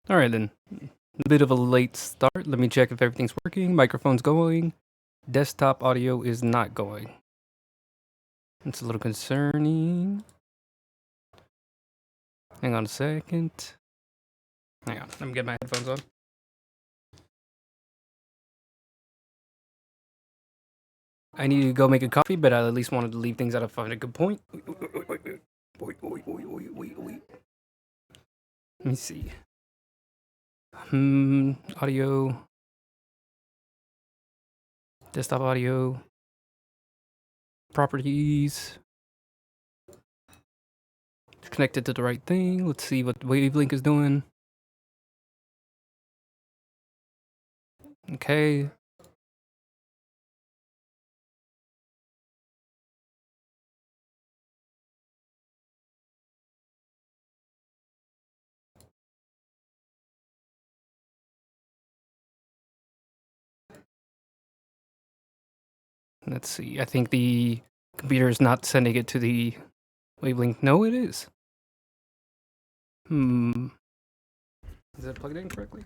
All right, then. A bit of a late start. Let me check if everything's working. Microphone's going. Desktop audio is not going. It's a little concerning. Hang on a second. Hang on. Let me get my headphones on. I need to go make a coffee, but I at least wanted to leave things at a good point. Let me see. Audio. Desktop audio. Properties. It's connected to the right thing. Let's see what Wavelink is doing. Okay. Let's see. I think the computer is not sending it to the Wavelink. No, it is. Is it plugged in correctly?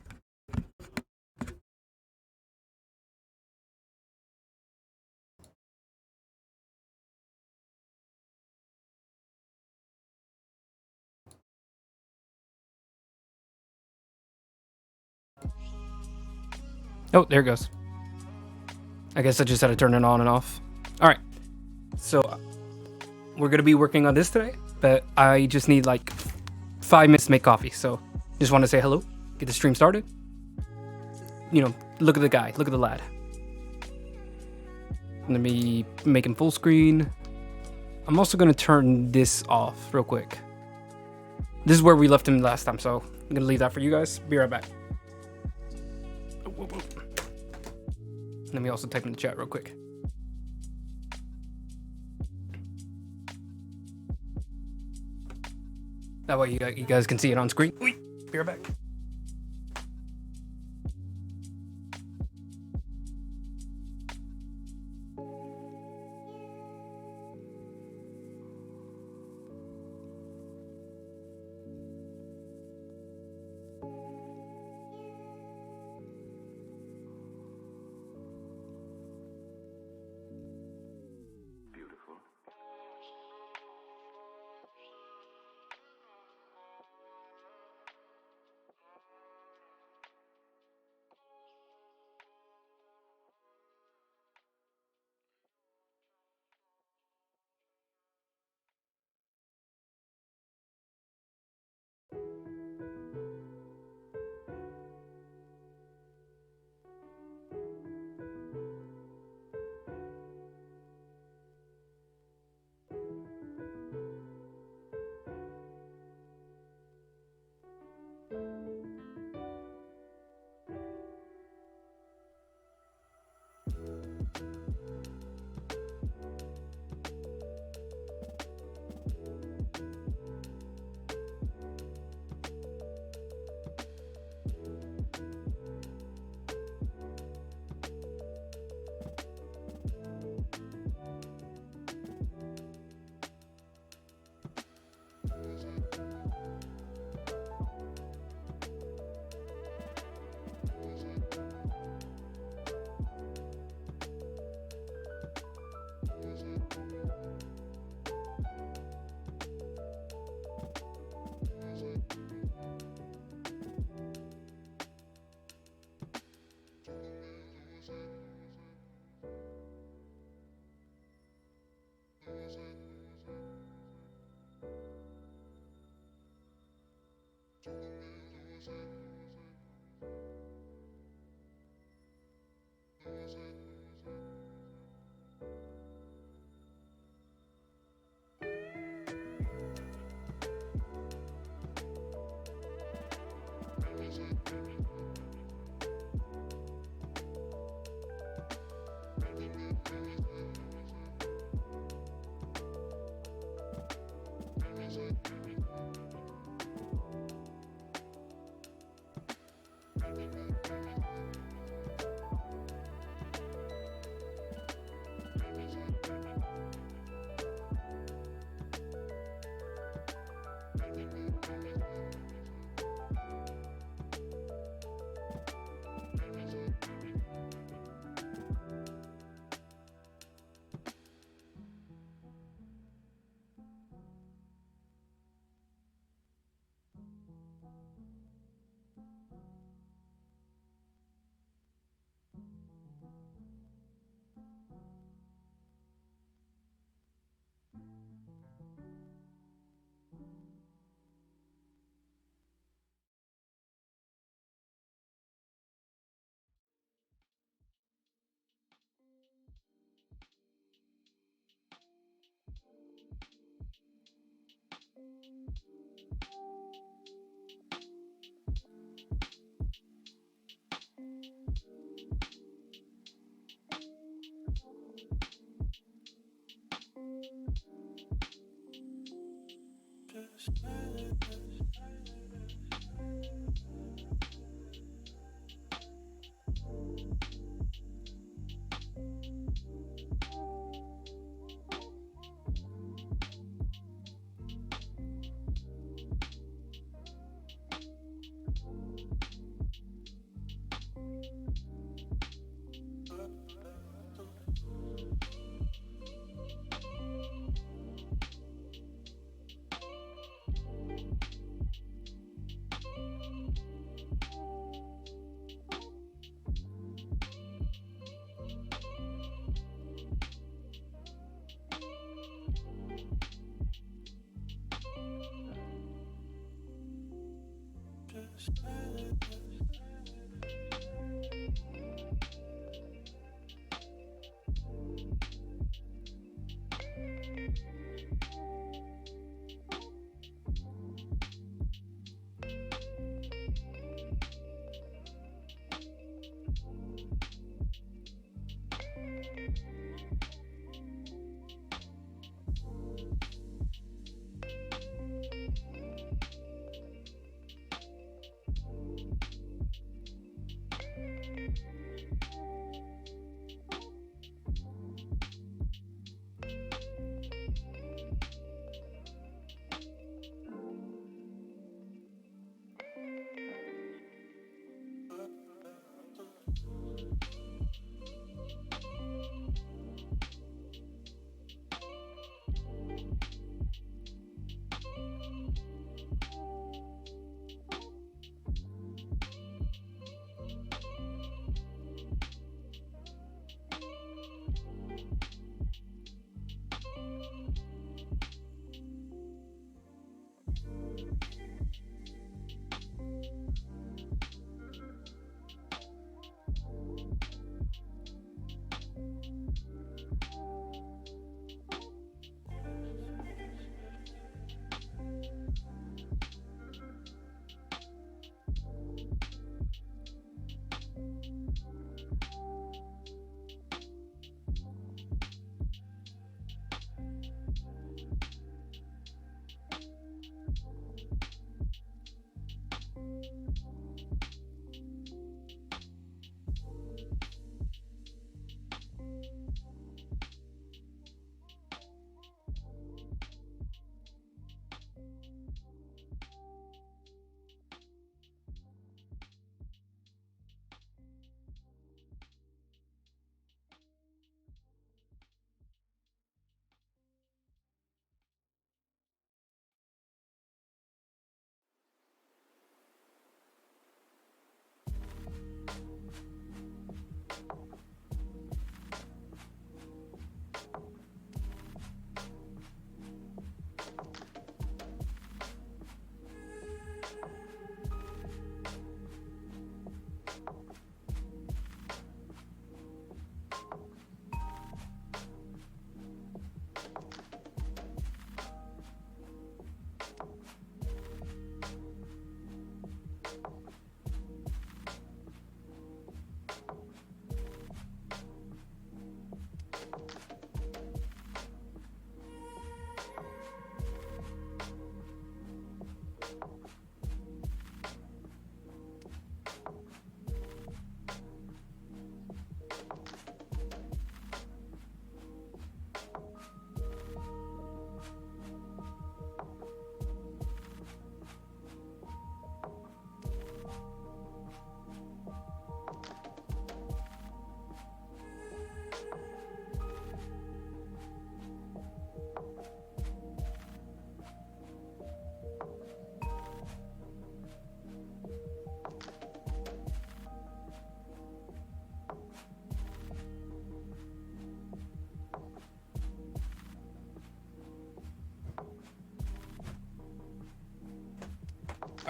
Oh, there it goes. I guess I just had to turn it on and off. All right. So we're going to be working on this today, but I just need like 5 minutes to make coffee. So just want to say hello, get the stream started. You know, look at the guy, look at the lad. Let me make him full screen. I'm also going to turn this off real quick. This is where we left him last time, so I'm going to leave that for you guys. Be right back. Let me also type in the chat real quick. That way you guys can see it on screen. Be right back.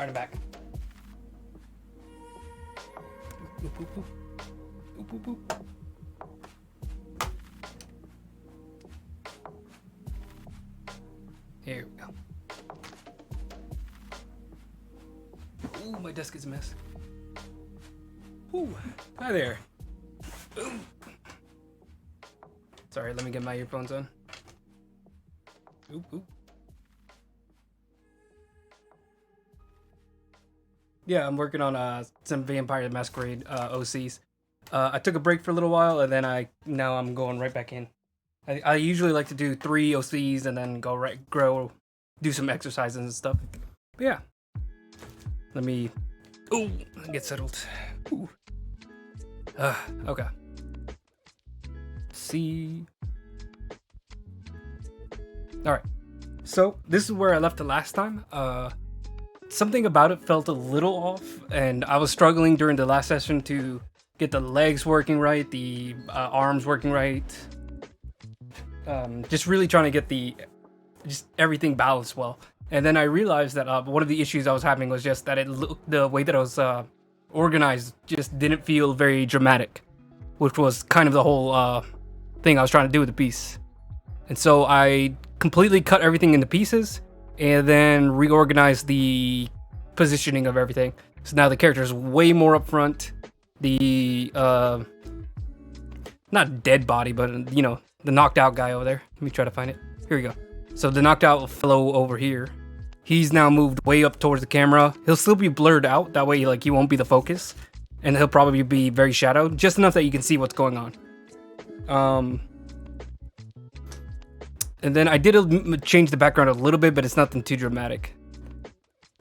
Alright, I'm back. Oop, oop, oop. Oop, oop, oop. Here we go. Ooh, my desk is a mess. Ooh, hi there. Ooh. Sorry, let me get my earphones on. Oop, oop. Yeah, I'm working on some Vampire Masquerade OCs. I took a break for a little while, and then now I'm going right back in. I usually like to do 3 OCs and then do some exercises and stuff. But yeah, let me get settled. Ooh. Okay. See. All right. So this is where I left it last time. Something about it felt a little off, and I was struggling during the last session to get the legs working right, the arms working right. Just really trying to get just everything balanced well. And then I realized that one of the issues I was having was just that the way that I was organized just didn't feel very dramatic, which was kind of the whole thing I was trying to do with the piece. And so I completely cut everything into pieces and then reorganized the positioning of everything. So now the character is way more up front. The not dead body, but you know, the knocked out guy over there. Let me try to find it. Here we go. So the knocked out fellow over here, he's now moved way up towards the camera. He'll still be blurred out. That way, like, he won't be the focus. And he'll probably be very shadowed. Just enough that you can see what's going on. And then I did change the background a little bit, but it's nothing too dramatic.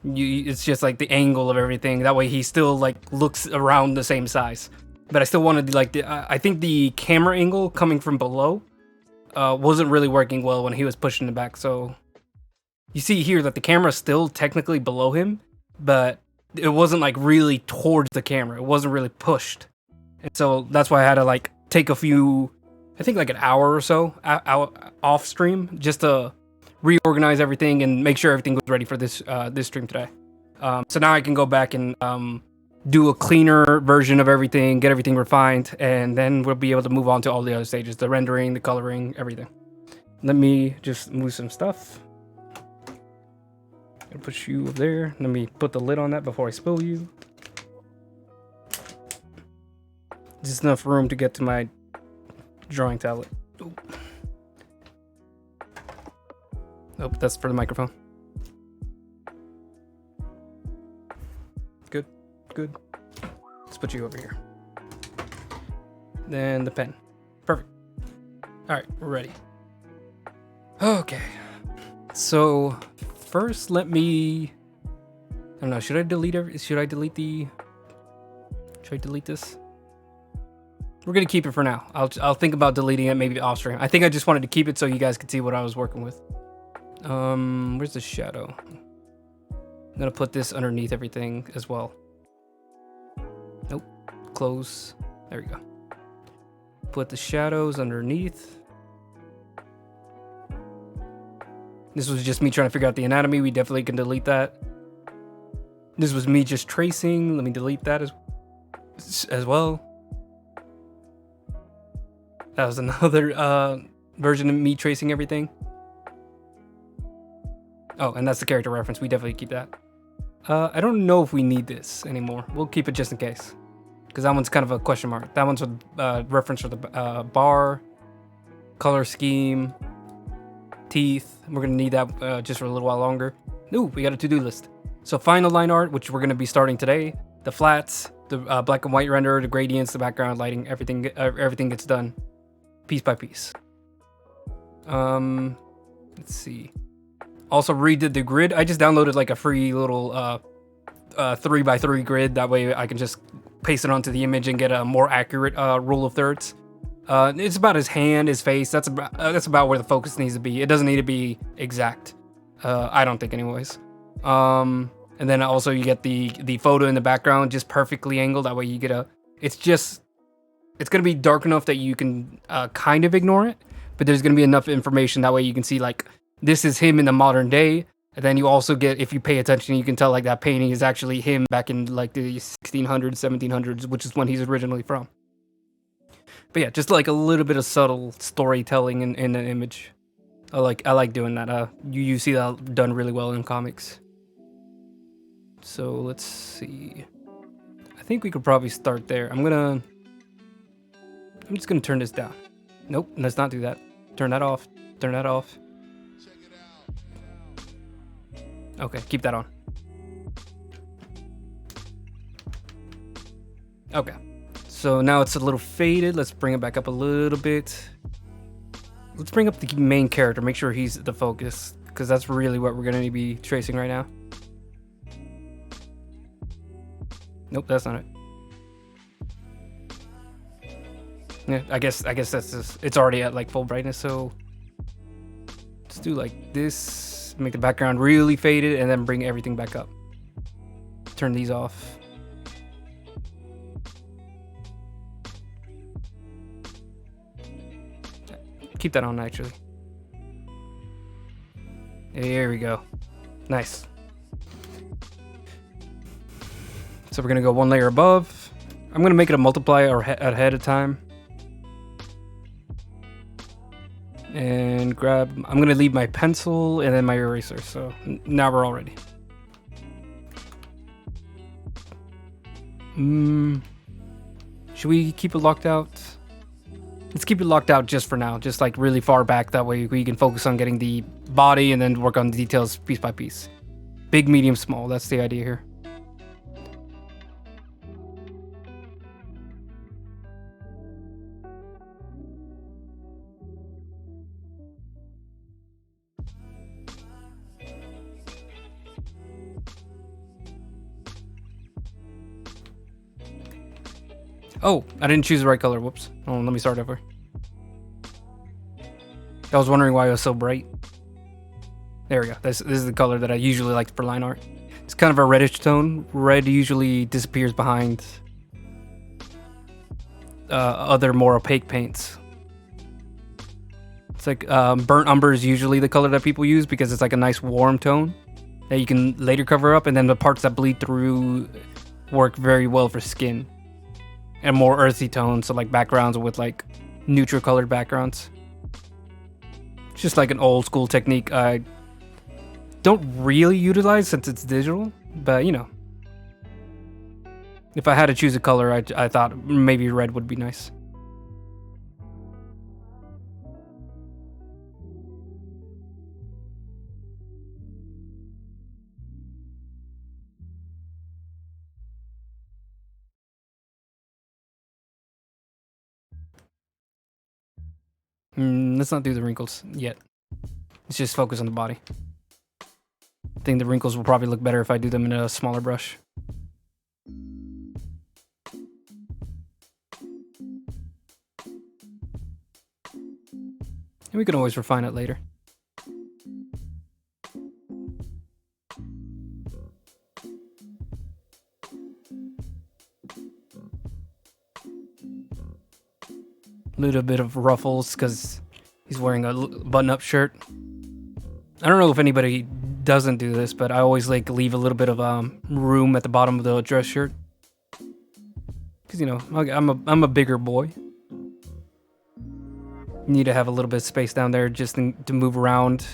It's just like the angle of everything. That way he still like looks around the same size. But I still wanted like I think the camera angle coming from below wasn't really working well when he was pushing it back. So you see here that the camera's still technically below him, but it wasn't like really towards the camera. It wasn't really pushed. And so that's why I had to like take a few, I think like an hour or so off stream just to reorganize everything and make sure everything was ready for this stream today. So now I can go back and do a cleaner version of everything, get everything refined, and then we'll be able to move on to all the other stages, the rendering, the coloring, everything. Let me just move some stuff. I'll put you up there. Let me put the lid on that before I spill you. Just enough room to get to my drawing tablet. Oh, that's for the microphone. Good, good. Let's put you over here. Then the pen. Perfect. All right, we're ready. Okay. So first, let me. I don't know. Should I delete Should I delete this? We're gonna keep it for now. I'll think about deleting it maybe off stream. I think I just wanted to keep it so you guys could see what I was working with. Where's the shadow? I'm gonna put this underneath everything as well. Nope. Close. There we go. Put the shadows underneath. This was just me trying to figure out the anatomy. We definitely can delete that. This was me just tracing. Let me delete that as well. That was another version of me tracing everything. Oh, and that's the character reference. We definitely keep that. I don't know if we need this anymore. We'll keep it just in case. Because that one's kind of a question mark. That one's a reference for the bar, color scheme, teeth. We're going to need that just for a little while longer. Ooh, we got a to-do list. So final line art, which we're going to be starting today. The flats, the black and white render, the gradients, the background lighting, everything gets done piece by piece. Let's see. Also redid the grid. I just downloaded like a free little 3x3 grid. That way I can just paste it onto the image and get a more accurate rule of thirds. It's about his hand, his face. That's about where the focus needs to be. It doesn't need to be exact. I don't think anyways. And then also you get the photo in the background just perfectly angled. That way you get it's gonna be dark enough that you can kind of ignore it, but there's gonna be enough information that way you can see like this is him in the modern day. And then you also get, if you pay attention, you can tell like that painting is actually him back in like the 1600s, 1700s, which is when he's originally from. But yeah, just like a little bit of subtle storytelling in an image. I like doing that. You see that done really well in comics. So let's see. I think we could probably start there. I'm just gonna turn this down. Nope, let's not do that. Turn that off. Turn that off. Okay, keep that on. Okay. So now it's a little faded. Let's bring it back up a little bit. Let's bring up the main character. Make sure he's the focus, because that's really what we're gonna be tracing right now. Nope, that's not it. Yeah, I guess that's just, it's already at like full brightness, so let's do like this, make the background really faded, and then bring everything back up. Turn these off. Keep that on actually. There we go. Nice. So we're gonna go one layer above. I'm gonna make it a multiplier ahead of time. And I'm gonna leave my pencil and then my eraser. So now we're all ready. Should we keep it locked out? Let's keep it locked out just for now, just like really far back. That way we can focus on getting the body and then work on the details piece by piece. Big, medium, small. That's the idea here. Oh, I didn't choose the right color. Whoops. Oh, let me start over. I was wondering why it was so bright. There we go. This is the color that I usually like for line art. It's kind of a reddish tone. Red usually disappears behind other more opaque paints. It's like burnt umber is usually the color that people use because it's like a nice warm tone that you can later cover up, and then the parts that bleed through work very well for skin. And more earthy tones, so like backgrounds with like neutral colored backgrounds. It's just like an old school technique I don't really utilize since it's digital, but you know. If I had to choose a color, I thought maybe red would be nice. Let's not do the wrinkles yet. Let's just focus on the body. I think the wrinkles will probably look better if I do them in a smaller brush. And we can always refine it later. Little bit of ruffles because he's wearing a button-up shirt. I don't know if anybody doesn't do this, but I always like leave a little bit of room at the bottom of the dress shirt because you know I'm a bigger boy. Need to have a little bit of space down there just to move around.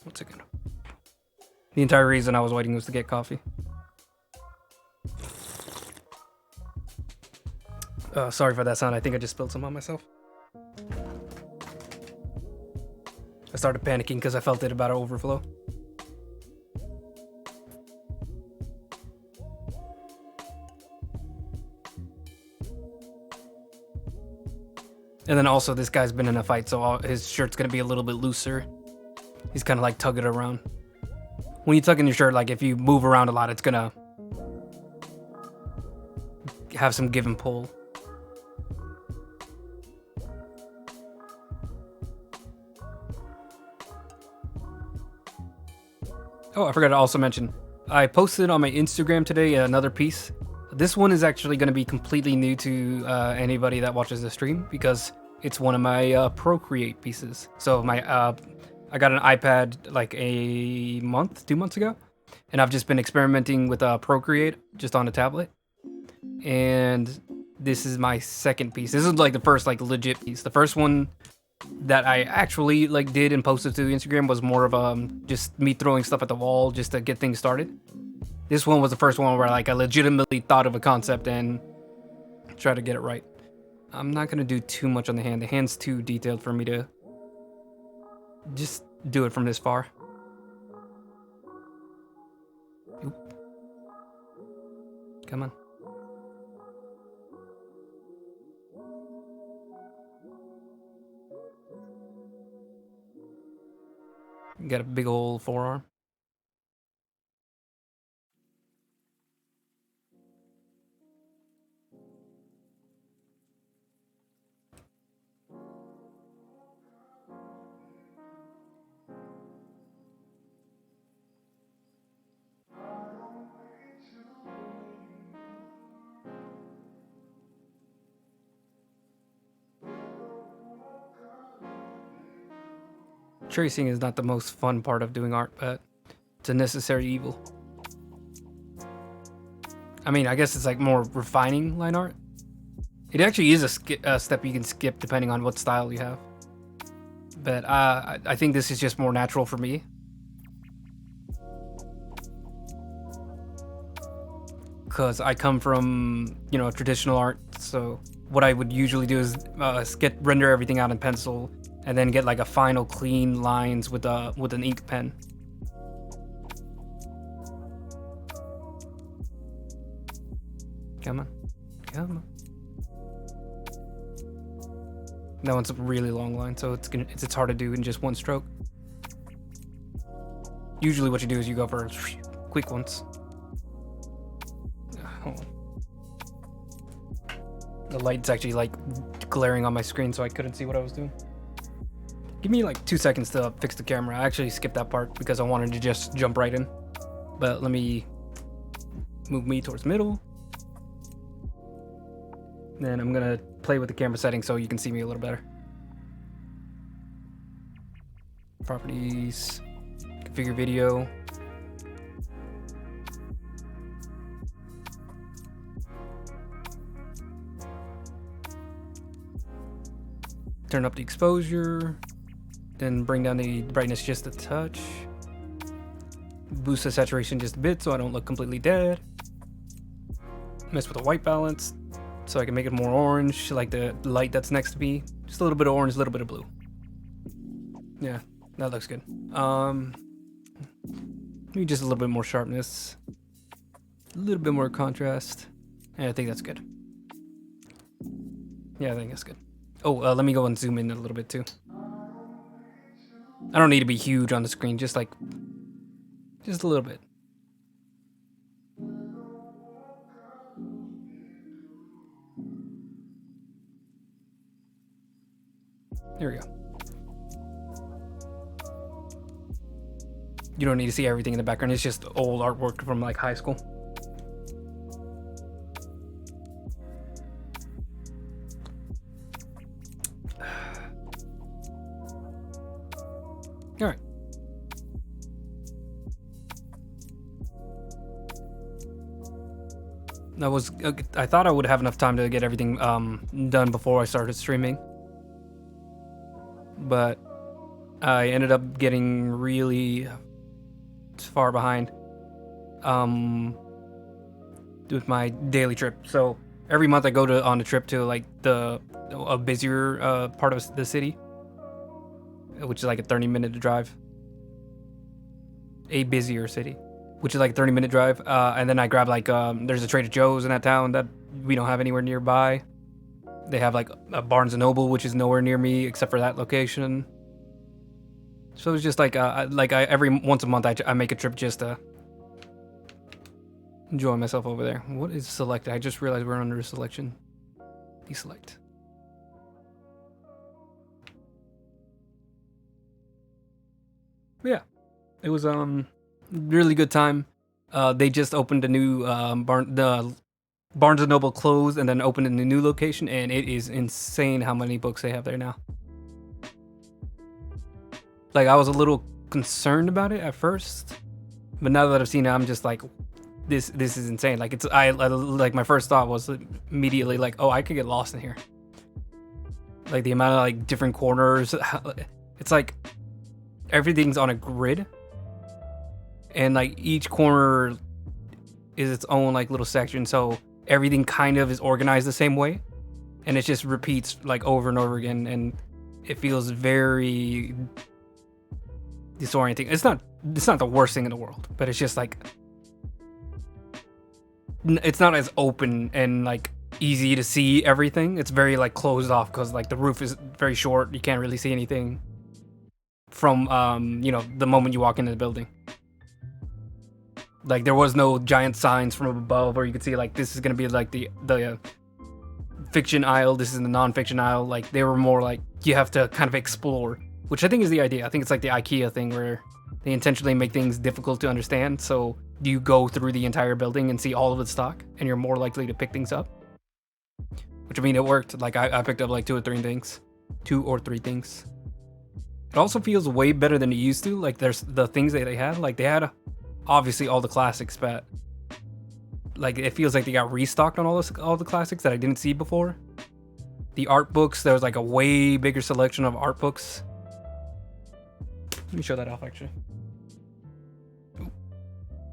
One second. The entire reason I was waiting was to get coffee. Sorry for that sound. I think I just spilled some on myself. I started panicking because I felt it about to overflow. And then also this guy's been in a fight, so his shirt's gonna be a little bit looser. He's kind of like tugging it around. When you tug in your shirt, like if you move around a lot, it's gonna have some give and pull. Oh, I forgot to also mention, I posted on my Instagram today another piece This one is actually going to be completely new to anybody that watches the stream because it's one of my Procreate pieces. So I got an iPad like a month, 2 months ago, and I've just been experimenting with Procreate just on a tablet. And this is my second piece. This is like the first like legit piece. The first one that I actually like did and posted to Instagram was more of just me throwing stuff at the wall just to get things started. This one was the first one where like I legitimately thought of a concept and tried to get it right. I'm not gonna do too much on the hand. The hand's too detailed for me to just do it from this far. Oop. Come on. Got a big old forearm. Tracing is not the most fun part of doing art, but it's a necessary evil. I mean, I guess it's like more refining line art. It actually is a step you can skip depending on what style you have. But I think this is just more natural for me. Because I come from, traditional art. So what I would usually do is render everything out in pencil and then get like a final clean lines with an ink pen. Come on. That one's a really long line, so it's hard to do in just one stroke. Usually what you do is you go for quick ones. Oh. The light's actually like glaring on my screen, so I couldn't see what I was doing. Give me like 2 seconds to fix the camera. I actually skipped that part because I wanted to just jump right in. But let me move me towards middle. Then I'm gonna play with the camera settings so you can see me a little better. Properties, configure video. Turn up the exposure, then bring down the brightness just a touch. Boost the saturation just a bit so I don't look completely dead. Mess with the white balance so I can make it more orange, like the light that's next to me. Just a little bit of orange, a little bit of blue. Yeah, that looks good. Maybe just a little bit more sharpness, a little bit more contrast. Yeah, I think that's good. Yeah, I think that's good. Oh, let me go and zoom in a little bit too. I don't need to be huge on the screen, just a little bit. There we go. You don't need to see everything in the background. It's just old artwork from like high school. All right. I thought I would have enough time to get everything done before I started streaming. But I ended up getting really far behind with my daily trip. So every month I go on a trip to like a busier part of the city, which is like a 30-minute drive. A busier city, which is like a 30-minute drive. And then I grab like there's a Trader Joe's in that town that we don't have anywhere nearby. They have like a Barnes & Noble, which is nowhere near me except for that location. So it's just like every once a month I make a trip just to enjoy myself over there. What is selected? I just realized we're under selection. Deselect. But yeah, it was really good time. They just opened a new Barnes and Noble closed and then opened in a new location, and it is insane how many books they have there now. Like, I was a little concerned about it at first, but now that I've seen it, I'm just like, this is insane. Like, I like, my first thought was immediately like, oh, I could get lost in here. Like, the amount of like different corners, it's like everything's on a grid, and like each corner is its own like little section, so everything kind of is organized the same way, and it just repeats like over and over again, and it feels very disorienting. It's not the worst thing in the world, but it's just like, it's not as open and like easy to see everything. It's very like closed off because like the roof is very short. You can't really see anything from the moment you walk into the building. Like, there was no giant signs from above where you could see like, this is gonna be like the fiction aisle, this is the non-fiction aisle. Like, they were more like, you have to kind of explore, which I think is the idea. I think it's like the IKEA thing where they intentionally make things difficult to understand, so you go through the entire building and see all of its stock, and you're more likely to pick things up. Which, I mean, it worked. Like, I picked up like two or three things. It also feels way better than it used to. Like, there's the things that they had. Like, they had obviously all the classics, but like, it feels like they got restocked on all the classics that I didn't see before. The art books, there was like a way bigger selection of art books. Let me show that off, actually. Ooh.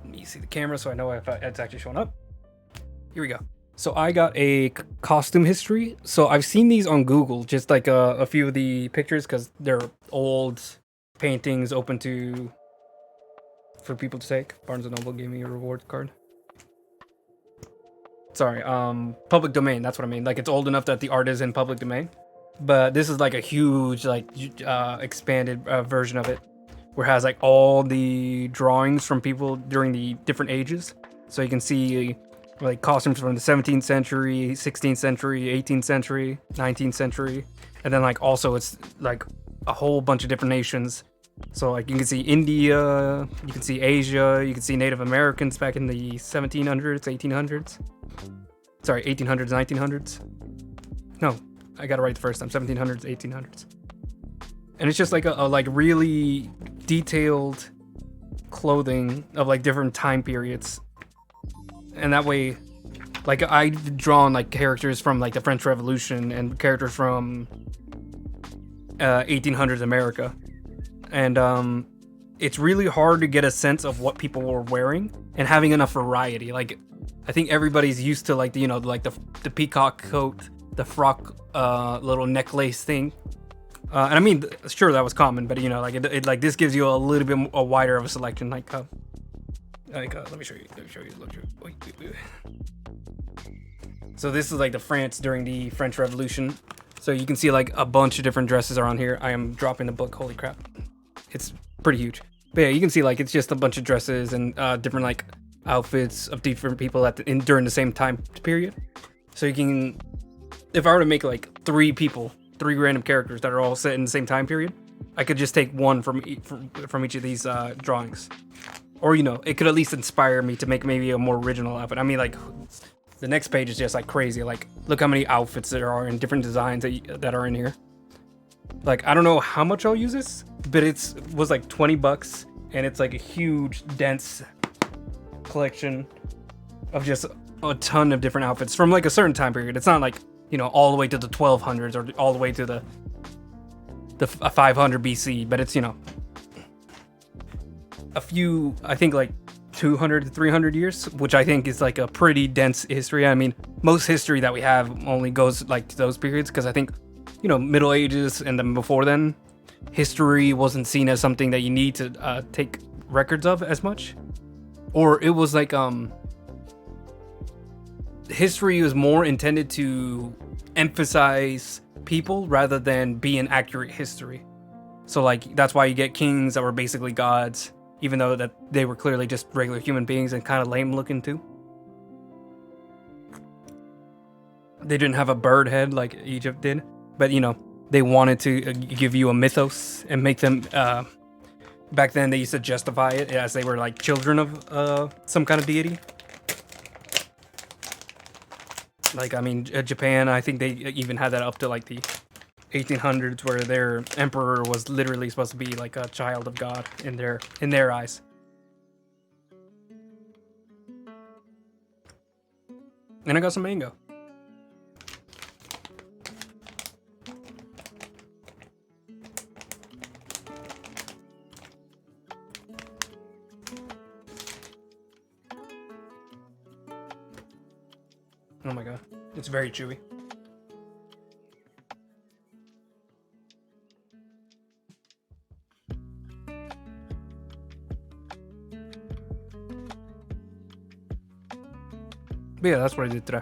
Let me see the camera so I know if it's actually showing up. Here we go. So I got a costume history. So I've seen these on Google, just like a few of the pictures, because they're old paintings open for people to take. Barnes & Noble gave me a reward card. Sorry, public domain, that's what I mean. Like, it's old enough that the art is in public domain. But this is like a huge, like, expanded version of it, where it has like all the drawings from people during the different ages. So you can see like costumes from the 17th century, 16th century, 18th century, 19th century. And then like also it's like a whole bunch of different nations. So like you can see India, you can see Asia, you can see Native Americans back in the 1700s, 1800s. Sorry, 1800s, 1900s. No, I got it right the first time. 1700s, 1800s. And it's just like a like really detailed clothing of like different time periods. And that way, like, I've drawn like characters from like the French Revolution and characters from 1800s America. And it's really hard to get a sense of what people were wearing and having enough variety. Like, I think everybody's used to like the peacock coat, the frock little necklace thing. And I mean, sure, that was common, but like it like this gives you a little bit a wider of a selection. Like let me show you. Wait. So this is like the France during the French Revolution. So you can see like a bunch of different dresses are on here. I am dropping the book. Holy crap. It's pretty huge. But yeah, you can see like it's just a bunch of dresses and different like outfits of different people during the same time period. So you can, if I were to make like three random characters that are all set in the same time period, I could just take one from each of these drawings. Or, it could at least inspire me to make maybe a more original outfit. I mean, like, the next page is just like crazy. Like, look how many outfits there are and different designs that are in here. Like, I don't know how much I'll use this, but it was like $20, and it's like a huge, dense collection of just a ton of different outfits from like a certain time period. It's not like, all the way to the 1200s or all the way to the 500 BC, but it's, a few, I think like 200 to 300 years, which I think is like a pretty dense history. I mean, most history that we have only goes like to those periods, because I think, Middle Ages and then before then, history wasn't seen as something that you need to take records of as much. Or it was like, history was more intended to emphasize people rather than be an accurate history. So like, that's why you get kings that were basically gods, even though that they were clearly just regular human beings and kind of lame looking too. They didn't have a bird head like Egypt did, but they wanted to give you a mythos and make them, back then they used to justify it as they were like children of some kind of deity. Like, I mean, Japan, I think they even had that up to like the 1800s, where their emperor was literally supposed to be like a child of God in their eyes. And I got some mango. Oh my god, it's very chewy. But yeah, that's what I did today.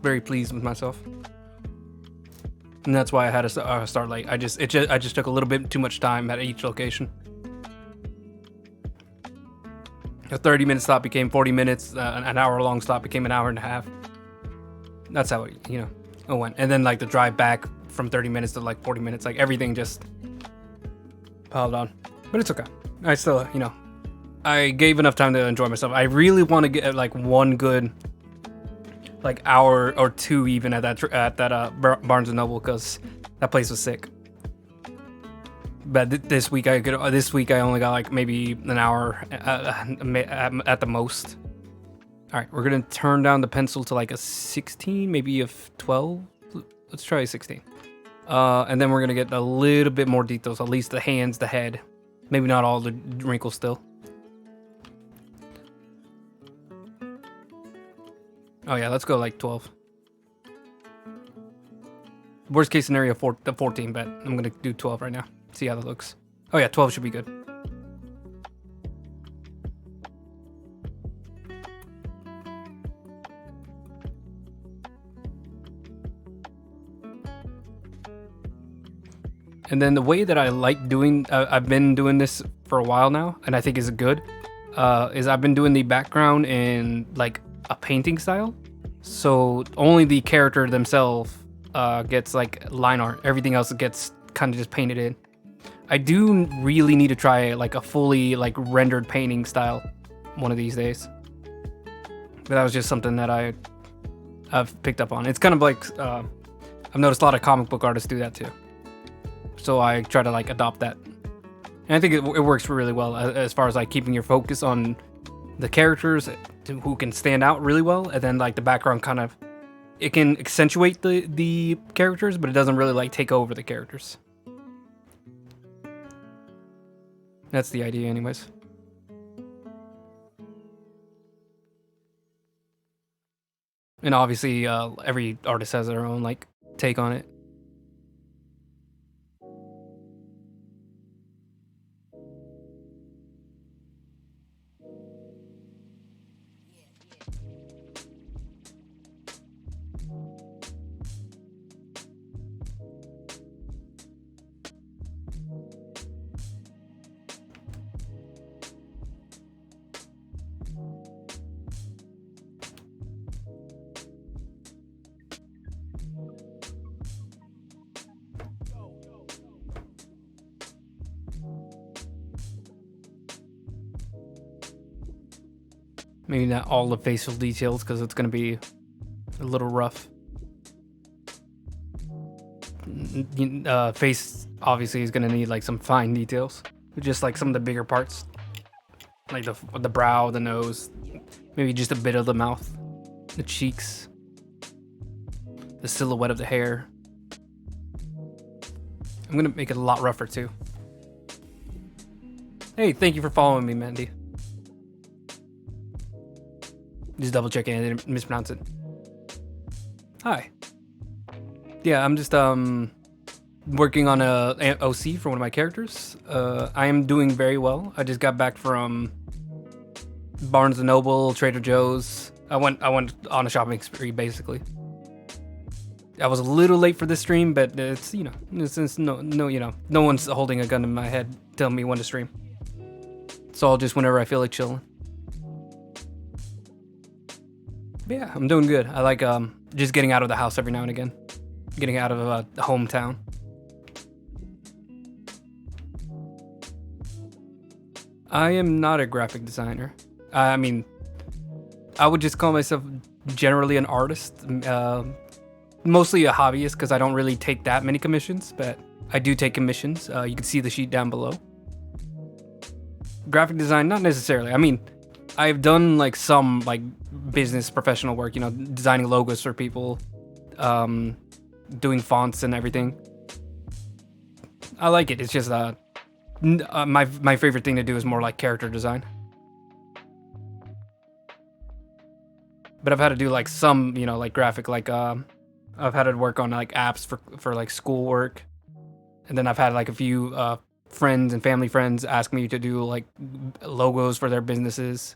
Very pleased with myself, and that's why I had to start late. I just took a little bit too much time at each location. A 30-minute stop became 40 minutes. An hour-long stop became an hour and a half. That's how it went. And then like the drive back from 30 minutes to like 40 minutes, like everything just piled on. But it's okay. I still, I gave enough time to enjoy myself. I really want to get like one good like hour or two even at that Barnes and Noble, because that place was sick. But this week I only got like maybe an hour at the most. All right, we're gonna turn down the pencil to like a 16, maybe a 12. Let's try a 16. And then we're gonna get a little bit more details, at least the hands, the head. Maybe not all the wrinkles still. Oh yeah, let's go like 12. Worst case scenario, 14, but I'm gonna do 12 right now. See how that looks. Oh yeah, 12 should be good. And then the way that I like doing, I've been doing this for a while now, and I think is good, is I've been doing the background in like a painting style. So only the character themselves gets like line art. Everything else gets kind of just painted in. I do really need to try like a fully like rendered painting style one of these days. But that was just something that I've picked up on. It's kind of like I've noticed a lot of comic book artists do that too. So I try to like adopt that. And I think it works really well as far as like keeping your focus on the characters who can stand out really well, and then like the background kind of, it can accentuate the characters, but it doesn't really like take over the characters. That's the idea anyways. And obviously every artist has their own like take on it. Maybe not all the facial details, because it's going to be a little rough. Face obviously is going to need like some fine details, just like some of the bigger parts, like the brow, the nose, maybe just a bit of the mouth, the cheeks, the silhouette of the hair. I'm going to make it a lot rougher too. Hey, thank you for following me, Mandy. Just double checking I didn't mispronounce it. Hi. Yeah, I'm just working on a OC for one of my characters. I am doing very well. I just got back from Barnes and Noble, Trader Joe's. I went on a shopping spree basically. I was a little late for this stream, but it's no one's holding a gun in my head telling me when to stream. It's all just whenever I feel like chilling. But yeah, I'm doing good. I like just getting out of the house every now and again. Getting out of the hometown. I am not a graphic designer. I mean, I would just call myself generally an artist, mostly a hobbyist because I don't really take that many commissions, but I do take commissions. You can see the sheet down below. Graphic design, not necessarily. I mean, I've done like some like business professional work, you know, designing logos for people, doing fonts and everything. I like it. It's just my favorite thing to do is more like character design. But I've had to do like some, you know, like graphic, like I've had to work on like apps for like schoolwork, and then I've had like a few friends and family friends ask me to do like logos for their businesses.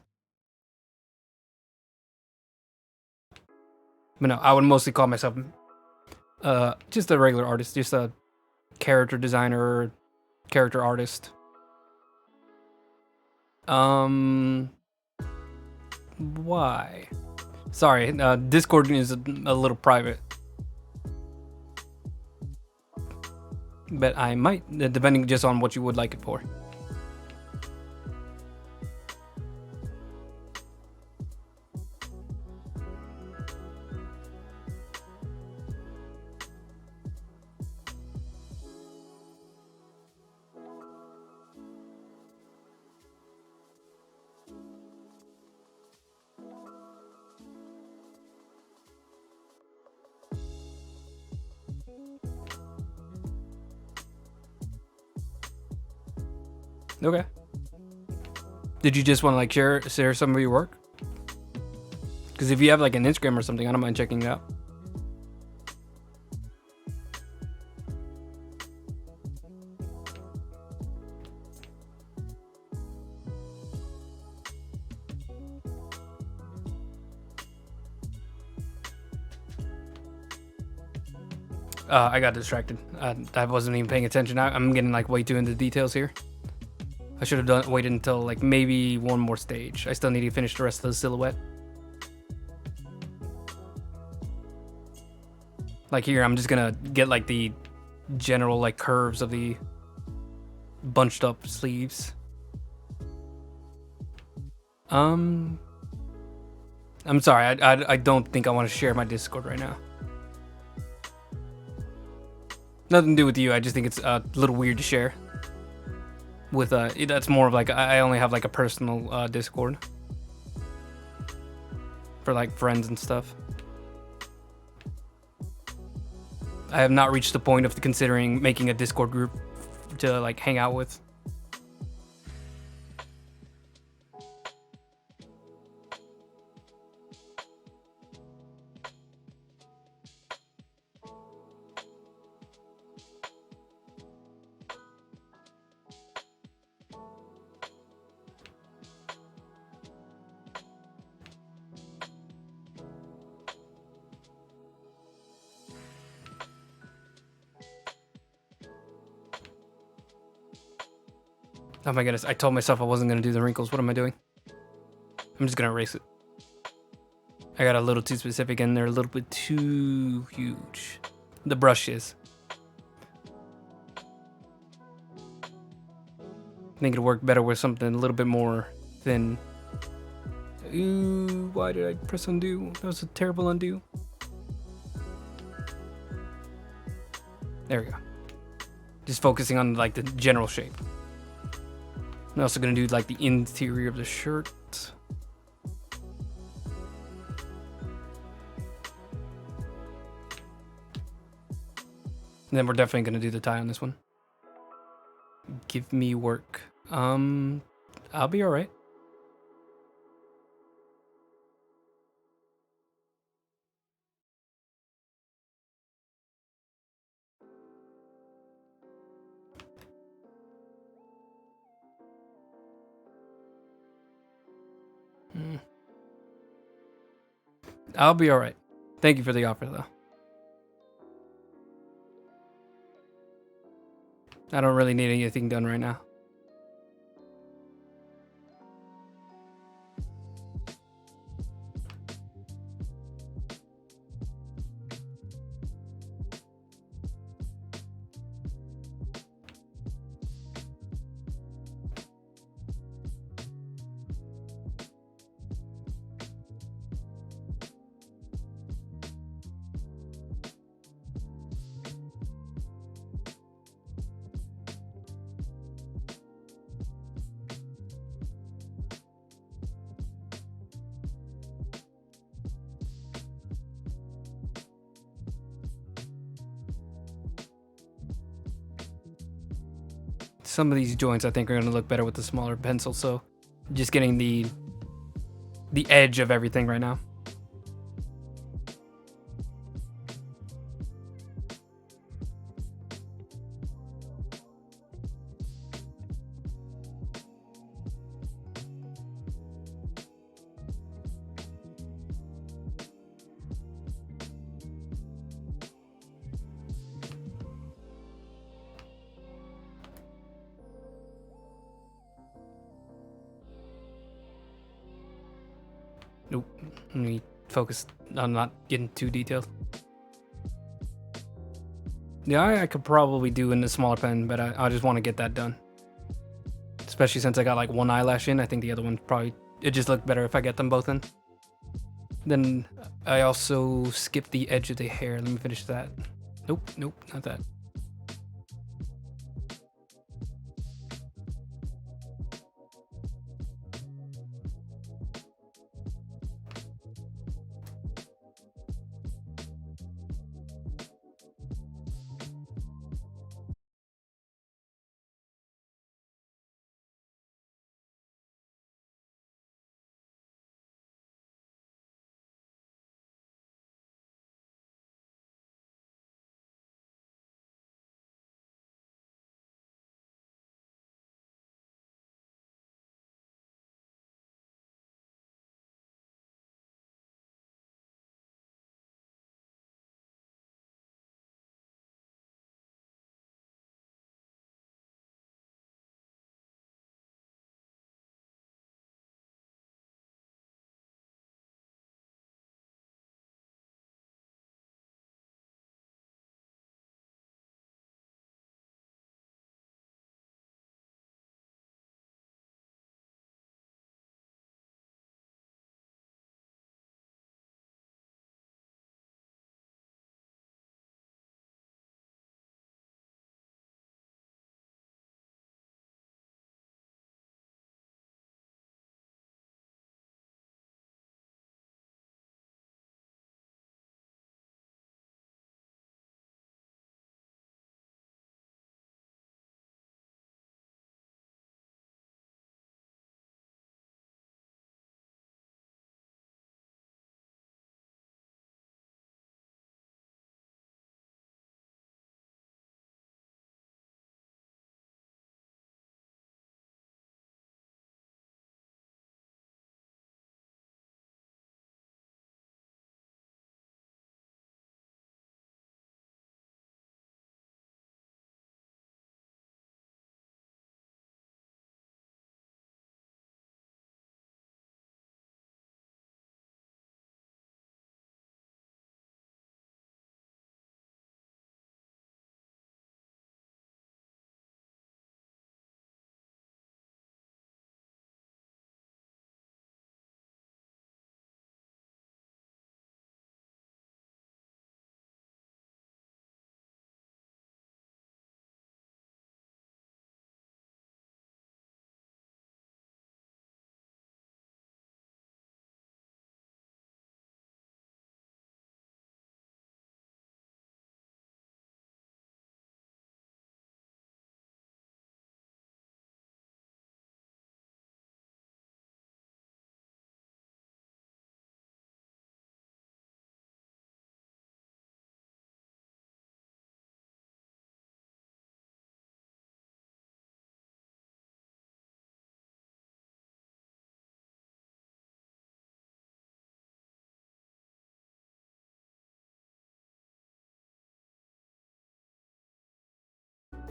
But no, I would mostly call myself just a regular artist, just a character designer, character artist. Why? Sorry, Discord is a little private. But I might, depending just on what you would like it for. Okay. Did you just want to like share some of your work? Because if you have like an Instagram or something, I don't mind checking it out. I got distracted. I wasn't even paying attention. I'm getting like way too into the details here. I should have waited until like maybe one more stage. I still need to finish the rest of the silhouette. Like here, I'm just gonna get like the general like curves of the bunched up sleeves. I'm sorry, I don't think I want to share my Discord right now. Nothing to do with you. I just think it's a little weird to share. With that's more of like I only have like a personal Discord for like friends and stuff. I have not reached the point of considering making a Discord group to like hang out with. Oh my goodness, I told myself I wasn't going to do the wrinkles. What am I doing? I'm just going to erase it. I got a little too specific and they're a little bit too huge. The brush is. I think it'll work better with something a little bit more thin. Ooh, why did I press undo? That was a terrible undo. There we go. Just focusing on like the general shape. I'm also gonna do like the interior of the shirt. And then we're definitely gonna do the tie on this one. Give me work. I'll be all right. I'll be all right. Thank you for the offer, though. I don't really need anything done right now. some of these joints I think are gonna look better with the smaller pencil. So just getting the edge of everything right now. Nope. Let me focus on not getting too detailed. The eye I could probably do in the smaller pen, but I just want to get that done. Especially since I got like one eyelash in. I think the other one probably, it just looked better if I get them both in. Then I also skipped the edge of the hair. Let me finish that. Nope, not that.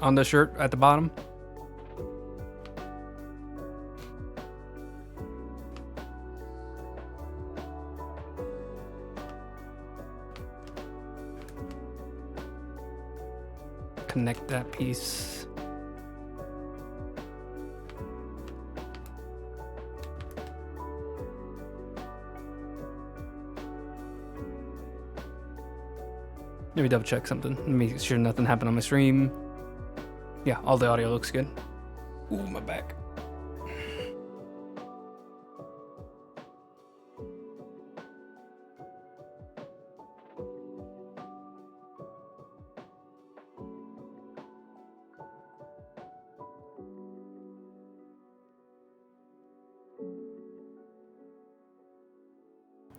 On the shirt at the bottom. Connect that piece. Let me double check something. Let me make sure nothing happened on my stream. Yeah, all the audio looks good. Ooh, my back.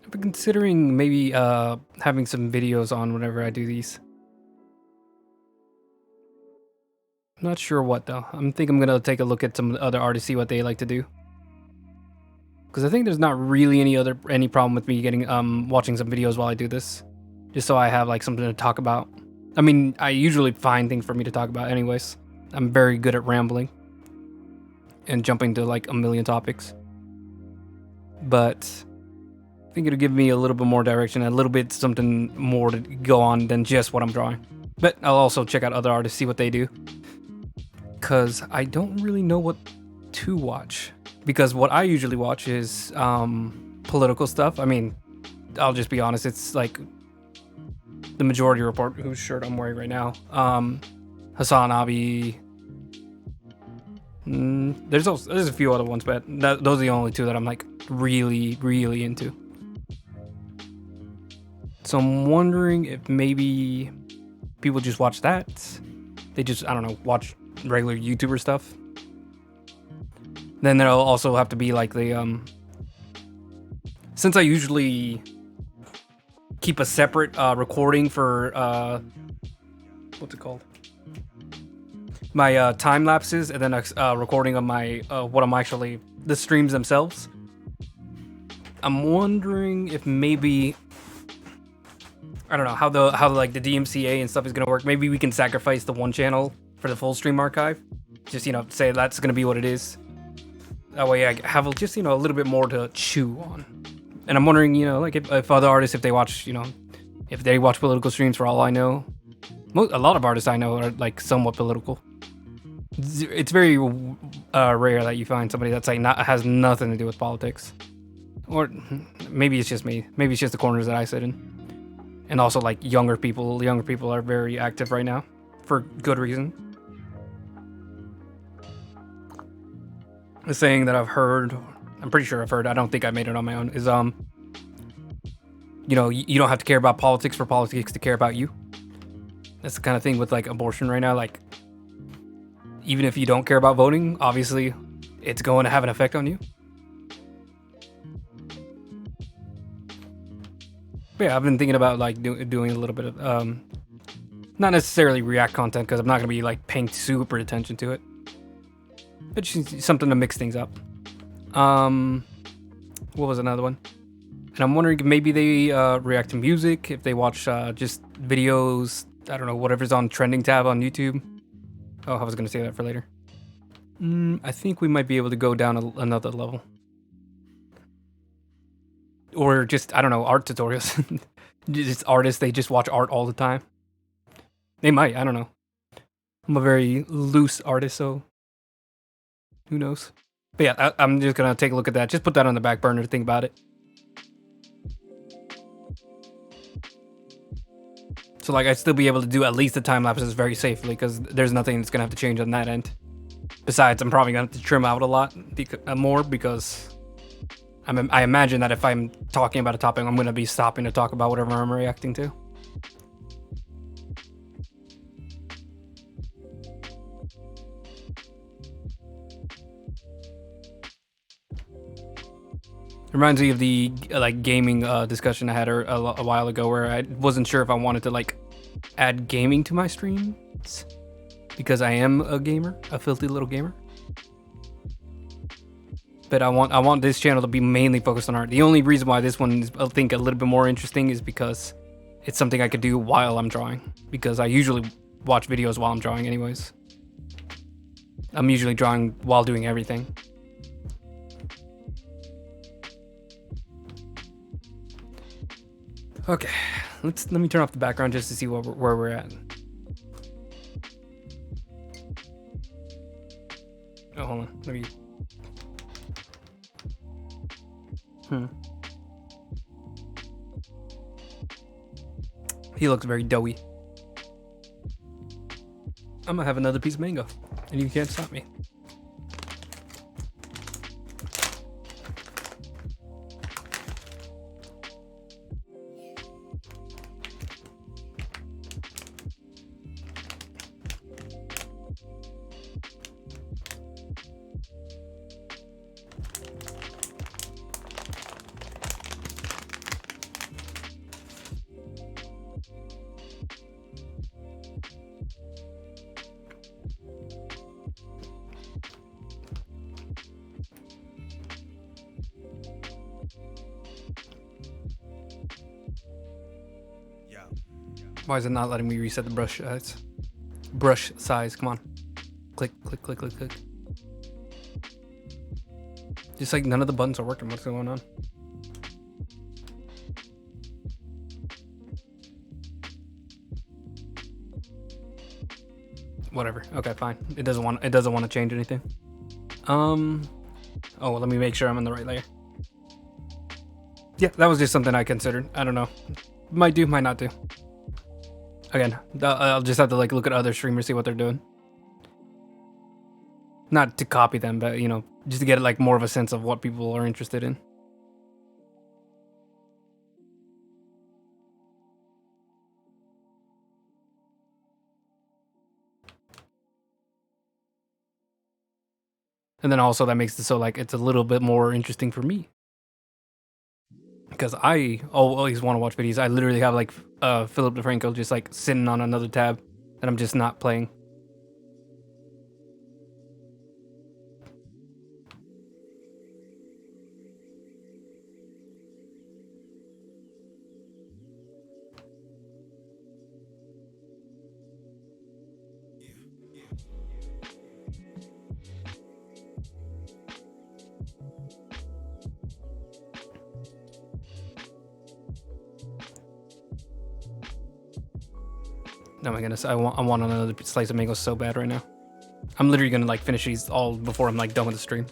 I've been considering maybe having some videos on whenever I do these. Not sure what though. I'm gonna take a look at some other artists, see what they like to do. Because I think there's not really any problem with me getting watching some videos while I do this, just so I have like something to talk about. I mean, I usually find things for me to talk about anyways. I'm very good at rambling and jumping to like a million topics. But I think it'll give me a little bit more direction, a little bit something more to go on than just what I'm drawing. But I'll also check out other artists, see what they do. Because I don't really know what to watch. Because what I usually watch is political stuff. I mean, I'll just be honest, it's like the Majority Report, whose shirt I'm wearing right now. Hassan Abi. There's a few other ones, but those are the only two that I'm like really, really into. So I'm wondering if maybe people just watch that. They just, I don't know, watch regular YouTuber stuff. Then there'll also have to be like the since I usually keep a separate recording for what's it called? My time lapses, and then a recording of my what I'm actually the streams themselves. I'm wondering if maybe I don't know how like the DMCA and stuff is gonna work. Maybe we can sacrifice the one channel for the full stream archive. Just say that's gonna be what it is. That way I have just a little bit more to chew on. And I'm wondering like if other artists, if they watch if they watch political streams, for all I know. A lot of artists I know are like somewhat political. It's very rare that you find somebody that's like has nothing to do with politics. Or maybe it's just me. Maybe it's just the corners that I sit in. And also like younger people. Younger people are very active right now for good reason. The saying that I've heard, I'm pretty sure I've heard, I don't think I made it on my own, is you don't have to care about politics for politics to care about you. That's the kind of thing with like abortion right now. Like, even if you don't care about voting, obviously it's going to have an effect on you. But yeah, I've been thinking about like doing a little bit of not necessarily React content, because I'm not going to be like paying super attention to it. But just something to mix things up. What was another one? And I'm wondering if maybe they react to music, if they watch just videos, I don't know, whatever's on trending tab on YouTube. Oh, I was going to say that for later. I think we might be able to go down another level. Or just, I don't know, art tutorials. Just artists, they just watch art all the time. They might, I don't know. I'm a very loose artist, so who knows? But yeah, I'm just going to take a look at that. Just put that on the back burner to think about it. So like I'd still be able to do at least the time lapses very safely, because there's nothing that's going to have to change on that end. Besides, I'm probably going to have to trim out a lot more, because I imagine that if I'm talking about a topic, I'm going to be stopping to talk about whatever I'm reacting to. It reminds me of the like gaming discussion I had a while ago, where I wasn't sure if I wanted to like add gaming to my streams, because I am a gamer, a filthy little gamer. But I want this channel to be mainly focused on art. The only reason why this one is, I think, a little bit more interesting is because it's something I could do while I'm drawing, because I usually watch videos while I'm drawing anyways. I'm usually drawing while doing everything. Okay, let me turn off the background just to see where we're at. Oh, hold on. Let me. He looks very doughy. I'm gonna have another piece of mango, and you can't stop me. Why is it not letting me reset the brush size? Brush size, come on. Click, click, click, click, click. Just like none of the buttons are working. What's going on? Whatever. Okay, fine. It doesn't want to change anything. Oh, well, let me make sure I'm on the right layer. Yeah, that was just something I considered. I don't know. Might do, might not do. Again, I'll just have to like look at other streamers, see what they're doing. Not to copy them, but you know, just to get like more of a sense of what people are interested in. And then also that makes it so like it's a little bit more interesting for me. Because I always want to watch videos. I literally have like Philip DeFranco just like sitting on another tab that I'm just not playing. Oh my goodness, I want another slice of mango so bad right now. I'm literally gonna like finish these all before I'm like done with the stream.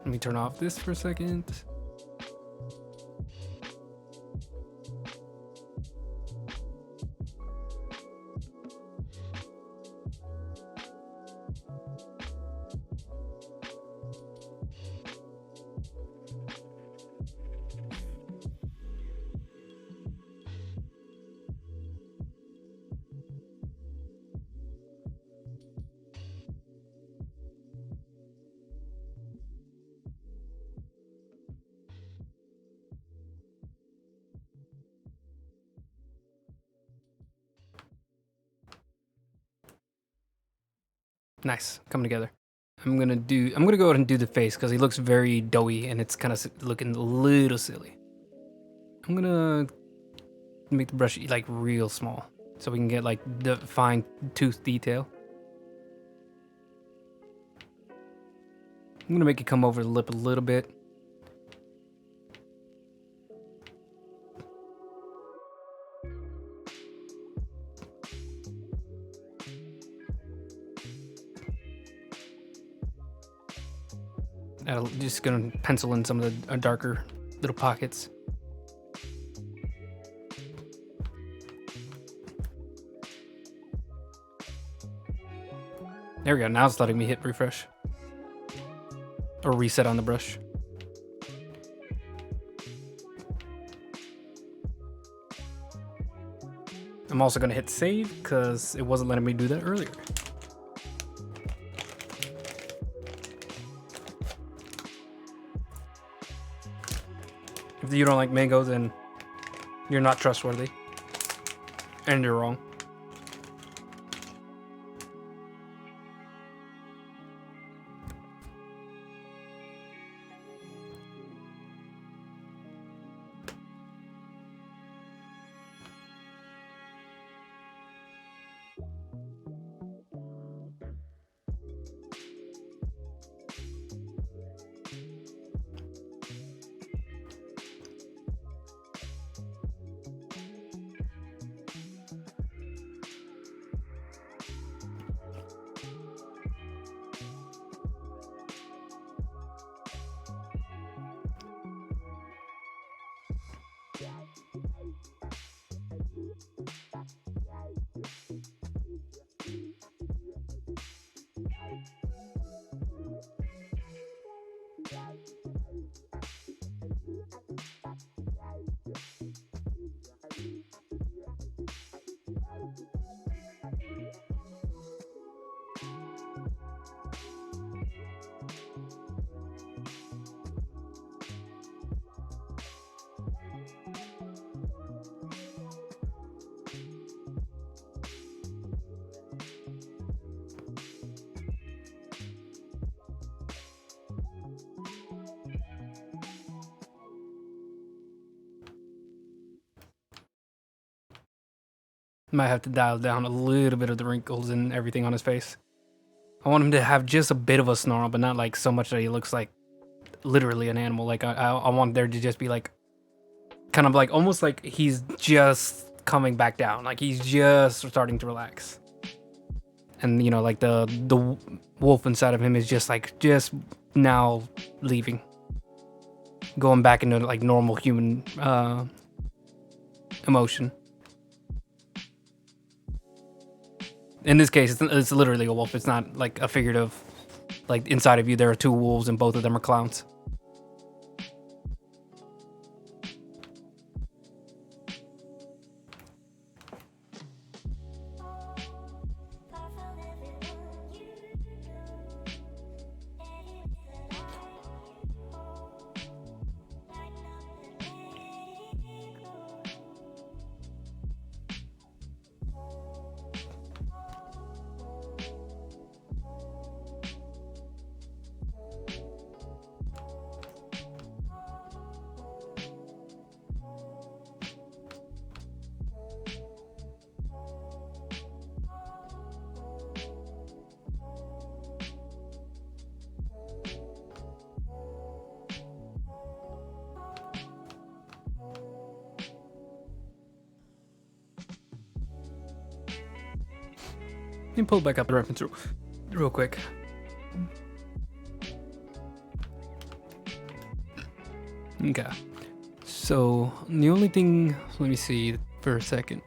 Let me turn off this for a second. Nice, coming together. I'm gonna go ahead and do the face because he looks very doughy and it's kind of looking a little silly. I'm gonna make the brush like real small so we can get like the fine tooth detail. I'm gonna make it come over the lip a little bit. I'm just gonna pencil in some of the darker little pockets. There we go, now it's letting me hit refresh. Or reset on the brush. I'm also gonna hit save because it wasn't letting me do that earlier. If you don't like mango, then you're not trustworthy. And you're wrong. Might have to dial down a little bit of the wrinkles and everything on his face. I want him to have just a bit of a snarl, but not like so much that he looks like literally an animal. Like I want there to just be like, kind of like almost like he's just coming back down, like he's just starting to relax. And you know, like the wolf inside of him is just now leaving, going back into like normal human emotion. In this case, it's literally a wolf. It's not like a figurative, like inside of you there are two wolves and both of them are clowns. Let me pull back up the reference real quick. Okay. So the only thing, let me see for a second.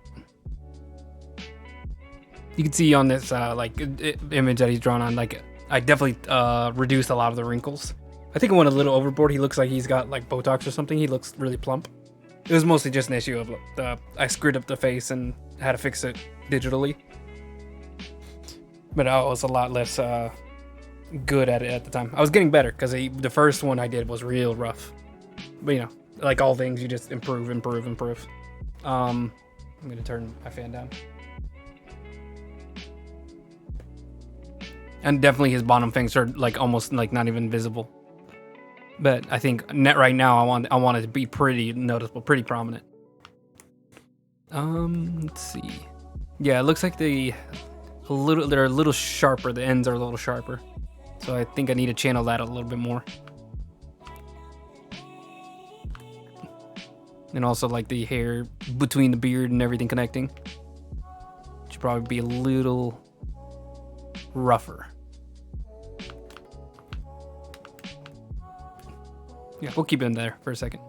You can see on this image that he's drawn on, like I definitely reduced a lot of the wrinkles. I think I went a little overboard. He looks like he's got like Botox or something. He looks really plump. It was mostly just an issue of I screwed up the face and had to fix it digitally. But I was a lot less good at it at the time. I was getting better because the first one I did was real rough. But you know, like all things, you just improve. I'm gonna turn my fan down. And definitely his bottom fangs are like almost like not even visible. But I think right now I want it to be pretty noticeable, pretty prominent. Let's see. Yeah, it looks like they're a little sharper. The ends are a little sharper. So I think I need to channel that a little bit more. And also like the hair between the beard and everything connecting should probably be a little rougher. Yeah, we'll keep it in there for a second.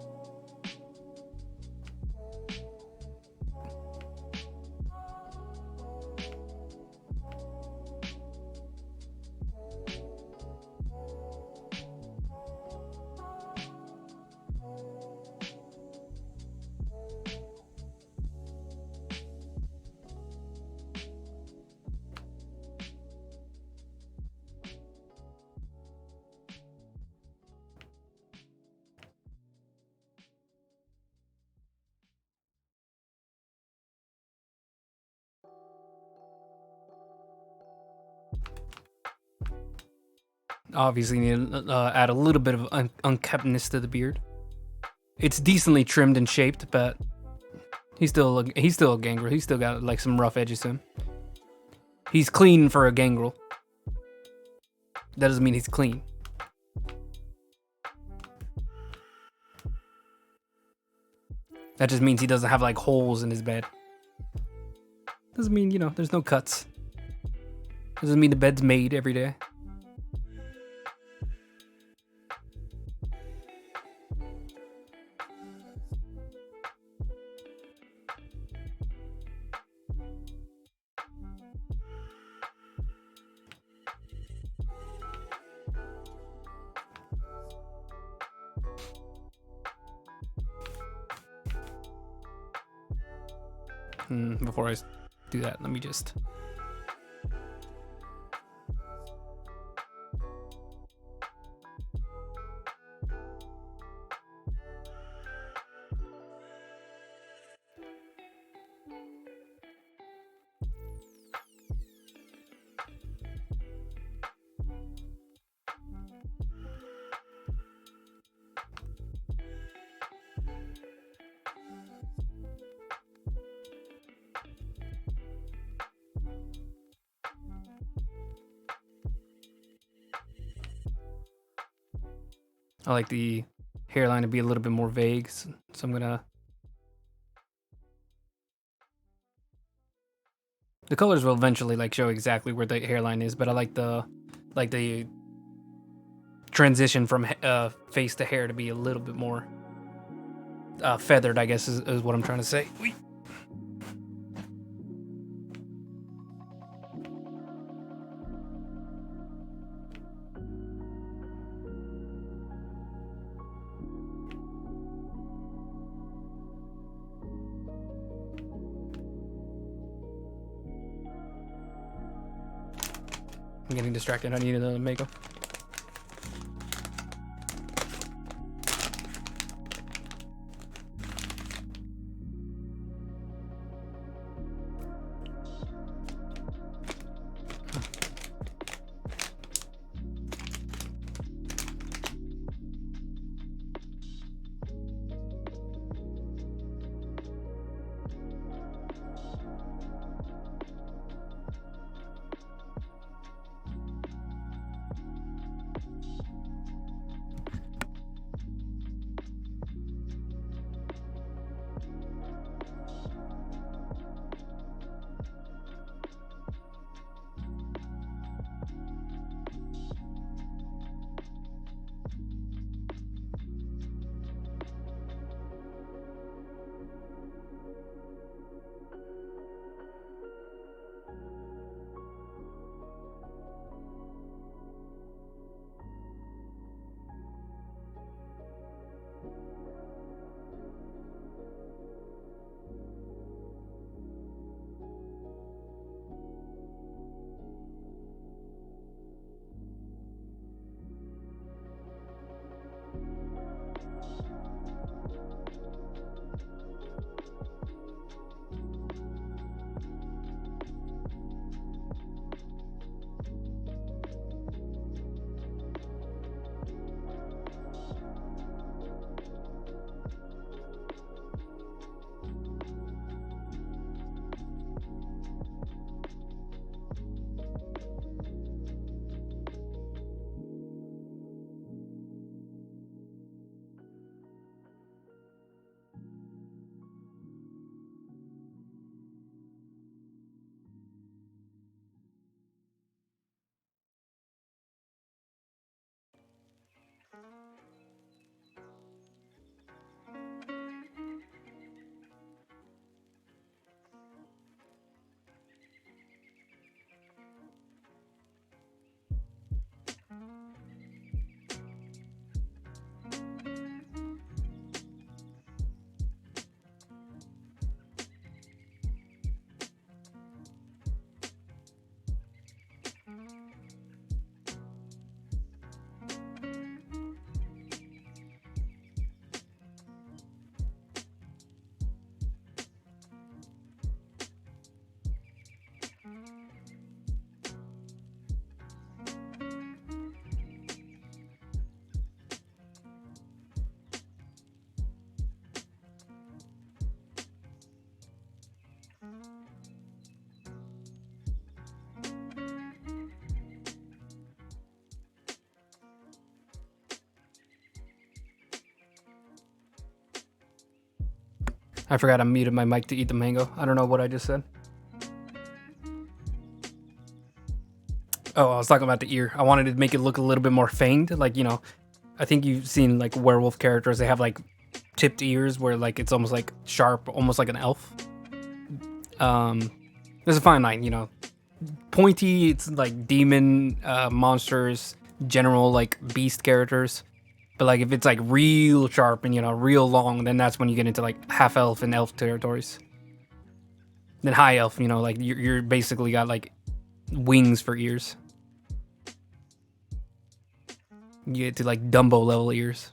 Obviously, need to add a little bit of unkeptness to the beard. It's decently trimmed and shaped, but he's still a gangrel. He's still got like some rough edges to him. He's clean for a gangrel. That doesn't mean he's clean. That just means he doesn't have like holes in his bed. Doesn't mean, there's no cuts. Doesn't mean the bed's made every day. Before I do that, let me just... I like the hairline to be a little bit more vague, so I'm gonna... The colors will eventually like show exactly where the hairline is, but I like the transition from face to hair to be a little bit more feathered, I guess is what I'm trying to say. Whee! I'm getting distracted. I need another makeup. I forgot I muted my mic to eat the mango. I don't know what I just said. Oh, I was talking about the ear. I wanted to make it look a little bit more fanged. Like, you know, I think you've seen like werewolf characters. They have like tipped ears where like it's almost like sharp, almost like an elf. There's a fine line, you know. Pointy, it's like demon monsters, general like beast characters. But like if it's like real sharp and, you know, real long, then that's when you get into like half elf and elf territories. Then high elf, you know, like you're basically got like wings for ears. You get to like Dumbo level ears.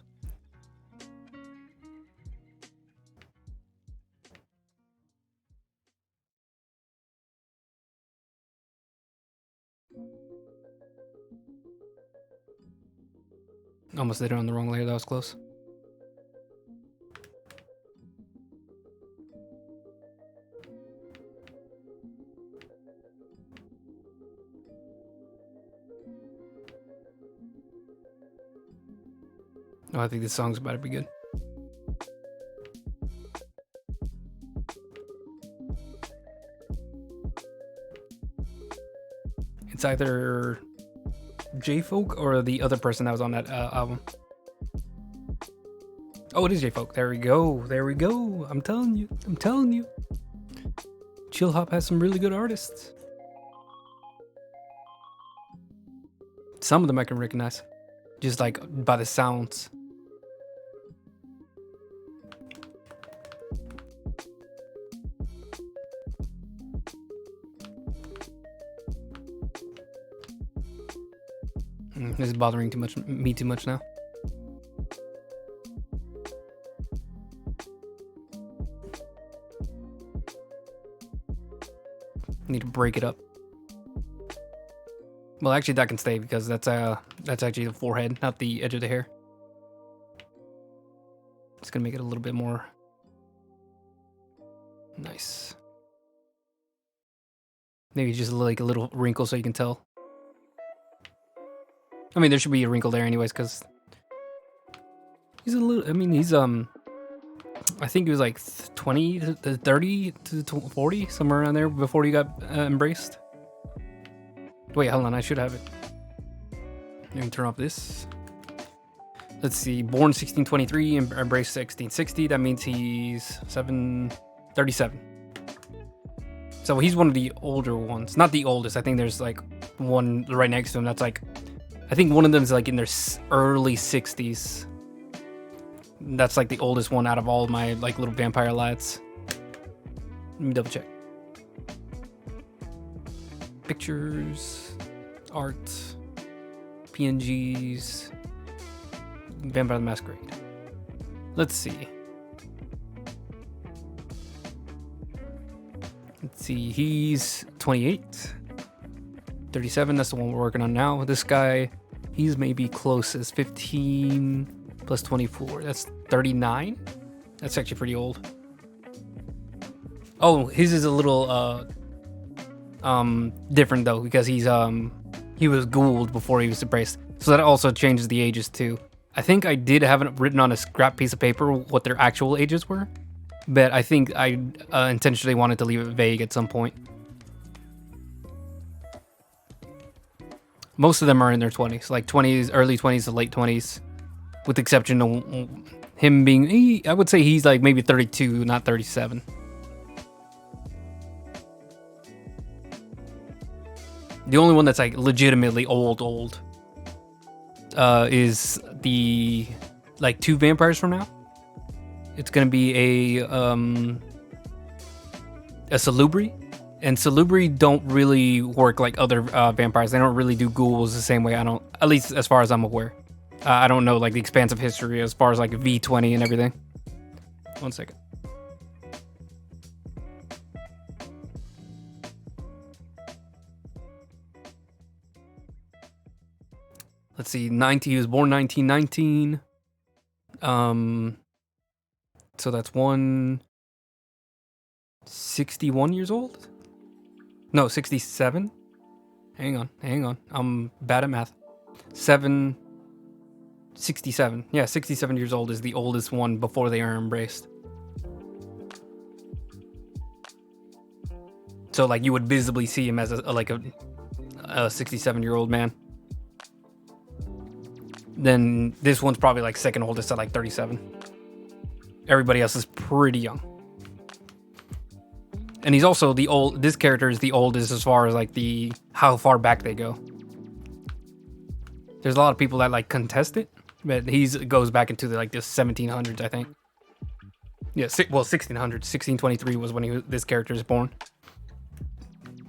Almost did it on the wrong layer. That was close. Oh, I think this song's about to be good. It's either J-Folk or the other person that was on that album. Oh, it is J-Folk. There we go. There we go. I'm telling you. I'm telling you. Chill Hop has some really good artists. Some of them I can recognize. Just like by the sounds. This is bothering me too much now. Need to break it up. Well, actually, that can stay because that's actually the forehead, not the edge of the hair. It's gonna make it a little bit more nice. Maybe just like a little wrinkle so you can tell. I mean, there should be a wrinkle there anyways, because he's a little. I mean, he's I think he was like 20 to 30 to 40, somewhere around there before he got embraced. Wait, hold on, I should have it. Let me turn off this. Let's see, born 1623, embraced 1660. That means he's 37. So he's one of the older ones. Not the oldest. I think there's like one right next to him that's like, I think one of them is like in their early 60s. That's like the oldest one out of all of my like little vampire lads. Let me double check. Pictures, art, PNGs, Vampire the Masquerade. Let's see. Let's see, he's 28. 37, that's the one we're working on now. This guy, he's maybe closest. 15 plus 24, that's 39. That's actually pretty old. Oh, his is a little different though, because he was ghouled before he was embraced, so that also changes the ages too. I think I did have it written on a scrap piece of paper what their actual ages were, but I think I intentionally wanted to leave it vague at some point. Most of them are in their 20s, like 20s, early 20s to late 20s, with the exception of him being, I would say he's like maybe 32, not 37. The only one that's like legitimately old is the like 2 vampires from now. It's gonna be a salubri, and salubri don't really work like other vampires. They don't really do ghouls the same way. At least as far as I'm aware. I don't know like the expansive history as far as like V20 and everything. One second. Let's see, he was born 1919. So that's 61 years old? No, 67? Hang on. I'm bad at math. 67. Yeah, 67 years old is the oldest one before they are embraced. So like you would visibly see him as a 67-year-old man. Then this one's probably like second oldest at like 37. Everybody else is pretty young. And he's also this character is the oldest as far as like how far back they go. There's a lot of people that like contest it, but goes back into the 1700s, I think. Yeah, 1600s. 1623 was when this character is born.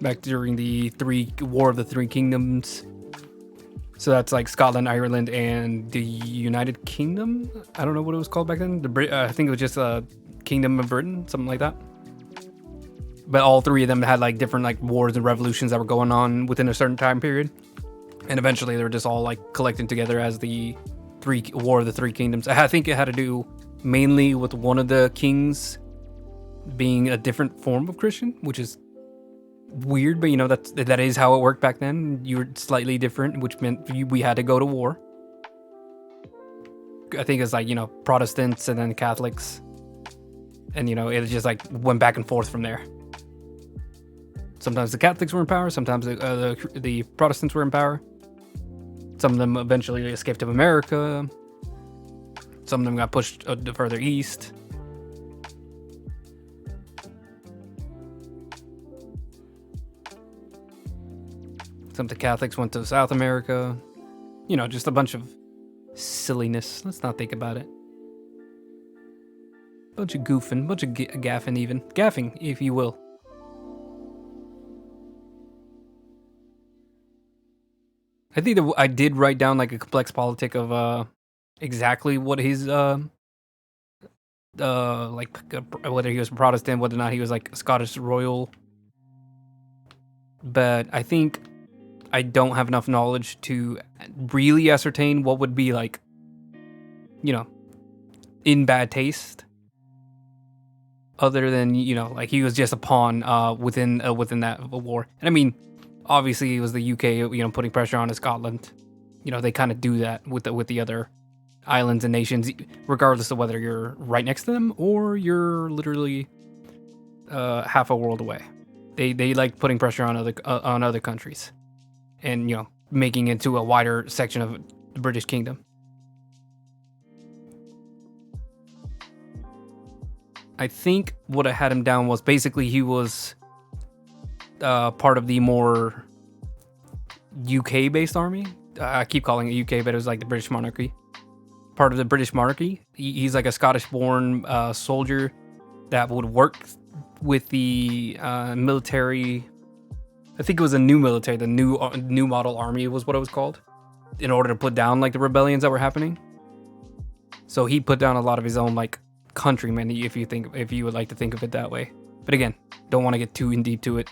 Back during the War of the Three Kingdoms. So that's like Scotland, Ireland, and the United Kingdom. I don't know what it was called back then. I think it was just Kingdom of Britain, something like that. But all three of them had like different like wars and revolutions that were going on within a certain time period. And eventually they were just all like collected together as the War of the Three Kingdoms. I think it had to do mainly with one of the kings being a different form of Christian, which is weird, but that is how it worked back then. You were slightly different, which meant we had to go to war. I think it's like Protestants and then Catholics, and it just like went back and forth from there. Sometimes the Catholics were in power, sometimes the Protestants were in power. Some of them eventually escaped to America. Some of them got pushed further east. Some of the Catholics went to South America. Just a bunch of silliness. Let's not think about it. Bunch of goofing, bunch of gaffing even. Gaffing, if you will. I think that I did write down like a complex politic of exactly what his whether he was a Protestant, whether or not he was like a Scottish royal. But I think I don't have enough knowledge to really ascertain what would be like, in bad taste. Other than, like he was just a pawn within that war. And I mean, obviously it was the UK, putting pressure on Scotland. They kind of do that with the other islands and nations, regardless of whether you're right next to them or you're literally half a world away. They like putting pressure on other countries, and making it into a wider section of the British Kingdom. I think what I had him down was basically he was part of the more UK-based army. I keep calling it UK, but it was like the British monarchy. Part of the British monarchy. He's like a Scottish-born soldier that would work with the military. I think it was a new military, the new model army was what it was called, in order to put down like the rebellions that were happening. So he put down a lot of his own like countrymen, if you would like to think of it that way. But again, don't want to get too in deep to it.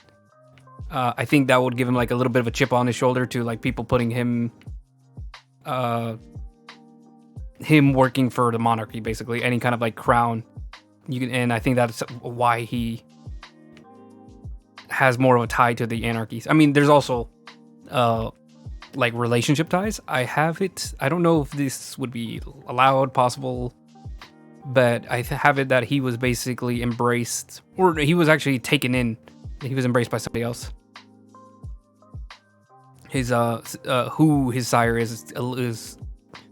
I think that would give him like a little bit of a chip on his shoulder to like people putting him working for the monarchy, basically any kind of like crown. And I think that's why he has more of a tie to the anarchies. I mean, there's also like relationship ties. I don't know if this would be allowed, possible, but I have it that he was basically embraced, or he was actually taken in. He was embraced by somebody else. His who his sire is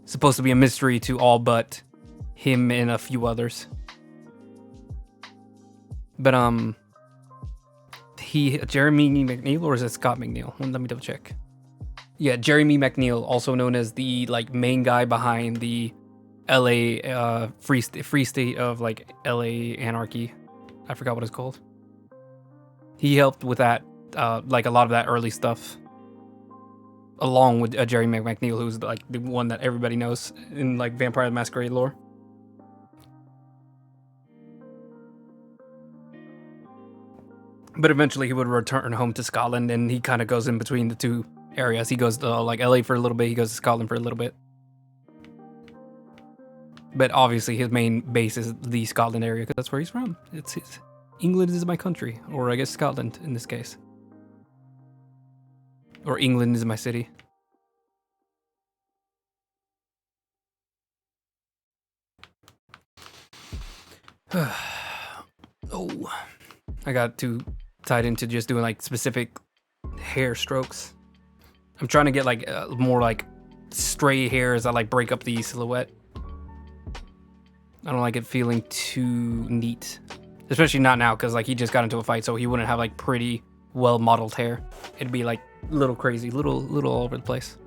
supposed to be a mystery to all but him and a few others. But Jeremy McNeil, or is it Scott McNeil? Let me double check. Yeah, Jeremy McNeil, also known as the like main guy behind the LA free state of like LA anarchy. I forgot what it's called. He helped with that, like a lot of that early stuff, along with Jeremy McNeil, who's like the one that everybody knows in like Vampire the Masquerade lore. But eventually he would return home to Scotland, and he kind of goes in between the two areas. He goes to like LA for a little bit, he goes to Scotland for a little bit. But obviously his main base is the Scotland area, because that's where he's from. It's his. England is my country, or I guess Scotland in this case. Or England is my city. Oh, I got to tied into just doing like specific hair strokes. I'm trying to get like more like stray hairs that like break up the silhouette. I don't like it feeling too neat, especially not now because like he just got into a fight, so he wouldn't have like pretty well modeled hair. It'd be like little crazy, little all over the place.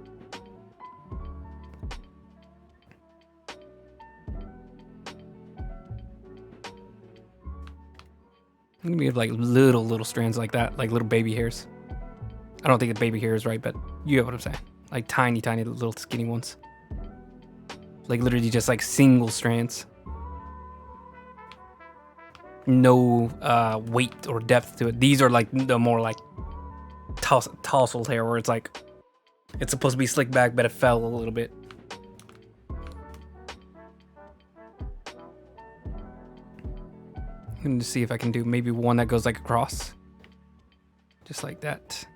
I'm gonna be like little strands like that, like little baby hairs. I don't think the baby hair is right, but you get what I'm saying. Like tiny little skinny ones. Like literally just like single strands. No weight or depth to it. These are like the more like tousled hair where it's like it's supposed to be slicked back, but it fell a little bit. I'm gonna see if I can do maybe one that goes like across, just like that.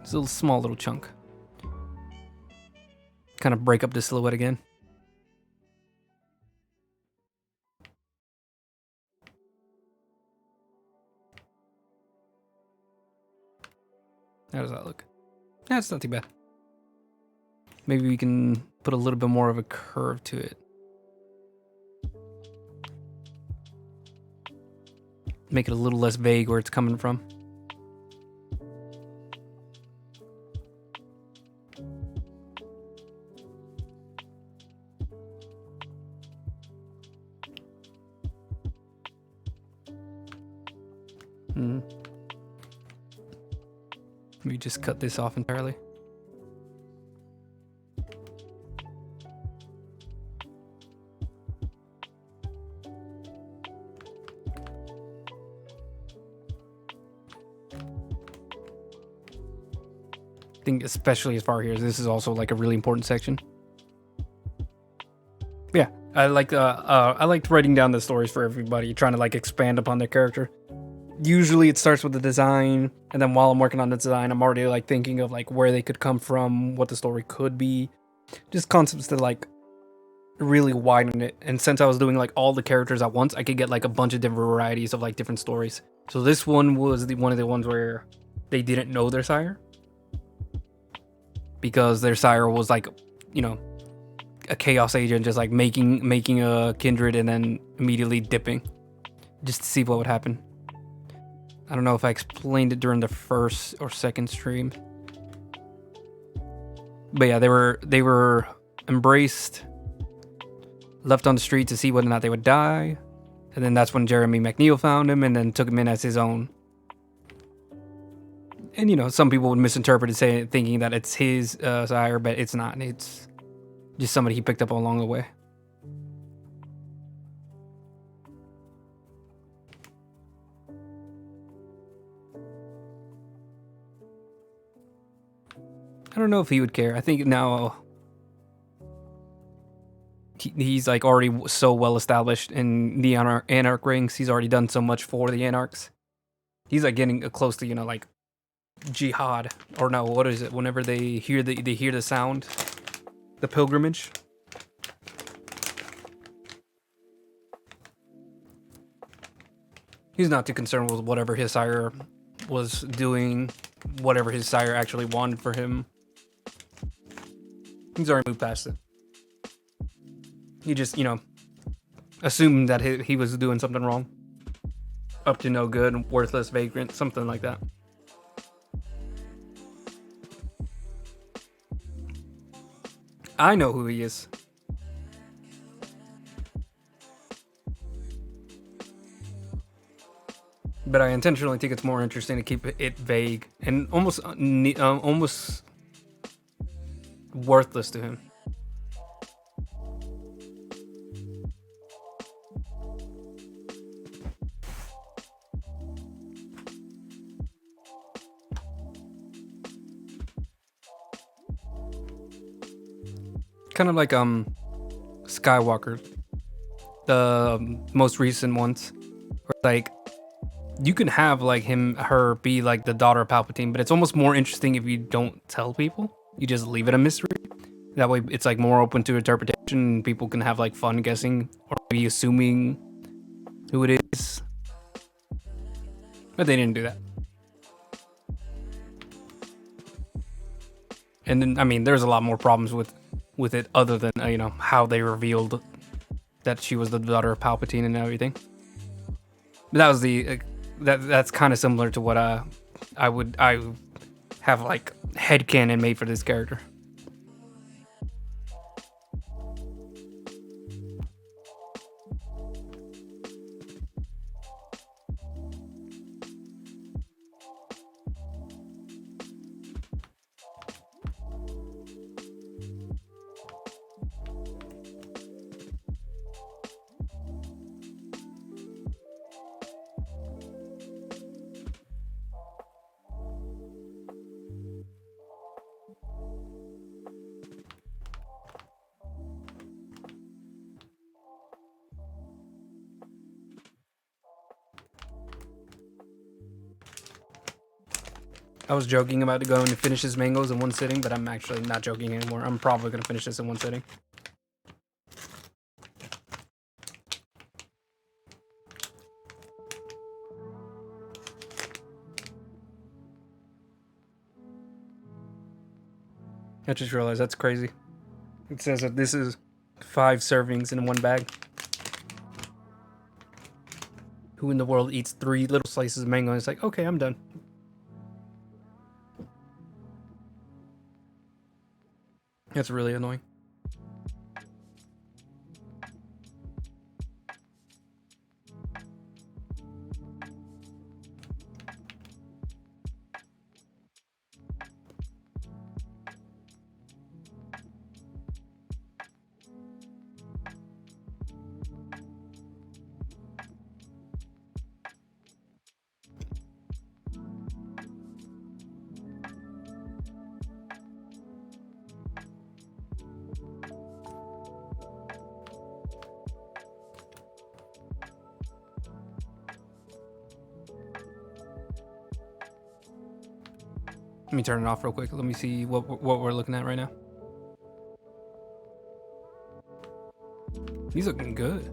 It's a little small little chunk. Kind of break up the silhouette again. How does that look? That's not too bad. Maybe we can put a little bit more of a curve to it. Make it a little less vague where it's coming from. Maybe just cut this off entirely. I think especially as far here, this is also like a really important section. Yeah, I liked writing down the stories for everybody, trying to like expand upon their character. Usually it starts with the design, and then while I'm working on the design, I'm already like thinking of like where they could come from, what the story could be, just concepts to like really widen it. And since I was doing like all the characters at once, I could get like a bunch of different varieties of like different stories. So this one was one of the ones where they didn't know their sire, because their sire was like, you know, a chaos agent, just like making a kindred and then immediately dipping, just to see what would happen. I don't know if I explained it during the first or second stream, but yeah, they were embraced, left on the street to see whether or not they would die, and then that's when Jeremy McNeil found him and then took him in as his own. And you know, some people would misinterpret it, thinking that it's his sire, but it's not. It's just somebody he picked up along the way. I don't know if he would care. I think now he's like already so well established in the Anarch ranks. He's already done so much for the Anarchs. He's like getting close to, you know, like jihad, or no, what is it? Whenever they hear the sound, the pilgrimage. He's not too concerned with whatever his sire was doing, whatever his sire actually wanted for him. He's already moved past it. He just, you know, assumed that he was doing something wrong. Up to no good, worthless vagrant, something like that. I know who he is. But I intentionally think it's more interesting to keep it vague and almost worthless to him. Kind of like Skywalker, the most recent ones, where like you can have like her be like the daughter of Palpatine, but it's almost more interesting if you don't tell people. You just leave it a mystery. That way it's like more open to interpretation, and people can have like fun guessing or maybe assuming who it is. But they didn't do that. And then, I mean, there's a lot more problems with it other than, you know, how they revealed that she was the daughter of Palpatine and everything. But that was the, that's kind of similar to what I have like headcanon made for this character. I was joking about going to finish this mangoes in one sitting, but I'm actually not joking anymore. I'm probably going to finish this in one sitting. I just realized that's crazy. It says that this is 5 servings in one bag. Who in the world eats 3 little slices of mango and it's like, okay, I'm done. That's really annoying. Let me turn it off real quick. Let me see what we're looking at right now. He's looking good.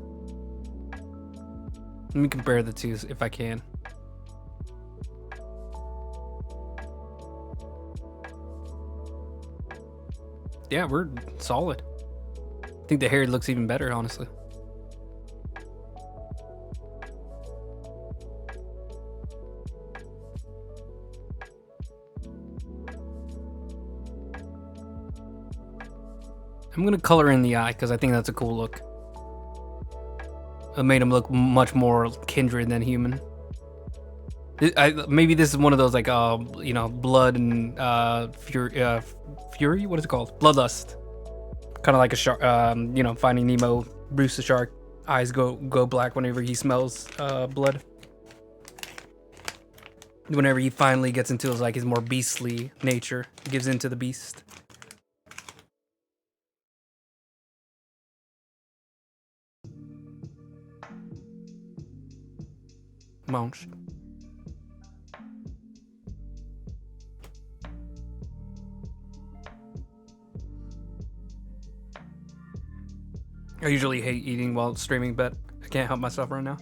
Let me compare the two if I can. Yeah, we're solid. I think the hair looks even better, honestly. I'm gonna color in the eye because I think that's a cool look. It made him look much more kindred than human. Maybe this is one of those like you know, blood and fury. What is it called? Bloodlust. Kind of like a shark. You know, Finding Nemo. Bruce the shark. Eyes go black whenever he smells blood. Whenever he finally gets into his more beastly nature, he gives into the beast. Munch. I usually hate eating while streaming, but I can't help myself right now.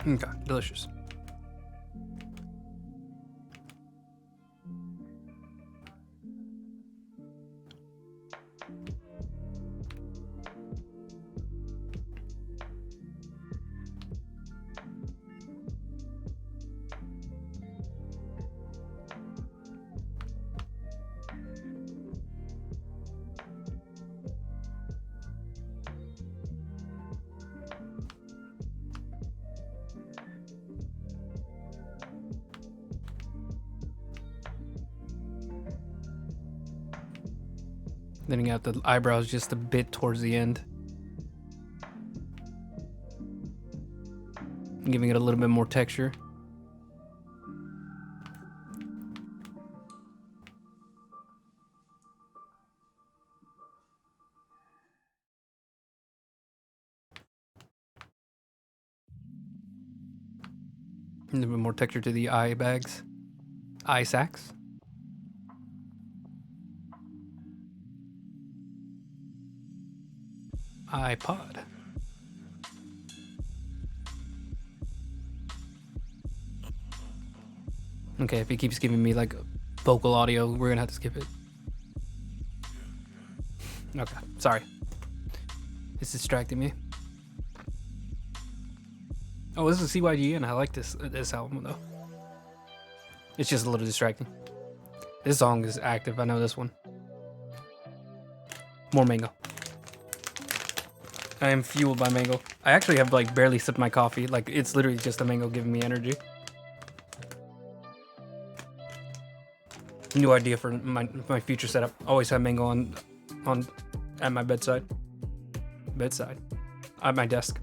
Okay, delicious. Thinning out the eyebrows just a bit towards the end. Giving it a little bit more texture. A little bit more texture to the eye bags. Eye sacs. iPod. Okay, if he keeps giving me like vocal audio, we're gonna have to skip it. Okay, sorry. It's distracting me. Oh, this is CYG, and I like this album though. It's just a little distracting. This song is active. I know this one. More mango. I am fueled by mango. I actually have like barely sipped my coffee. Like it's literally just the mango giving me energy. New idea for my future setup. Always have mango on at my bedside. At my desk.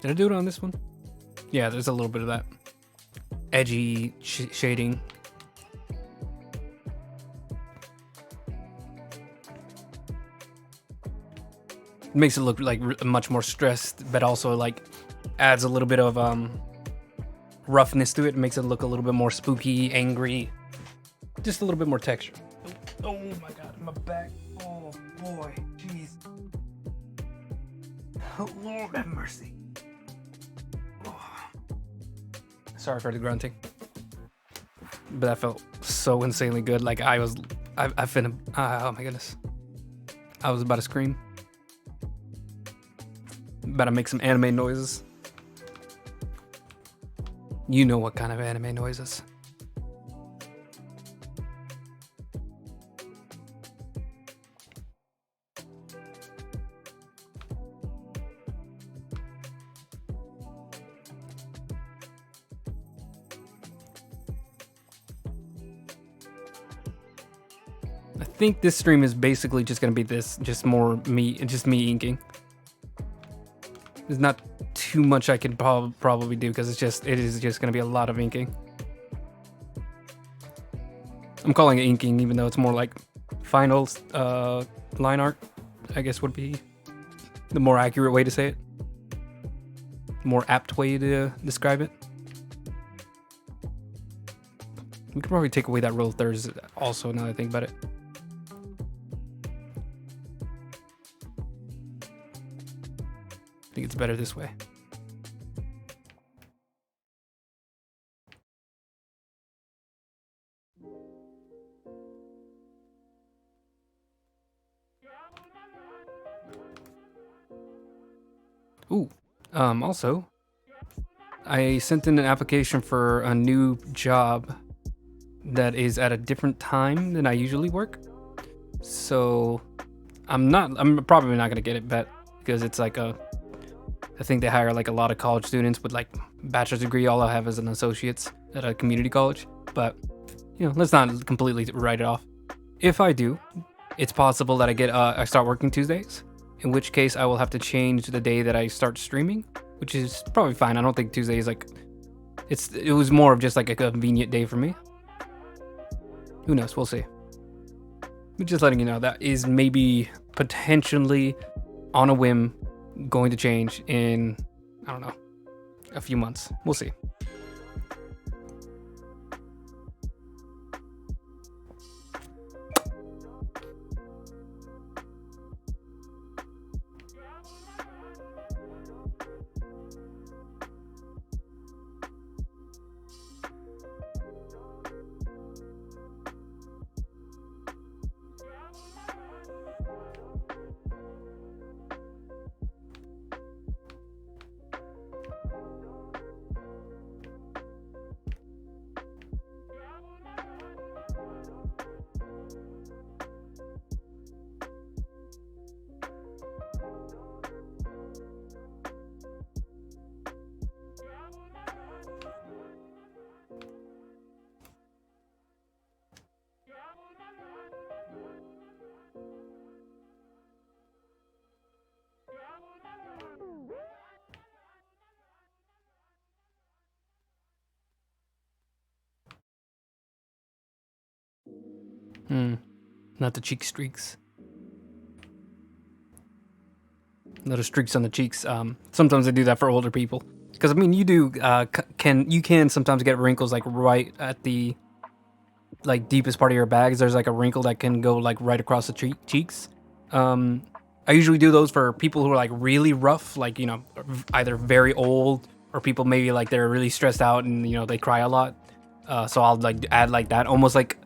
Did I do it on this one? Yeah, there's a little bit of that edgy shading. It makes it look like much more stressed, but also like adds a little bit of roughness to it. It makes it look a little bit more spooky, angry, just a little bit more texture. Oh my god, my back. Oh boy, jeez. Oh Lord have mercy. Sorry for the grunting, but that felt so insanely good. Like I finna, oh my goodness, I was about to scream, about to make some anime noises. You know what kind of anime noises. I think this stream is basically just gonna be this, just me inking. There's not too much I can probably do because it is just gonna be a lot of inking. I'm calling it inking, even though it's more like final line art, I guess would be the more accurate way to say it. More apt way to describe it. We could probably take away that row of thirds also, now that I think about it. I think it's better this way. Ooh, also, I sent in an application for a new job that is at a different time than I usually work. So I'm probably not gonna get it, but because it's like I think they hire like a lot of college students with like bachelor's degree. All I have is an associate's at a community college, but you know, let's not completely write it off. If I do, it's possible that I start working Tuesdays, in which case I will have to change the day that I start streaming, which is probably fine. I don't think Tuesday is like, it was more of just like a convenient day for me. Who knows? We'll see. But just letting you know, that is maybe potentially on a whim going to change in, I don't know, a few months. We'll see. Not the cheek streaks. Little streaks on the cheeks. Sometimes they do that for older people. Because I mean, you do can sometimes get wrinkles like right at the like deepest part of your bags. There's like a wrinkle that can go like right across the cheeks. I usually do those for people who are like really rough, like, you know, either very old or people maybe like they're really stressed out and, you know, they cry a lot. So I'll like add like that, almost like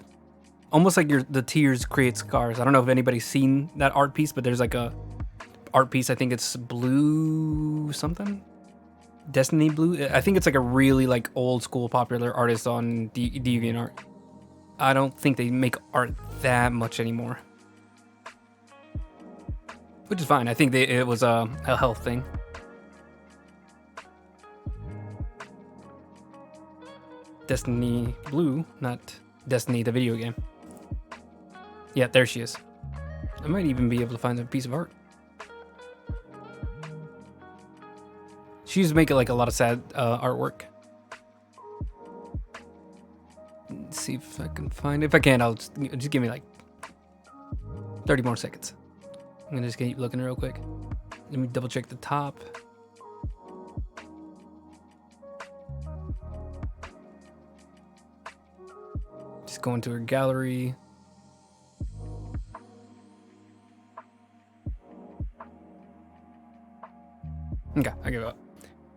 the tears create scars. I don't know if anybody's seen that art piece, but there's like a art piece. I think it's Blue something, Destiny Blue. I think it's like a really like old school popular artist on DeviantArt. I don't think they make art that much anymore, which is fine. I think it was a health thing. Destiny Blue, not Destiny the video game. Yeah, there she is. I might even be able to find a piece of art. She used to make like a lot of sad artwork. Let's see if I can find it. If I can, I'll just give me like 30 more seconds. I'm gonna just keep looking real quick. Let me double check the top. Just go into her gallery. Okay, I give up.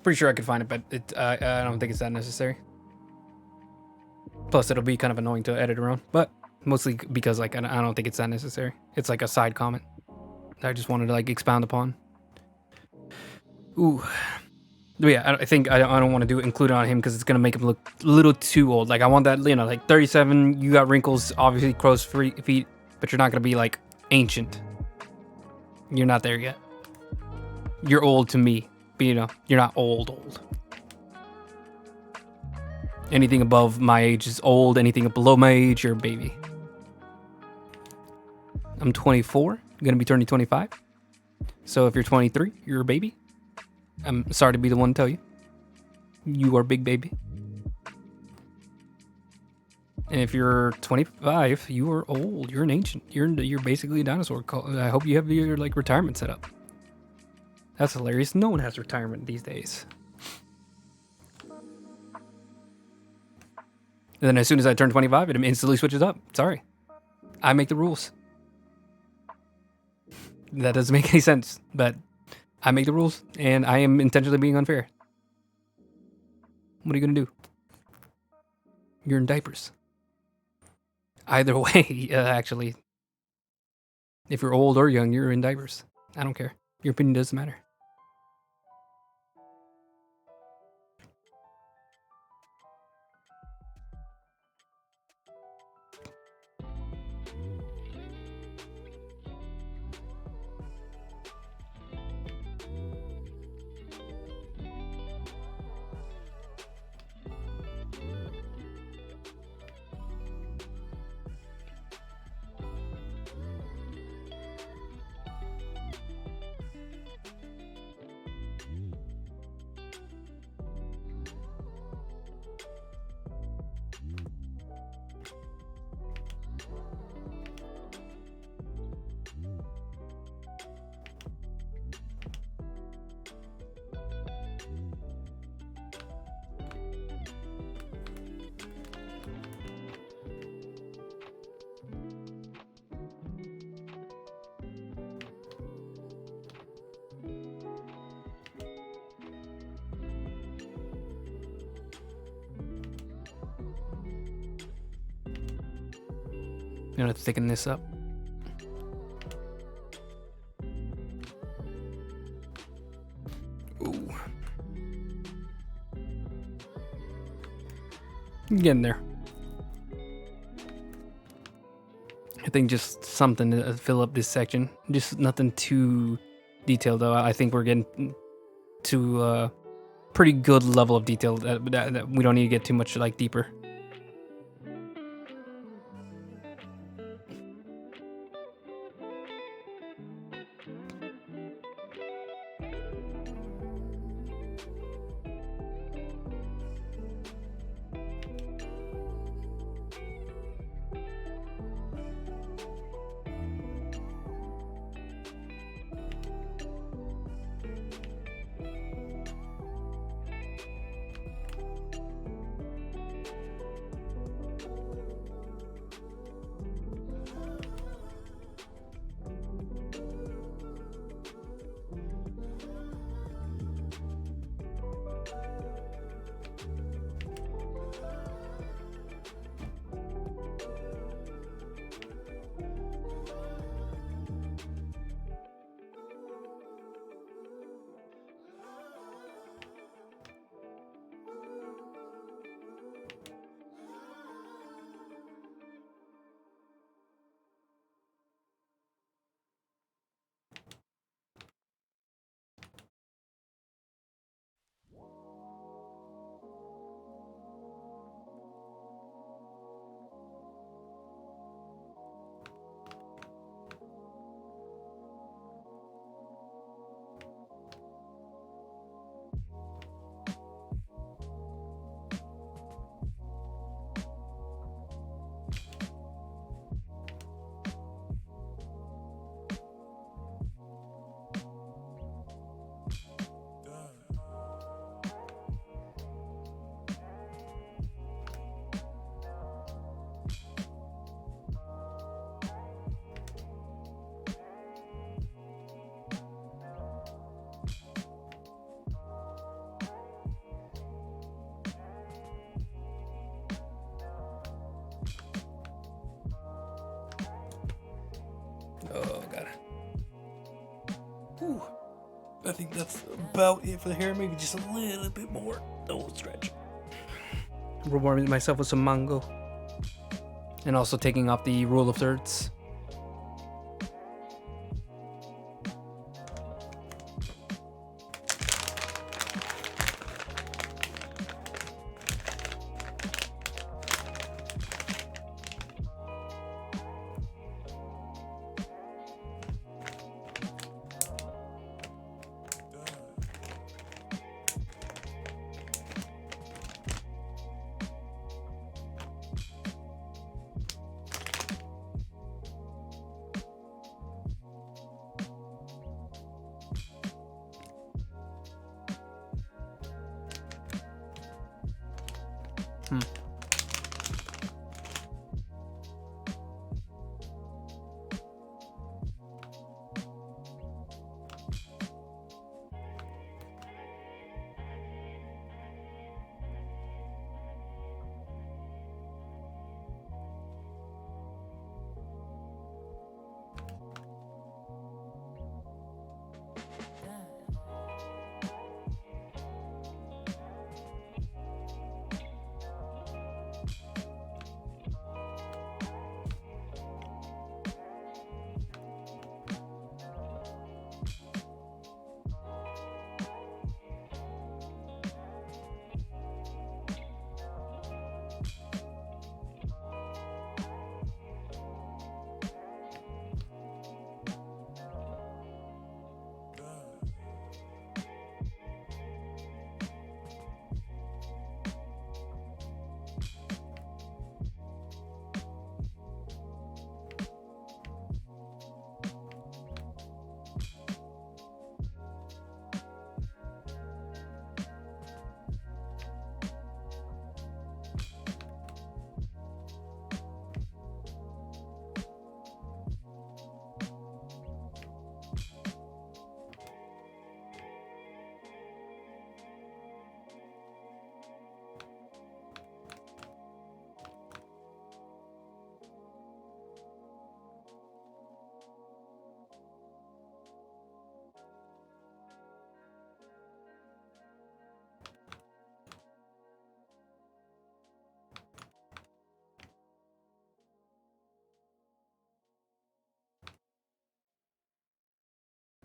Pretty sure I could find it, but I don't think it's that necessary. Plus, it'll be kind of annoying to edit around, but mostly because like I don't think it's that necessary. It's like a side comment that I just wanted to like expound upon. Ooh, but yeah, I think I don't want to do it included on him because it's gonna make him look a little too old. Like I want that, you know, like 37. You got wrinkles, obviously crow's feet, but you're not gonna be like ancient. You're not there yet. You're old to me, but you know, you're not old. Anything above my age is old. Anything below my age, you're a baby. I'm 24. I'm gonna be turning 25. So if you're 23, you're a baby. I'm sorry to be the one to tell you. You are big baby. And if you're 25, you are old. You're an ancient. You're basically a dinosaur. I hope you have your like retirement set up. That's hilarious. No one has retirement these days. And then as soon as I turn 25, it instantly switches up. Sorry. I make the rules. That doesn't make any sense, but I make the rules, and I am intentionally being unfair. What are you going to do? You're in diapers. Either way, actually. If you're old or young, you're in diapers. I don't care. Your opinion doesn't matter. I'm gonna have to thicken this up. Ooh. Getting there. I think just something to fill up this section. Just nothing too detailed though. I think we're getting to a pretty good level of detail that we don't need to get too much like deeper. think that's about it for the hair. Maybe just a little bit more. No stretch. Rewarding myself with some mango. And also taking off the rule of thirds.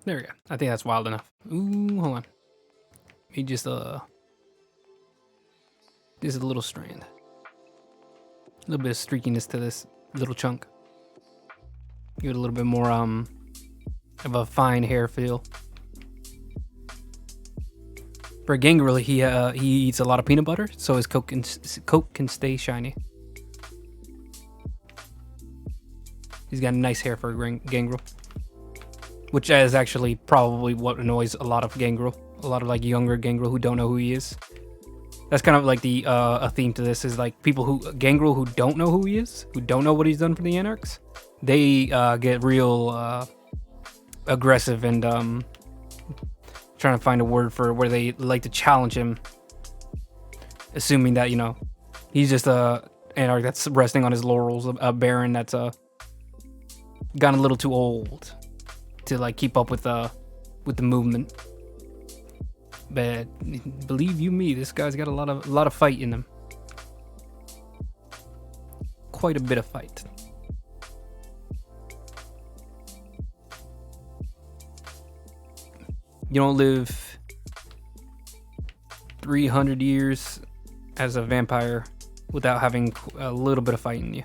There we go. I think that's wild enough. Ooh, hold on. Maybe just a little strand. A little bit of streakiness to this little chunk. Give it a little bit more of a fine hair feel. For a gangrel, he eats a lot of peanut butter, so his coat can stay shiny. He's got nice hair for a gangrel. Which is actually probably what annoys a lot of gangrel. A lot of like younger gangrel who don't know who he is. That's kind of like the a theme to this is like people who gangrel who don't know who he is, who don't know what he's done for the Anarchs. They get real aggressive and trying to find a word for where they like to challenge him, assuming that he's just a Anarch that's resting on his laurels, a Baron that's gotten a little too old to like keep up with the movement. But believe you me, this guy's got a lot of fight in him. Quite a bit of fight. You don't live 300 years as a vampire without having a little bit of fight in you.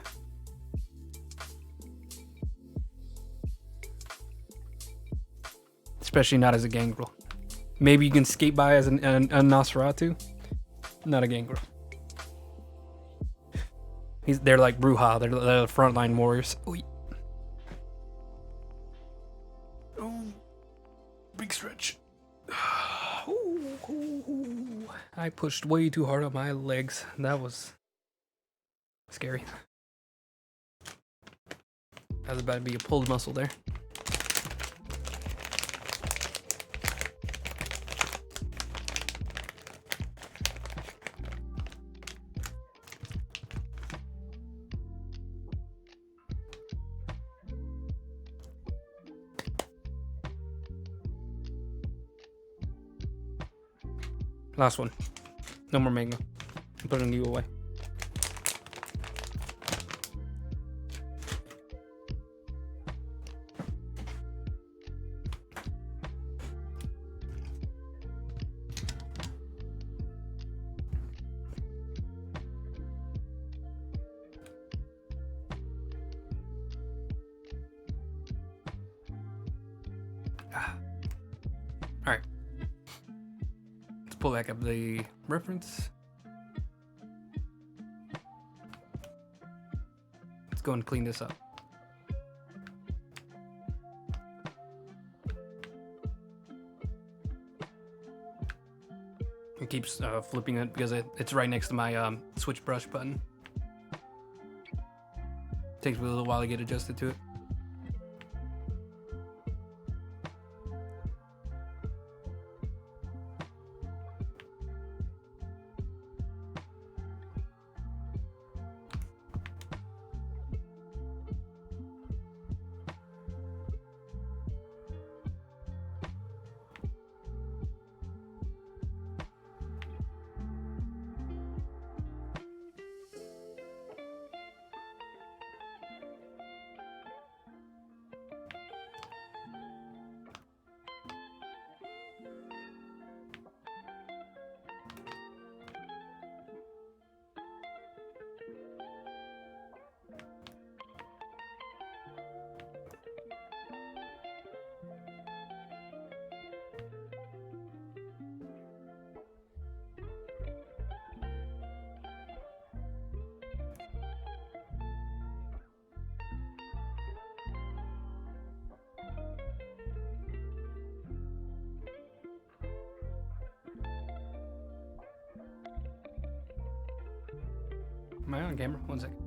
Especially not as a gangrel. Maybe you can skate by as a Nosferatu. Not a gangrel. They're like Bruja. They're the frontline warriors. Oy. Oh, big stretch. I pushed way too hard on my legs. That was scary. That was about to be a pulled muscle there. Last one. No more mango. I'm putting you away. Alright. Let's pull back up the reference. Let's go and clean this up. It keeps flipping it because it's right next to my switch brush button. Takes me a little while to get adjusted to it. Am I on camera? One second.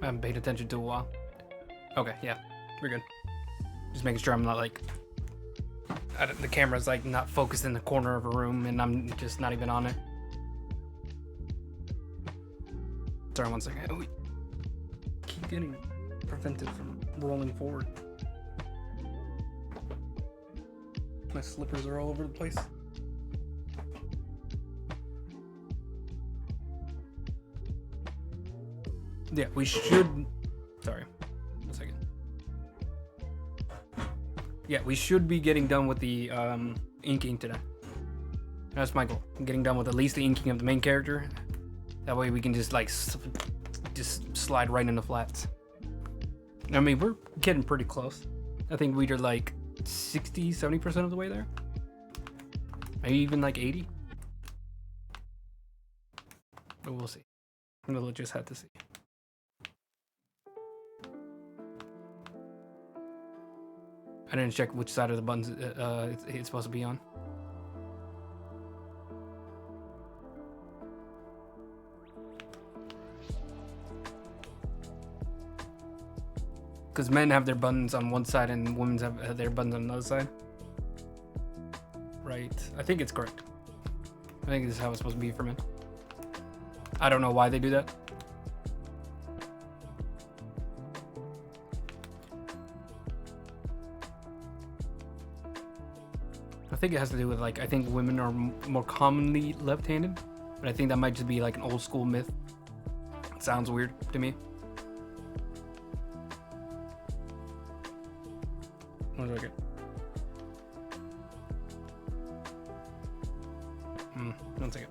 I haven't paid attention to a while. Okay, yeah, we're good. Just making sure I'm not like the camera's like not focused in the corner of a room and I'm just not even on it. Sorry, one second. Oh, keep getting prevented from rolling forward. My slippers are all over the place. Yeah, we should. Sorry, one second. Yeah, we should be getting done with the inking today. That's my goal. Getting done with at least the inking of the main character. That way we can just like just slide right into flats. I mean, we're getting pretty close. I think we're like 60, 70% of the way there. Maybe even like 80. But we'll see. We'll just have to see. I didn't check which side of the buttons it's supposed to be on. Because men have their buttons on one side and women have their buttons on another side. Right. I think it's correct. I think this is how it's supposed to be for men. I don't know why they do that. I think it has to do with like, I think women are more commonly left-handed, but I think that might just be like an old school myth. It sounds weird to me. One second. One second.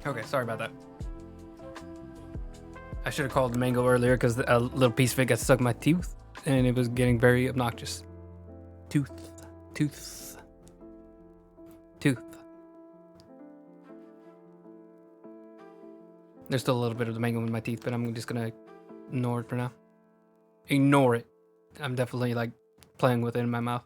Okay, sorry about that. I should have called the mango earlier because a little piece of it got stuck in my tooth and it was getting very obnoxious. Tooth. There's still a little bit of the mango in my teeth, but I'm just gonna ignore it for now. Ignore it. I'm definitely like playing with it in my mouth.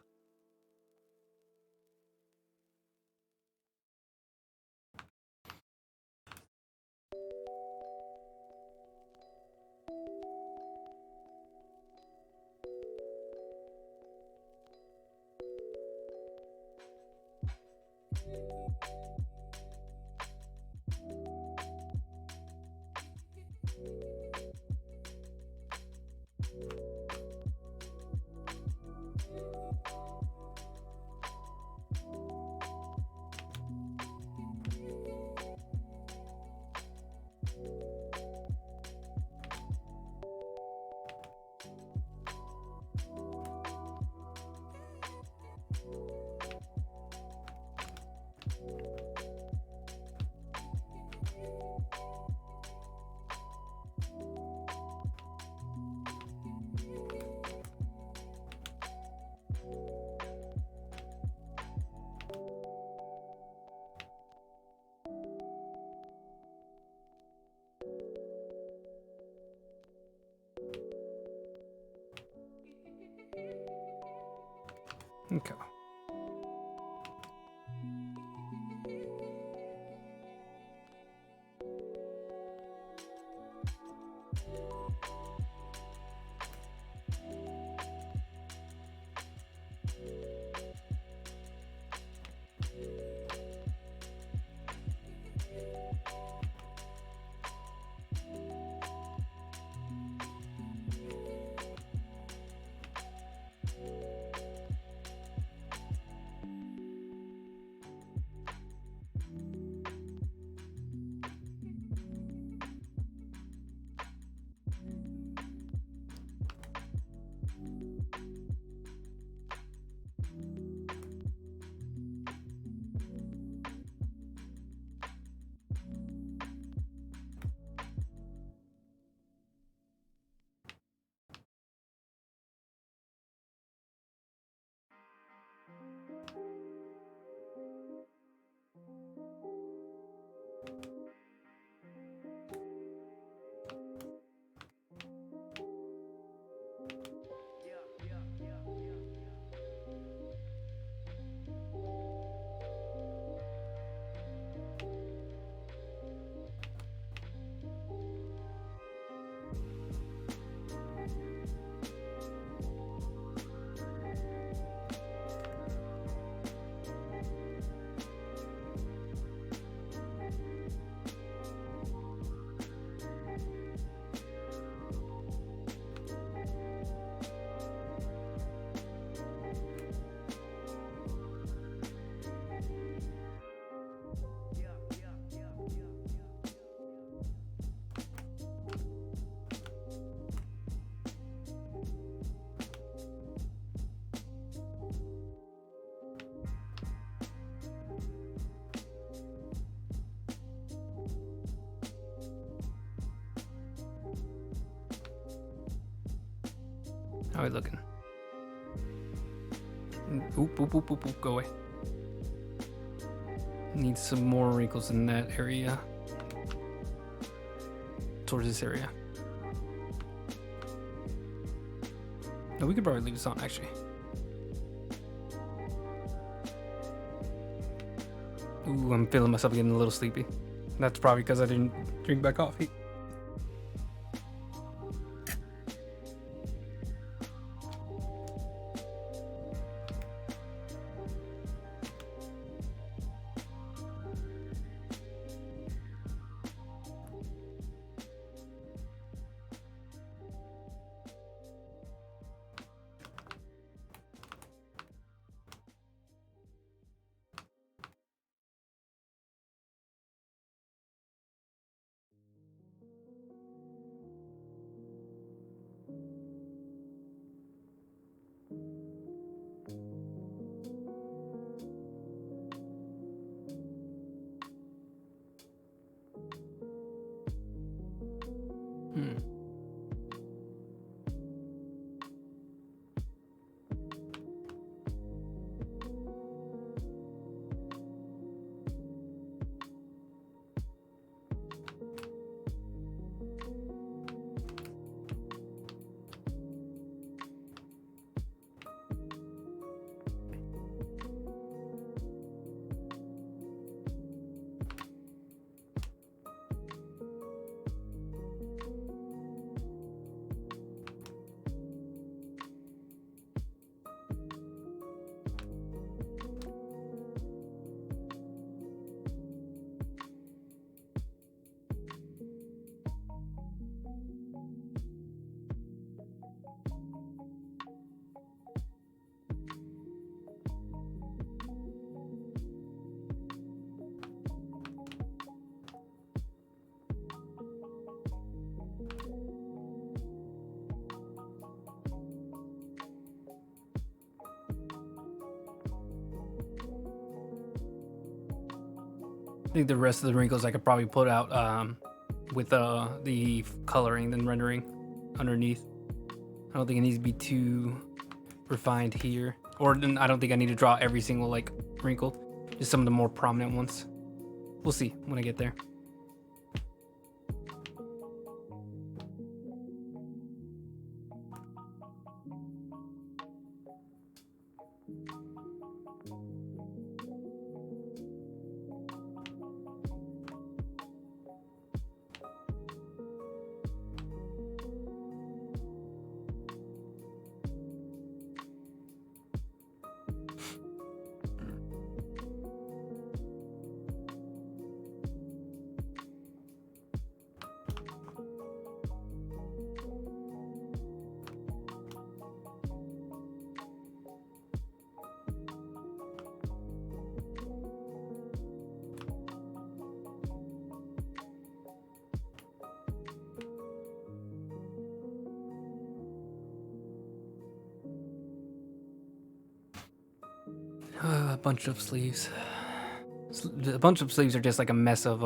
Okay. How are we looking? Oop, go away. Need some more wrinkles in that area. Towards this area. No, we could probably leave this on actually. Ooh, I'm feeling myself getting a little sleepy. That's probably because I didn't drink my coffee. think the rest of the wrinkles I could probably put out with the coloring and rendering underneath. I don't think it needs to be too refined here. Or I don't think I need to draw every single like wrinkle. Just some of the more prominent ones. We'll see when I get there. A bunch of sleeves. A bunch of sleeves are just like a mess of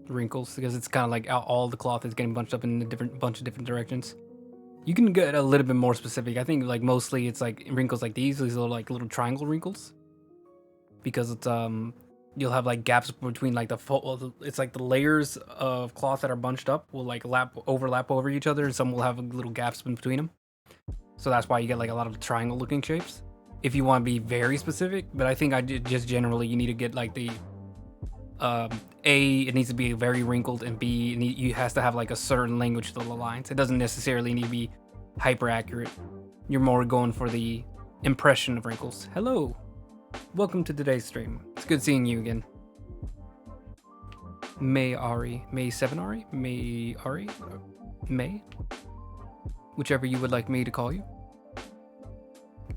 wrinkles because it's kind of like all the cloth is getting bunched up in a bunch of different directions. You can get a little bit more specific. I think like mostly it's like wrinkles like these are like little triangle wrinkles because it's you'll have like gaps between like it's like the layers of cloth that are bunched up will like overlap over each other, and some will have little gaps in between them. So that's why you get like a lot of triangle looking shapes. If you want to be very specific, but I think just generally you need to get like the A, it needs to be very wrinkled, and B, you has to have like a certain language to the lines. It doesn't necessarily need to be hyper accurate. You're more going for the impression of wrinkles. Hello, welcome to today's stream. It's good seeing you again. May 7 Ari, May, whichever you would like me to call you.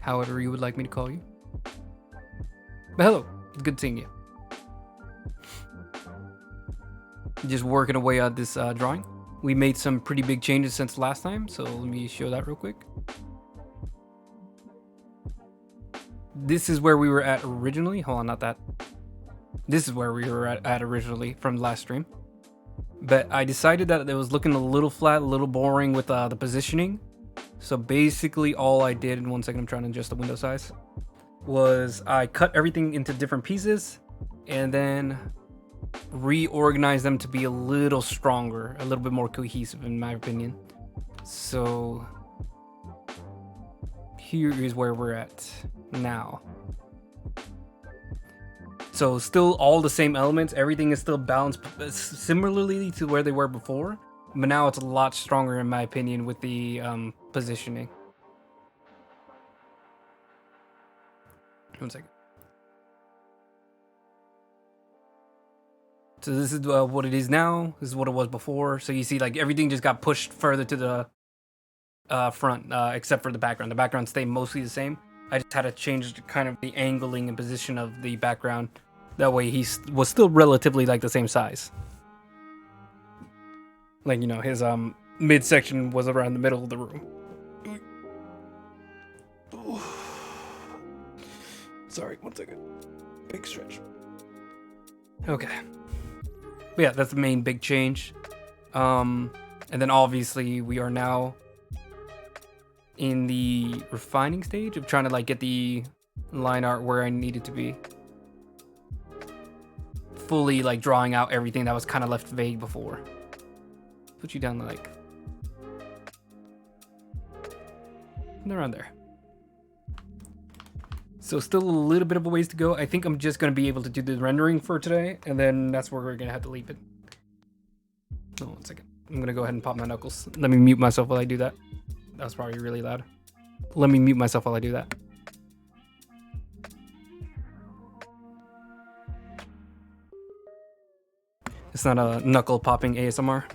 However you would like me to call you. But hello, it's good seeing you. Just working away on this drawing. We made some pretty big changes since last time, so let me show that real quick. This is where we were at originally. Hold on, not that. This is where we were at originally from the last stream. But I decided that it was looking a little flat, a little boring with the positioning. So basically all I did, in 1 second, I'm trying to adjust the window size, was I cut everything into different pieces and then reorganized them to be a little stronger, a little bit more cohesive in my opinion. So here is where we're at now. So still all the same elements, everything is still balanced similarly to where they were before, but now it's a lot stronger in my opinion with the positioning. 1 second. So this is what it is now. This is what it was before. So you see like everything just got pushed further to the front, except for the background. The background stayed mostly the same. I just had to change kind of the angling and position of the background. That way he was still relatively like the same size. Like, you know, his midsection was around the middle of the room. Sorry, 1 second. Big stretch. Okay. But yeah, that's the main big change. And then obviously we are now in the refining stage of trying to like get the line art where I need it to be. Fully like drawing out everything that was kind of left vague before. Put you down like around there. So still a little bit of a ways to go. I think I'm just going to be able to do the rendering for today, and then that's where we're going to have to leave it. Oh, 1 second. I'm going to go ahead and pop my knuckles. Let me mute myself while I do that. That was probably really loud. Let me mute myself while I do that. It's not a knuckle popping ASMR.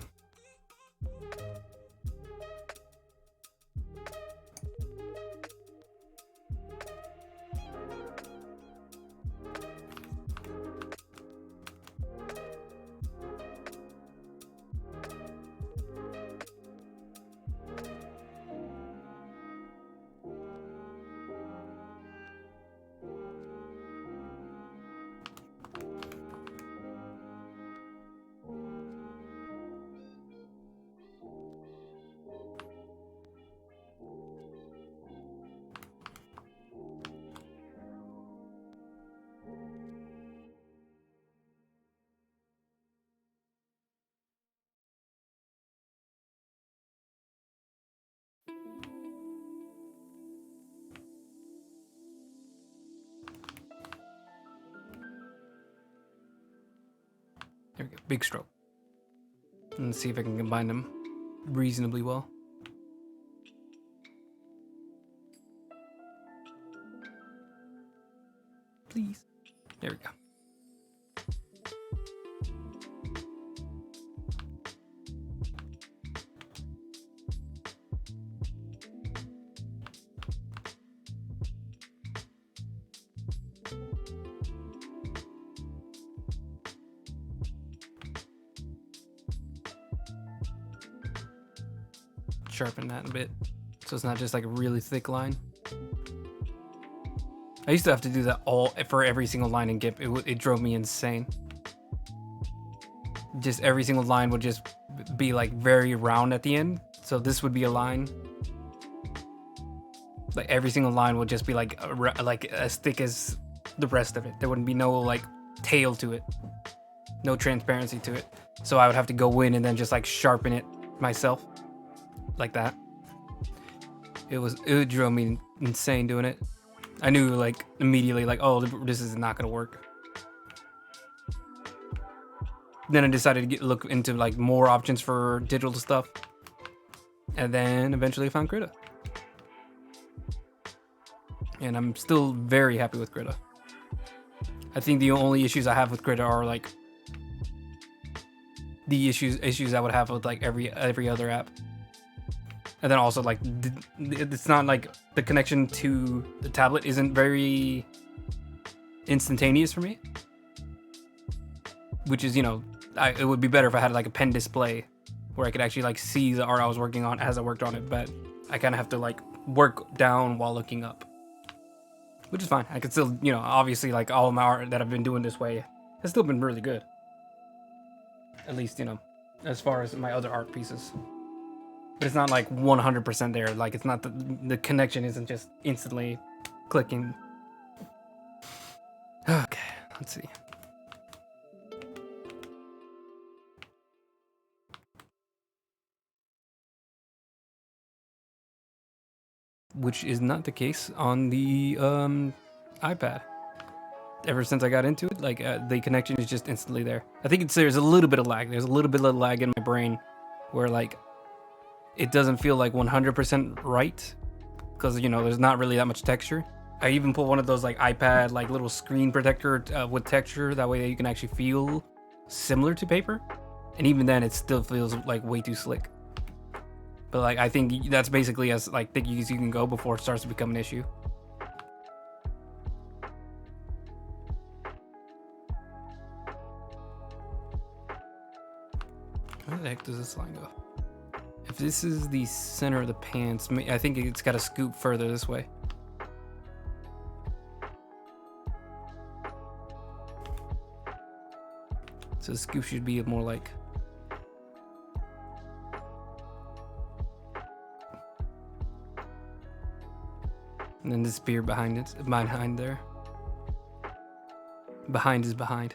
There we go, big stroke. And let's see if I can combine them reasonably well. Please. There we go. Sharpen that a bit so it's not just like a really thick line. I used to have to do that all for every single line in GIMP. It drove me insane. Just every single line would just be like very round at the end. So this would be a line. Like every single line would just be like as thick as the rest of it. There wouldn't be no like tail to it, no transparency to it. So I would have to go in and then just like sharpen it myself. Like that. It drove me insane doing it. I knew like immediately like, oh, this is not gonna work. Then I decided to look into like more options for digital stuff, and then eventually I found Krita, and I'm still very happy with Krita. I think the only issues I have with Krita are like the issues I would have with like every other app. And then also like it's not like the connection to the tablet isn't very instantaneous for me, which is, you know, it would be better if I had like a pen display where I could actually like see the art I was working on as I worked on it, but I kind of have to like work down while looking up, which is fine. I could still, you know, obviously like all of my art that I've been doing this way has still been really good, at least, you know, as far as my other art pieces. But it's not like 100% there. Like it's not the connection isn't just instantly clicking. Okay, let's see. Which is not the case on the iPad. Ever since I got into it, like the connection is just instantly there. I think there's a little bit of lag. There's a little bit of lag in my brain where like it doesn't feel like 100% right because, you know, there's not really that much texture. I even put one of those like iPad like little screen protector with texture, that way you can actually feel similar to paper, and even then it still feels like way too slick. But like I think that's basically as like thick as you can go before it starts to become an issue. Where the heck does this line go? If this is the center of the pants, I think it's got to scoop further this way. So the scoop should be more like... And then the spear behind it, behind there. Behind is behind.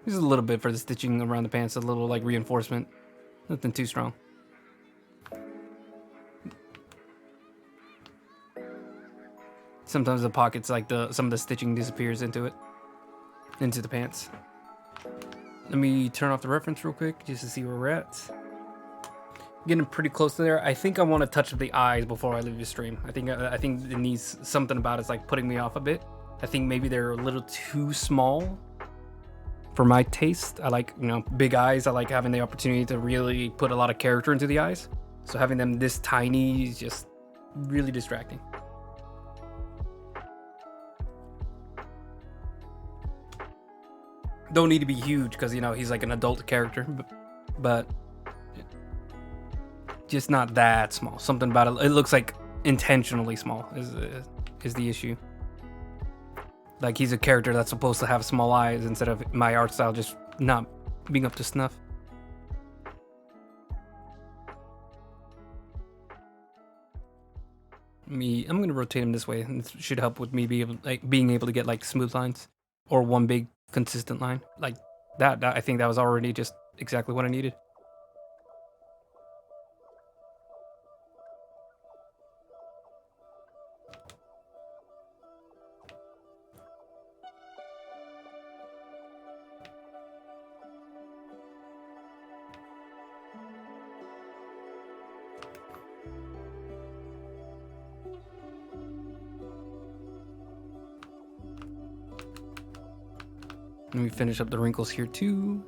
Just a little bit for the stitching around the pants, a little like reinforcement. Nothing too strong. Sometimes the pockets, like some of the stitching disappears into the pants. Let me turn off the reference real quick just to see where we're at. Getting pretty close to there. I think I want to touch up the eyes before I leave the stream. I think it needs something about it's like putting me off a bit. I think maybe they're a little too small for my taste. I like, you know, big eyes. I like having the opportunity to really put a lot of character into the eyes. So having them this tiny is just really distracting. Don't need to be huge because, you know, he's like an adult character, but just not that small. Something about it. It looks like intentionally small is the issue. Like he's a character that's supposed to have small eyes instead of my art style just not being up to snuff. I'm gonna rotate him this way, and this should help with me being able to get like smooth lines or one big consistent line like that. I think that was already just exactly what I needed. Let me finish up the wrinkles here too.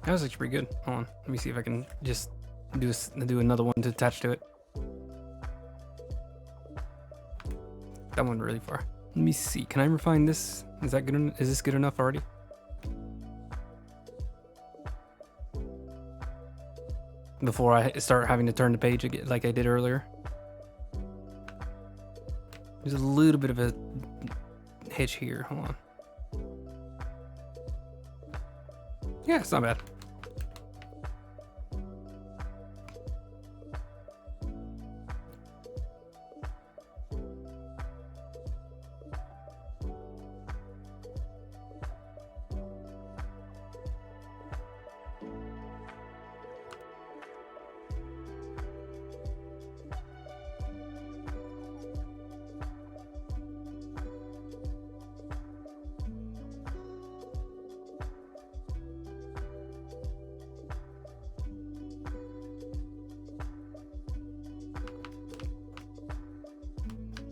That was actually pretty good. Hold on, let me see if I can just do another one to attach to it. That one really far. Let me see. Can I refine this? Is that good? Is this good enough already? Before I start having to turn the page again, like I did earlier. There's a little bit of a hitch here. Hold on. Yeah, it's not bad.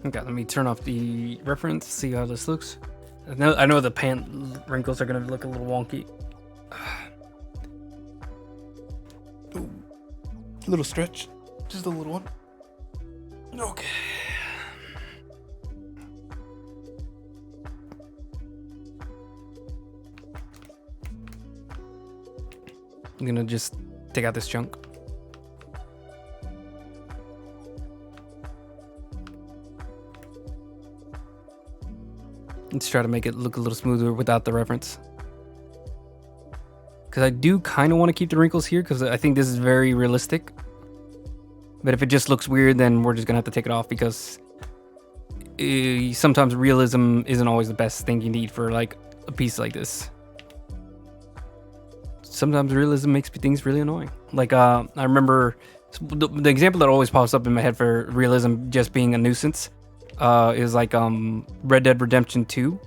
Okay, let me turn off the reference, see how this looks. I know the pant wrinkles are gonna look a little wonky. Ooh, a little stretch, just a little one. Okay. I'm gonna just take out this chunk. Let's try to make it look a little smoother without the reference. Because I do kind of want to keep the wrinkles here because I think this is very realistic. But if it just looks weird, then we're just going to have to take it off because sometimes realism isn't always the best thing you need for like a piece like this. Sometimes realism makes things really annoying. Like I remember the example that always pops up in my head for realism just being a nuisance. Is like Red Dead Redemption 2.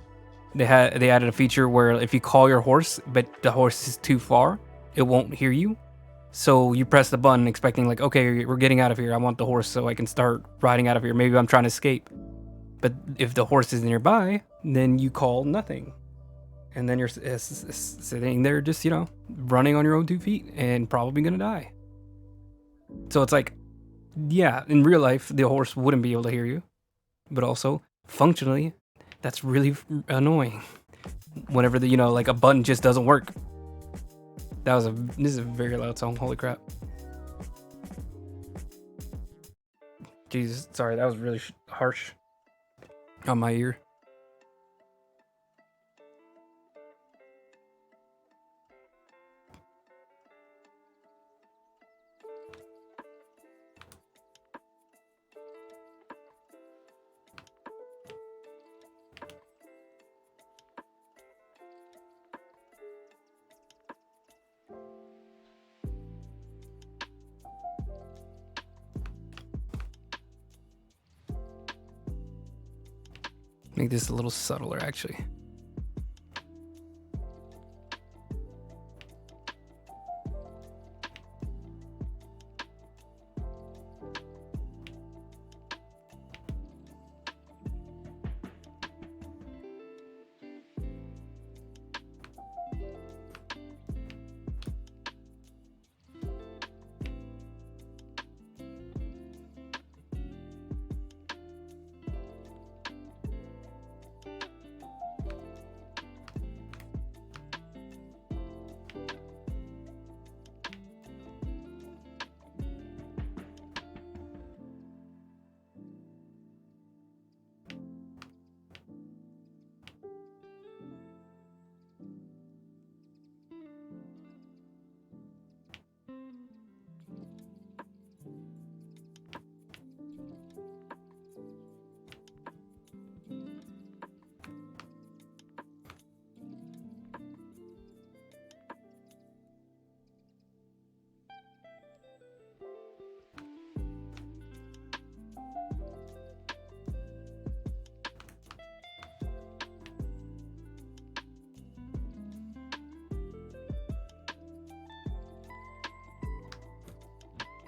They added a feature where if you call your horse, but the horse is too far, it won't hear you. So you press the button expecting like, okay, we're getting out of here. I want the horse so I can start riding out of here. Maybe I'm trying to escape. But if the horse is nearby, then you call nothing. And then you're sitting there just, running on your own 2 feet and probably gonna die. So it's like, yeah, in real life, the horse wouldn't be able to hear you. But also, functionally, that's really annoying. Whenever like a button just doesn't work. This is a very loud song. Holy crap! Jesus, sorry, that was really harsh on my ear. Make this a little subtler, actually.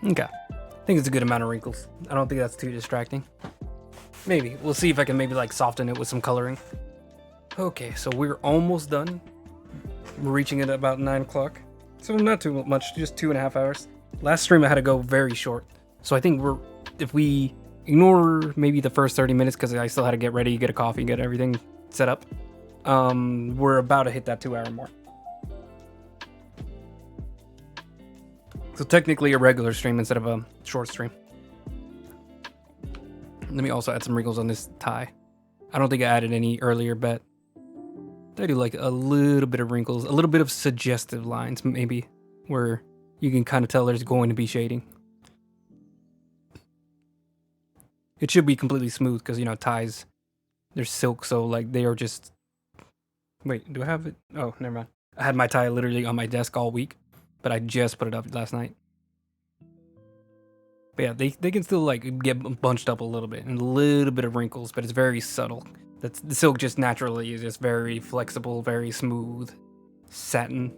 Okay. I think it's a good amount of wrinkles. I don't think that's too distracting. Maybe. We'll see if I can maybe like soften it with some coloring. Okay, so we're almost done. We're reaching it at about 9 o'clock. So not too much, just 2.5 hours. Last stream I had to go very short. So I think if we ignore maybe the first 30 minutes because I still had to get ready, get a coffee, get everything set up. We're about to hit that 2-hour mark. So technically a regular stream instead of a short stream. Let me also add some wrinkles on this tie. I don't think I added any earlier, but I do like a little bit of wrinkles, a little bit of suggestive lines maybe, where you can kind of tell there's going to be shading. It should be completely smooth because, you know, ties, they're silk, so like they are just... Wait, do I have it? Oh, never mind. I had my tie literally on my desk all week, but I just put it up last night. But yeah, they can still like get bunched up a little bit and a little bit of wrinkles, but it's very subtle. The silk just naturally is just very flexible, very smooth, satin.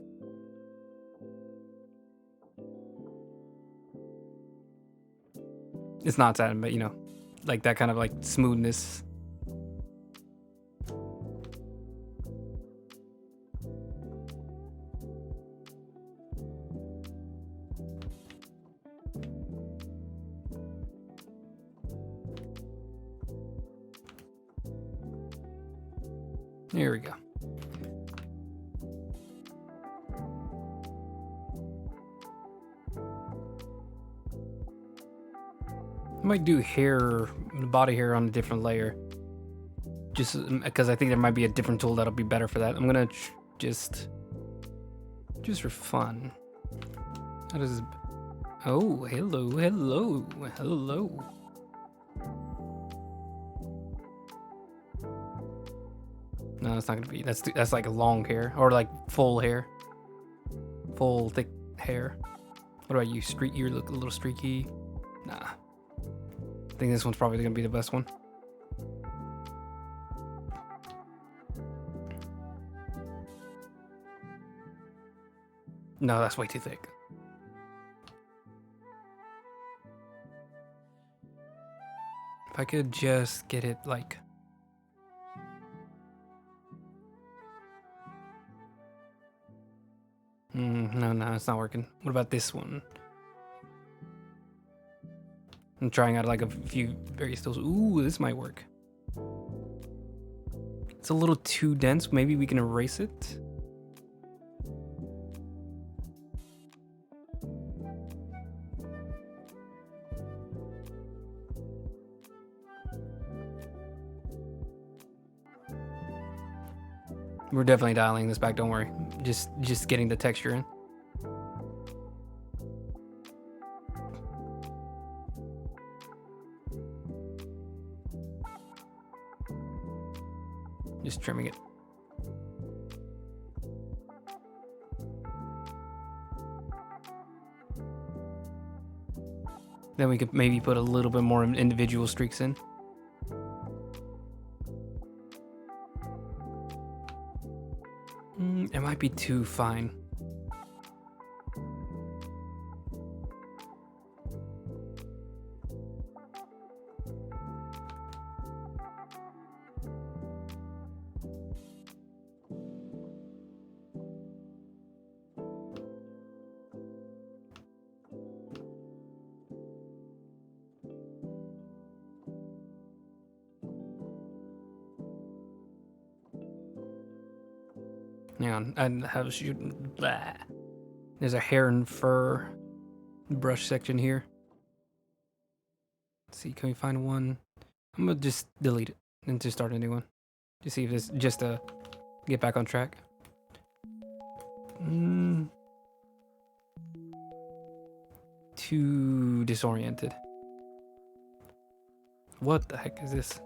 It's not satin, but you know, like that kind of like smoothness. Here we go. I might do hair, body hair on a different layer. Just because I think there might be a different tool that'll be better for that. I'm gonna just for fun. How does... Oh, hello. No, it's not gonna be. That's like a long hair or like full hair, full thick hair. What about you? You look a little streaky. Nah. I think this one's probably gonna be the best one. No, that's way too thick. If I could just get it like... No, it's not working. What about this one? I'm trying out like a few various tools. Ooh, this might work. It's a little too dense. Maybe we can erase it. We're definitely dialing this back, don't worry. Just getting the texture in. Just trimming it. Then we could maybe put a little bit more individual streaks in. It might be too fine. Hang on, I have shooting. Blah. There's a hair and fur brush section here. Let's see, can we find one? I'm gonna just delete it and just start a new one. To see if it's just to get back on track. Too disoriented. What the heck is this?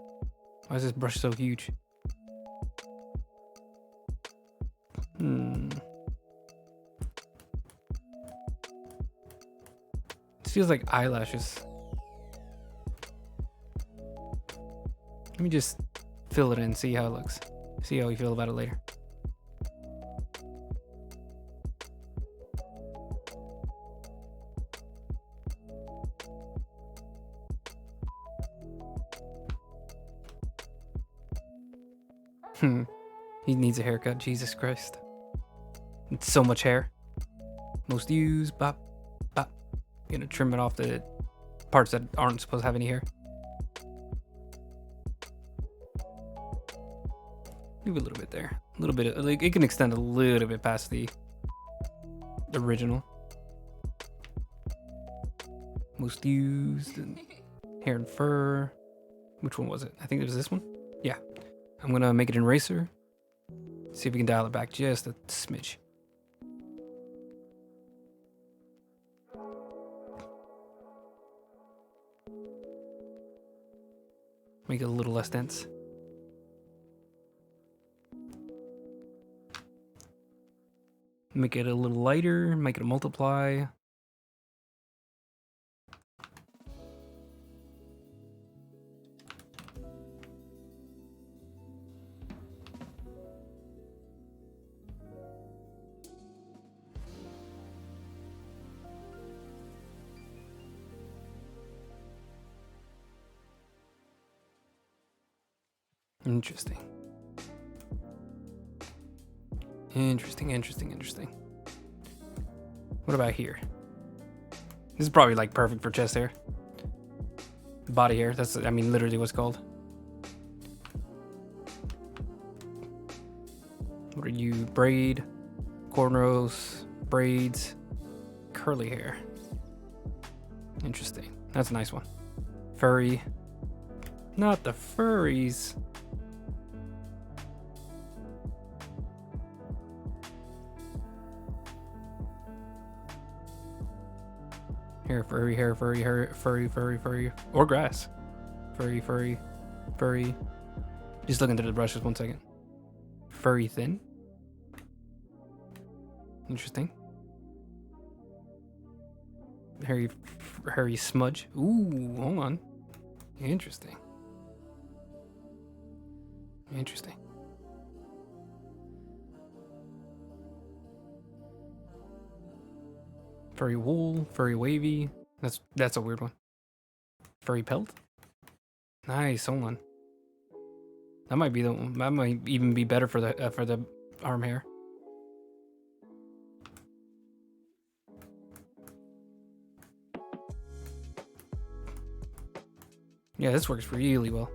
Why is this brush so huge? This feels like eyelashes. Let me just fill it in, see how it looks. See how we feel about it later. He needs a haircut, Jesus Christ. It's so much hair. Most used, bop, bop. Gonna trim it off the parts that aren't supposed to have any hair. Leave a little bit there. A little bit, like, it can extend a little bit past the original. Most used, and hair and fur. Which one was it? I think it was this one. Yeah. I'm gonna make it an eraser. See if we can dial it back just a smidge. Make it a little less dense. Make it a little lighter, make it a multiply. Interesting. Interesting. What about here? This is probably like perfect for chest hair. Body hair, that's, I mean, literally what's called. What are you? Braid, cornrows, braids, curly hair. Interesting. That's a nice one. Furry. Not the furries. Hair, furry, furry, or grass. Furry. Just looking through the brushes, 1 second. Furry thin. Interesting. Hairy smudge. Ooh, hold on. Interesting. Furry wool, furry wavy. That's a weird one. Furry pelt. Nice, hold on. That might be the one. That might even be better for the arm hair. Yeah, this works really well.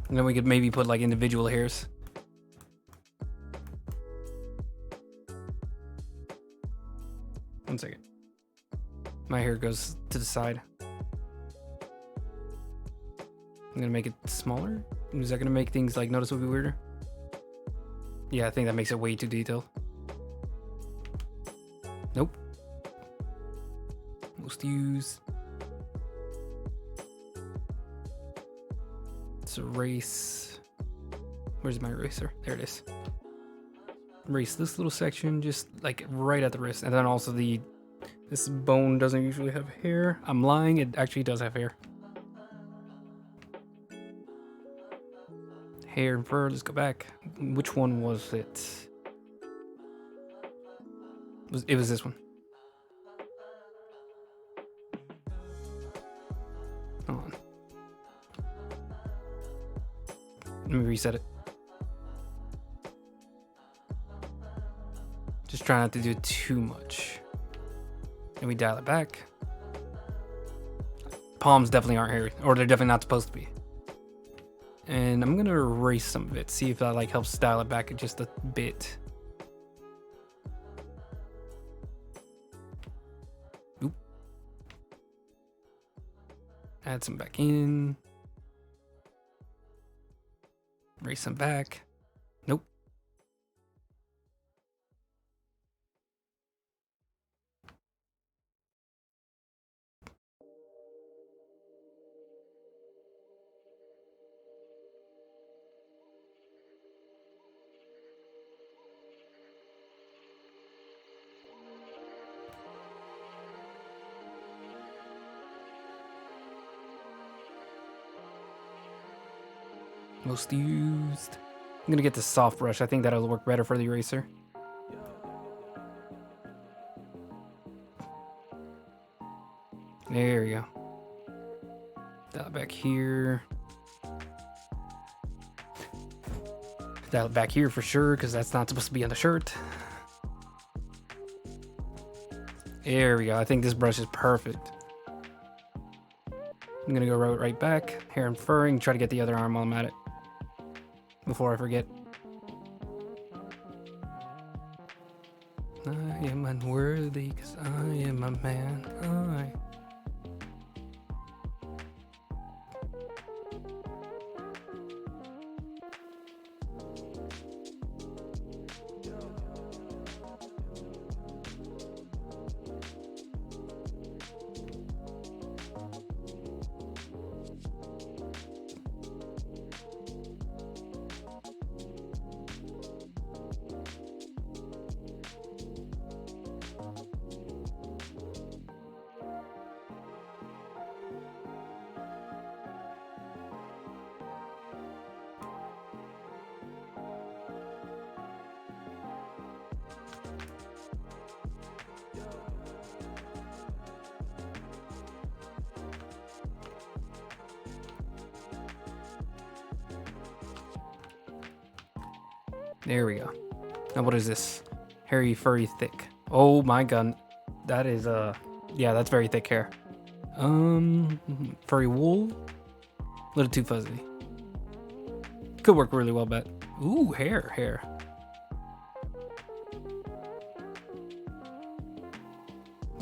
And then we could maybe put like individual hairs. One second. My hair goes to the side. I'm gonna make it smaller. Is that gonna make things like noticeably weirder? Yeah, I think that makes it way too detailed. Nope. Most used. Let's erase. Where's my eraser? There it is. Erase this little section, just like right at the wrist, and then also this bone doesn't usually have hair. I'm lying. It actually does have hair. Hair and fur. Let's go back. Which one was it? It was this one. Hold on. Let me reset it. Just try not to do too much. And we dial it back. Palms definitely aren't hairy, or they're definitely not supposed to be. And I'm gonna erase some of it, see if that like helps style it back just a bit. Oop. Add some back in. Erase some back. Nope. Most used. I'm gonna get the soft brush. I think that'll work better for the eraser. There we go. Dial it back here. Dial it back here for sure, because that's not supposed to be on the shirt. There we go. I think this brush is perfect. I'm gonna go right back. Hair and furring. Try to get the other arm while I'm at it. Before I forget. I am unworthy because I am a man. There we go. Now what is this? Hairy, furry, thick. Oh my god. That is yeah, that's very thick hair. Furry wool. A little too fuzzy. Could work really well, but ooh, hair.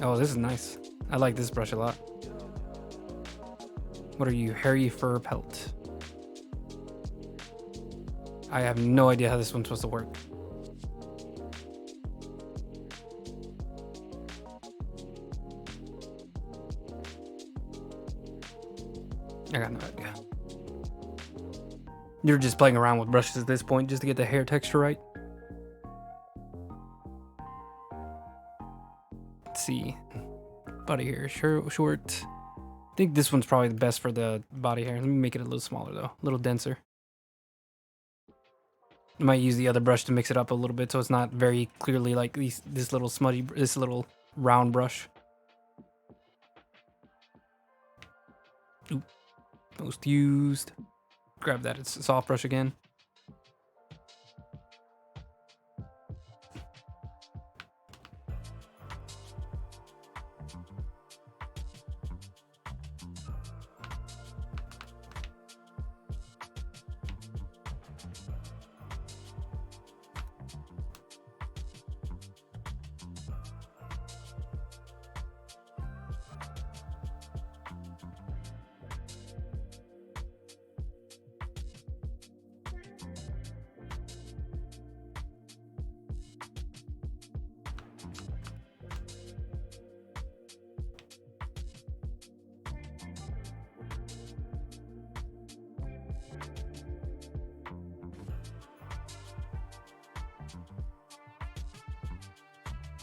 Oh, this is nice. I like this brush a lot. What are you? Hairy fur pelt. I have no idea how this one's supposed to work. I got no idea. You're just playing around with brushes at this point just to get the hair texture right. Let's see. Body hair, short. I think this one's probably the best for the body hair. Let me make it a little smaller though, a little denser. I might use the other brush to mix it up a little bit so it's not very clearly like this little smudgy, this little round brush. Oop. Most used. Grab that, it's a soft brush again.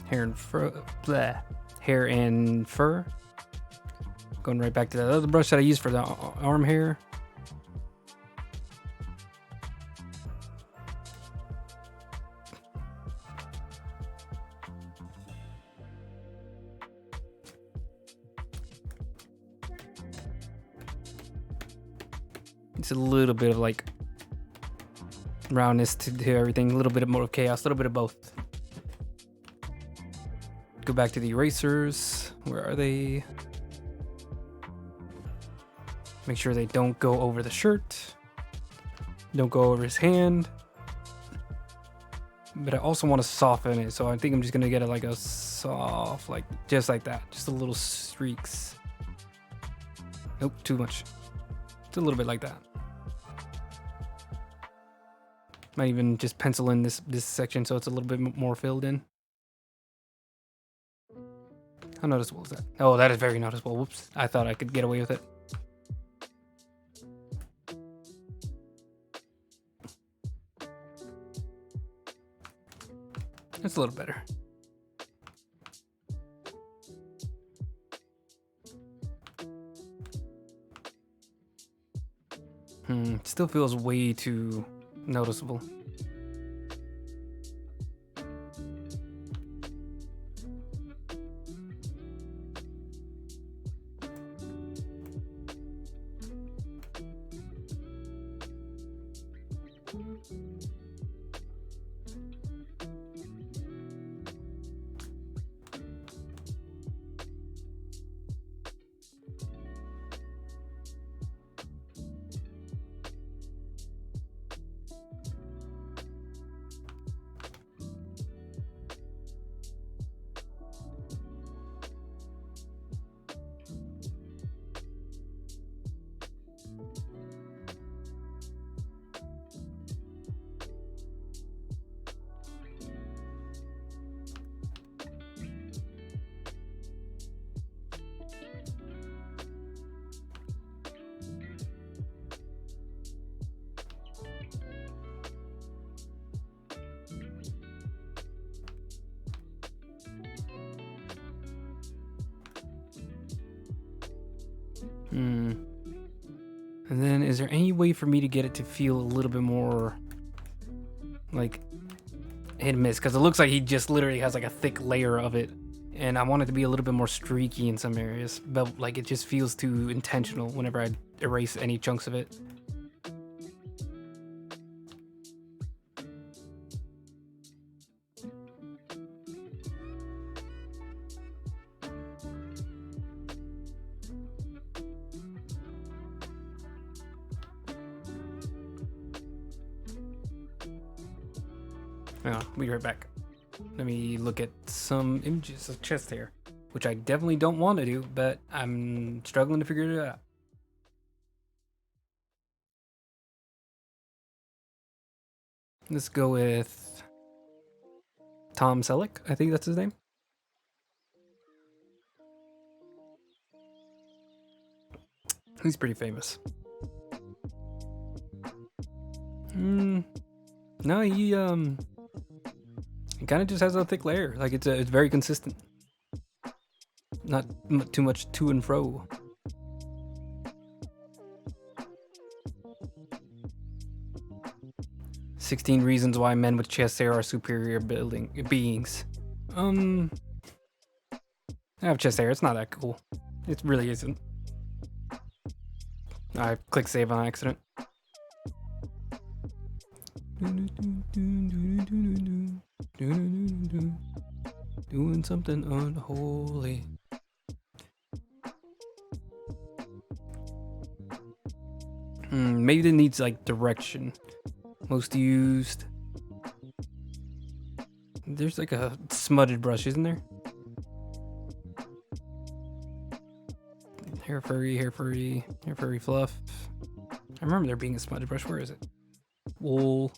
Hair and fur. Bleh. Hair and fur. Going right back to that other brush that I used for the arm hair. It's a little bit of like roundness to everything, a little bit more of chaos, a little bit of both. Go back to the erasers. Where are they? Make sure they don't go over the shirt. Don't go over his hand. But I also want to soften it, so I think I'm just gonna get it like a soft, like just like that, just a little streaks. Nope, too much. It's a little bit like that. Might even just pencil in this section so it's a little bit more filled in. How noticeable is that? Oh, that is very noticeable. Whoops, I thought I could get away with it. That's a little better. It still feels way too noticeable. And then is there any way for me to get it to feel a little bit more like hit and miss? Because it looks like he just literally has like a thick layer of it. And I want it to be a little bit more streaky in some areas. But like it just feels too intentional whenever I erase any chunks of it. I'll be right back. Let me look at some images of chest hair, which I definitely don't want to do, but I'm struggling to figure it out. Let's go with Tom Selleck. I think that's his name. He's pretty famous. No, he kind of just has a thick layer. Like it's very consistent. Not too much to and fro. "16 reasons why men with chest hair are superior beings." I have chest hair. It's not that cool. It really isn't. I clicked save on accident. Doing something unholy. Maybe it needs like direction. Most used. There's like a smudged brush, isn't there? Hair furry fluff. I remember there being a smudged brush. Where is it? Wool.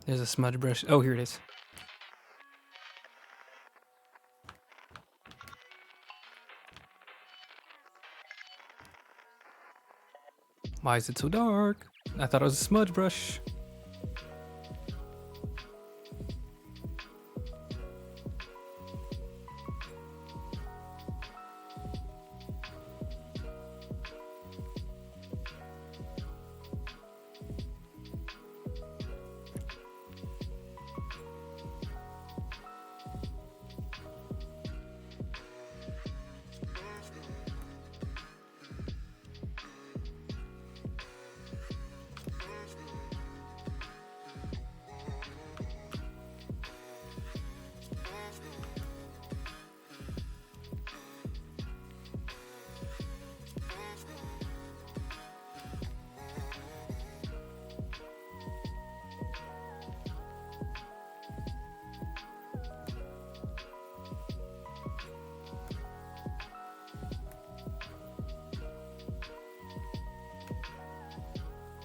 There's a smudge brush. Oh, here it is. Why is it so dark? I thought it was a smudge brush.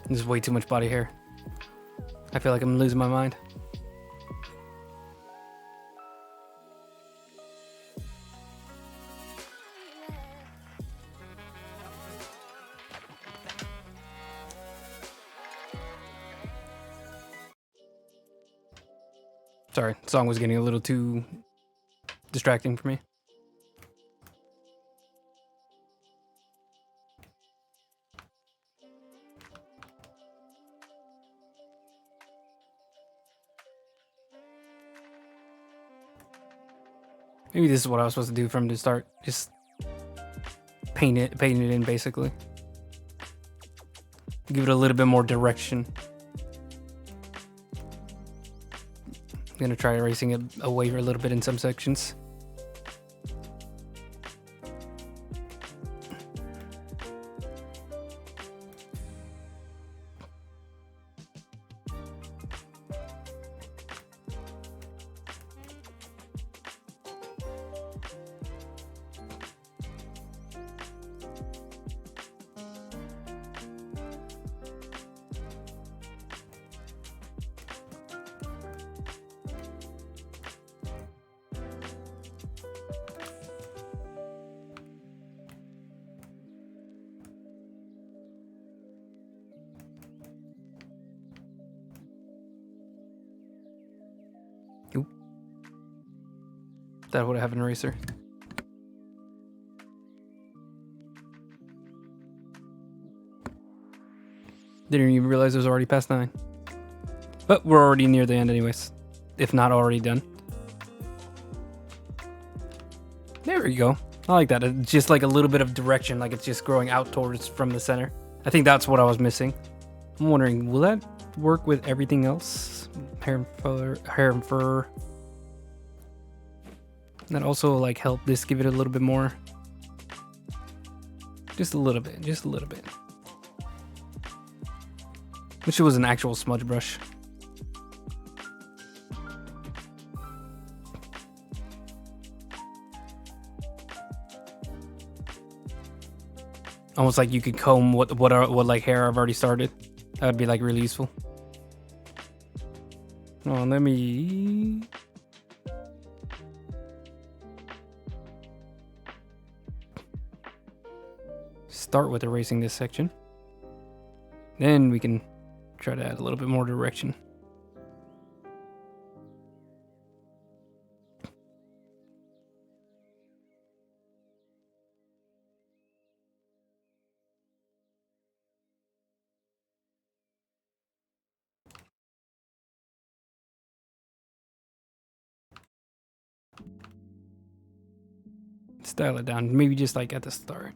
There's way too much body hair. I feel like I'm losing my mind. Sorry, the song was getting a little too distracting for me. Maybe this is what I was supposed to do from the start. Just paint it in basically. Give it a little bit more direction. I'm gonna try erasing it away a little bit in some sections. Oop. That would have an eraser. Didn't even realize it was already past 9. But we're already near the end anyways. If not already done. There we go. I like that. It's just like a little bit of direction, like it's just growing out towards from the center. I think that's what I was missing. I'm wondering, will that work with everything else? Hair and fur. That also like help this give it a little bit more. Just a little bit, just a little bit. Wish it was an actual smudge brush. Almost like you could comb what like hair I've already started. That would be like really useful. Oh, let me. Start with erasing this section. Then we can try to add a little bit more direction. Style it down, maybe just like at the start.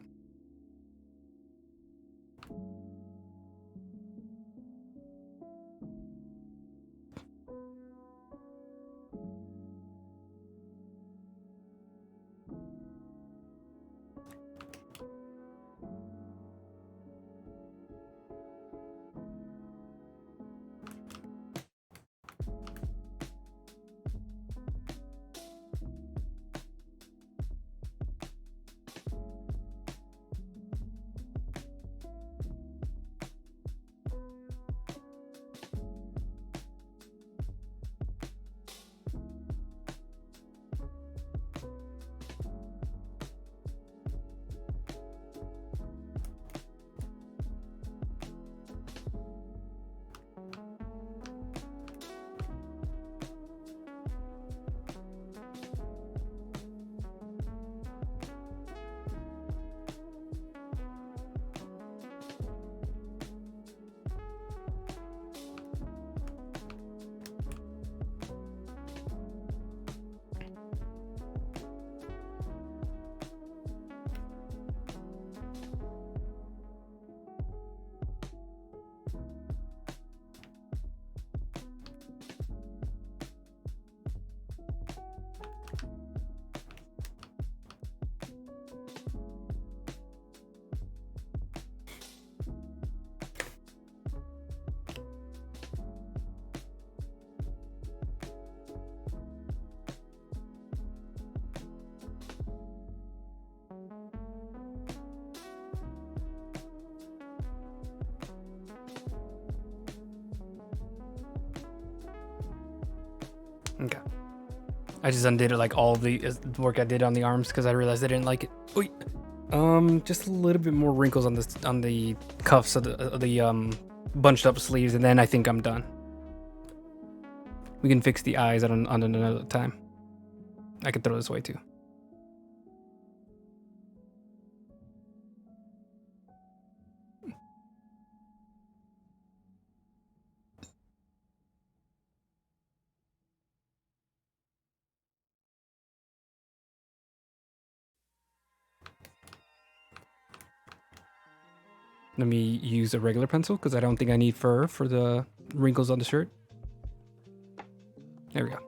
Okay. I just undid it, like all the work I did on the arms because I realized I didn't like it. Just a little bit more wrinkles on the cuffs of the bunched up sleeves, and then I think I'm done. We can fix the eyes on another time. I can throw this away too. Let me use a regular pencil because I don't think I need fur for the wrinkles on the shirt. There we go.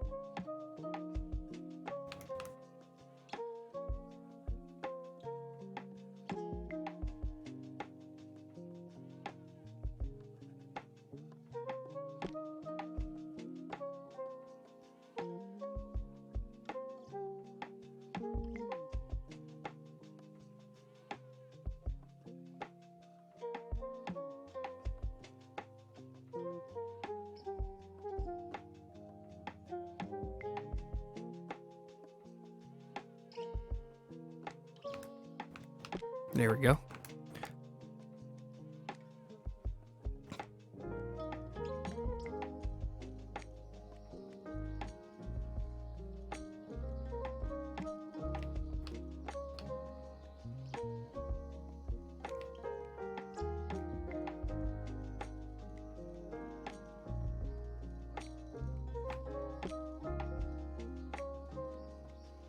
There we go.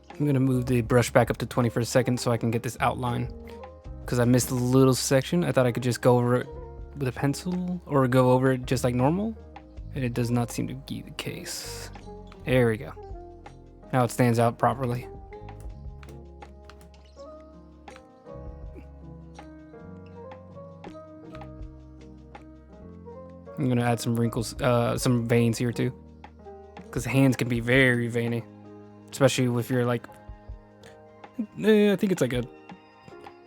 I'm gonna move the brush back up to 20 for a second so I can get this outline. Because I missed a little section. I thought I could just go over it with a pencil or go over it just like normal. And it does not seem to be the case. There we go. Now it stands out properly. I'm gonna add some wrinkles, some veins here too. Because hands can be very veiny. Especially if you're like, I think it's like a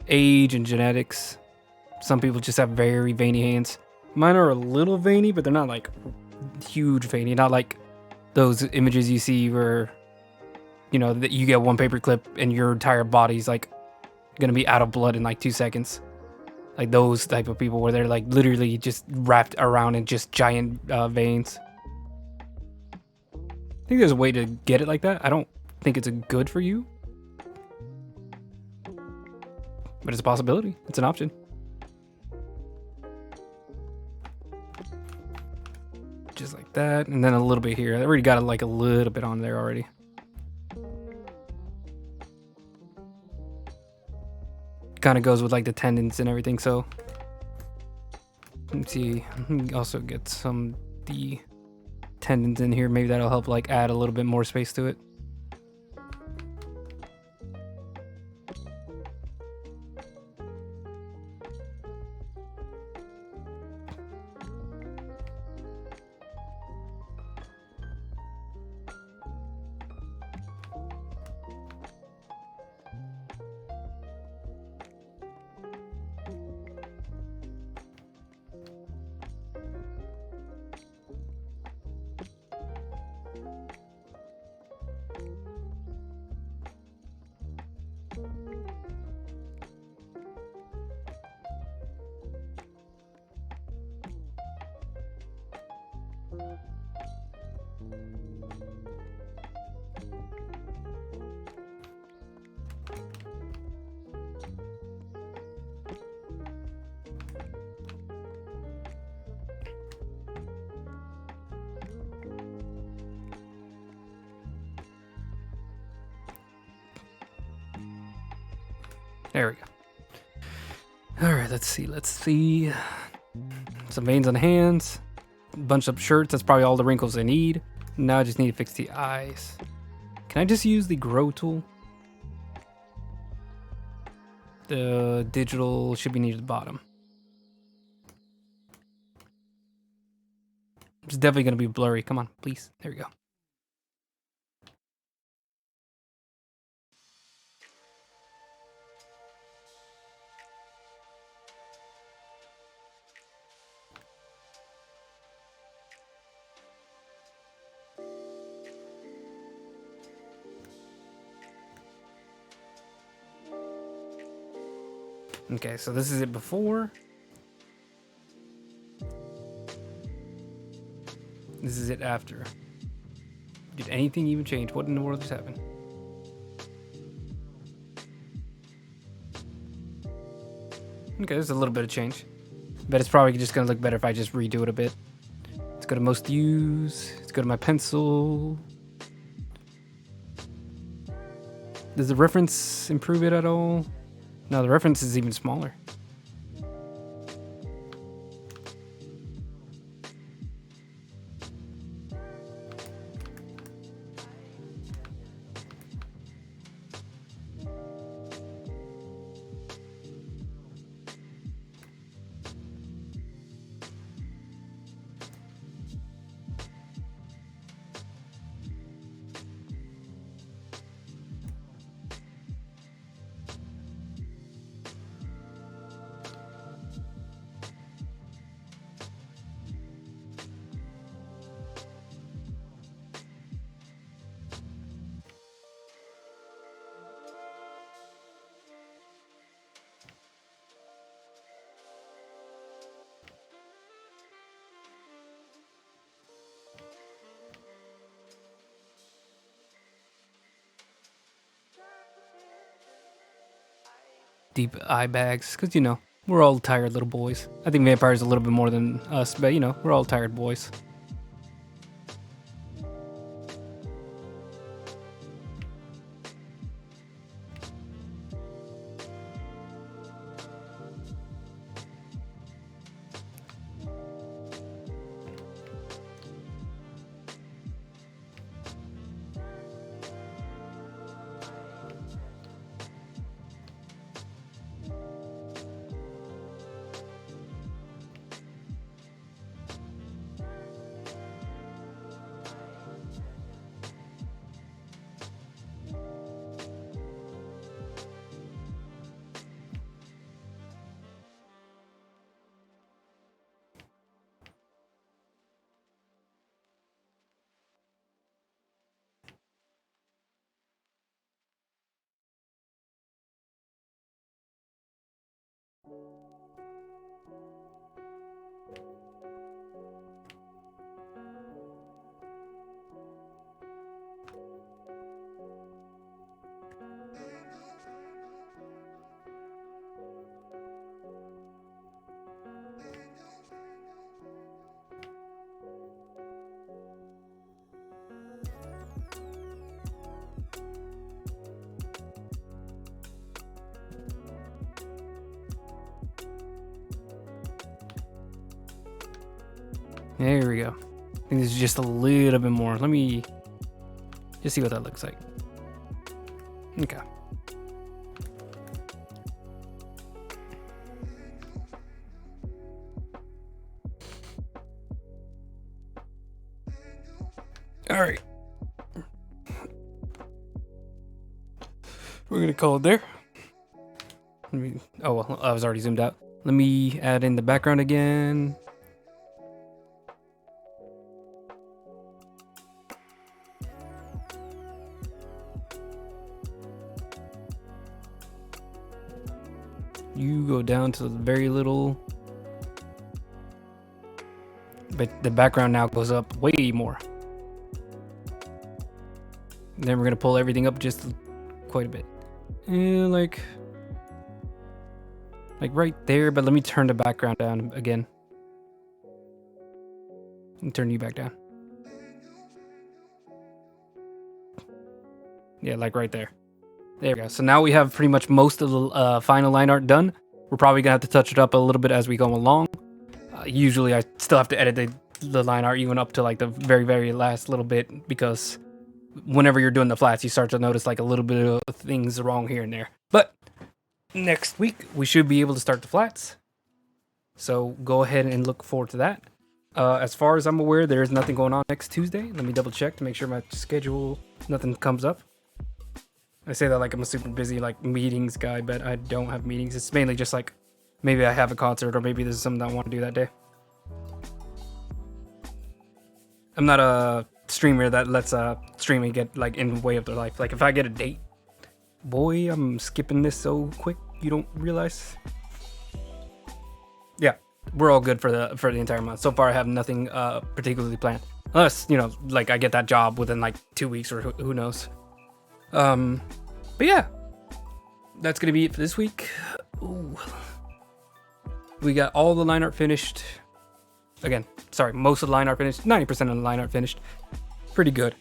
age and genetics. Some people just have very veiny hands. Mine are a little veiny, but they're not like huge veiny. Not like those images you see where, you know, that you get one paper clip and your entire body's like gonna be out of blood in like 2 seconds. Like those type of people where they're like literally just wrapped around in just giant veins. I think there's a way to get it like that. I don't think it's good for you, but it's a possibility. It's an option. Just like that, and then a little bit here. I already got like a little bit on there already. Kind of goes with like the tendons and everything. So let's see. Also get some the tendons in here. Maybe that'll help like add a little bit more space to it. There we go. All right, let's see. Some veins on the hands, bunched up shirts. That's probably all the wrinkles I need. Now I just need to fix the eyes. Can I just use the grow tool? The digital should be near the bottom. It's definitely gonna be blurry. Come on, please. There we go. Okay, so this is it before. This is it after. Did anything even change? What in the world just happened? Okay, there's a little bit of change. But it's probably just gonna look better if I just redo it a bit. Let's go to most use. Let's go to my pencil. Does the reference improve it at all? No, the reference is even smaller. Deep eye bags, because, you know, we're all tired little boys. I think vampires a little bit more than us, but, you know, we're all tired boys. There we go. I think this is just a little bit more. Let me just see what that looks like. Okay. All right. We're gonna call it there. Oh, well, I was already zoomed out. Let me add in the background again. You go down to very little. But the background now goes up way more. Then we're gonna pull everything up just quite a bit. And like right there, but let me turn the background down again. And turn you back down. Yeah, like right there. There we go. So now we have pretty much most of the final line art done. We're probably gonna have to touch it up a little bit as we go along. Usually I still have to edit the line art even up to like the very, very last little bit, because whenever you're doing the flats, you start to notice like a little bit of things wrong here and there. But next week, we should be able to start the flats. So go ahead and look forward to that. As far as I'm aware, there is nothing going on next Tuesday. Let me double check to make sure my schedule, nothing comes up. I say that like I'm a super busy like meetings guy, but I don't have meetings. It's mainly just like maybe I have a concert or maybe this is something I want to do that day. I'm not a streamer that lets streaming get like in the way of their life. Like if I get a date, boy, I'm skipping this so quick you don't realize. yeah, we're all good for the entire month. So far, I have nothing particularly planned, unless like I get that job within like 2 weeks or who knows. But yeah, that's gonna be it for this week. Ooh. We got all the line art finished. Again, sorry, most of the line art finished. 90% of the line art finished. Pretty good.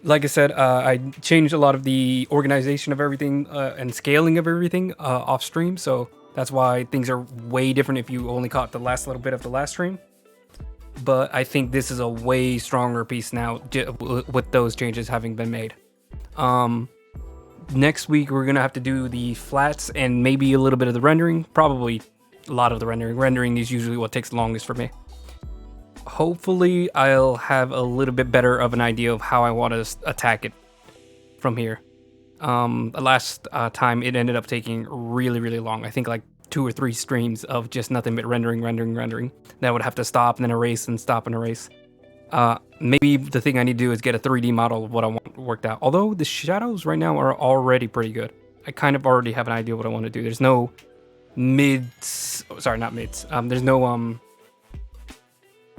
Like I said, I changed a lot of the organization of everything and scaling of everything off stream, so that's why things are way different if you only caught the last little bit of the last stream. But I think this is a way stronger piece now with those changes having been made. Next week we're gonna have to do the flats and maybe a little bit of the rendering. Probably a lot of the rendering. Rendering is usually what takes the longest for me. Hopefully I'll have a little bit better of an idea of how I want to attack it from here. The last time it ended up taking really long. I think like 2 or 3 streams of just nothing but rendering. That would have to stop and then erase and stop and erase. Maybe the thing I need to do is get a 3D model of what I want worked out. Although the shadows right now are already pretty good. I kind of already have an idea what I want to do. There's no mids, sorry, not mids. There's no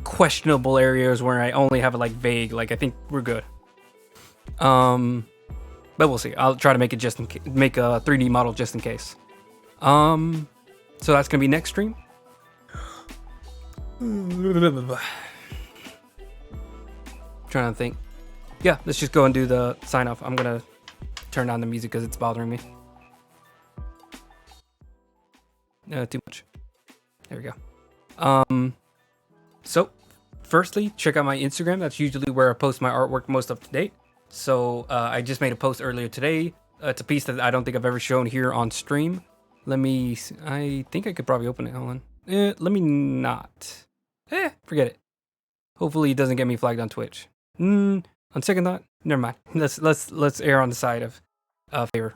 questionable areas where I only have it like vague. Like I think we're good. But we'll see. I'll try to make it make a 3D model just in case. So that's gonna be next stream. Trying to think. Yeah, let's just go and do the sign off. I'm gonna turn down the music because it's bothering me. Too much. There we go. So firstly, check out my Instagram. That's usually where I post my artwork most up to date. So I just made a post earlier today. It's a piece that I don't think I've ever shown here on stream. I think I could probably open it. Hold on. Let me not. Forget it. Hopefully it doesn't get me flagged on Twitch. On second thought, never mind. Let's err on the side of favor.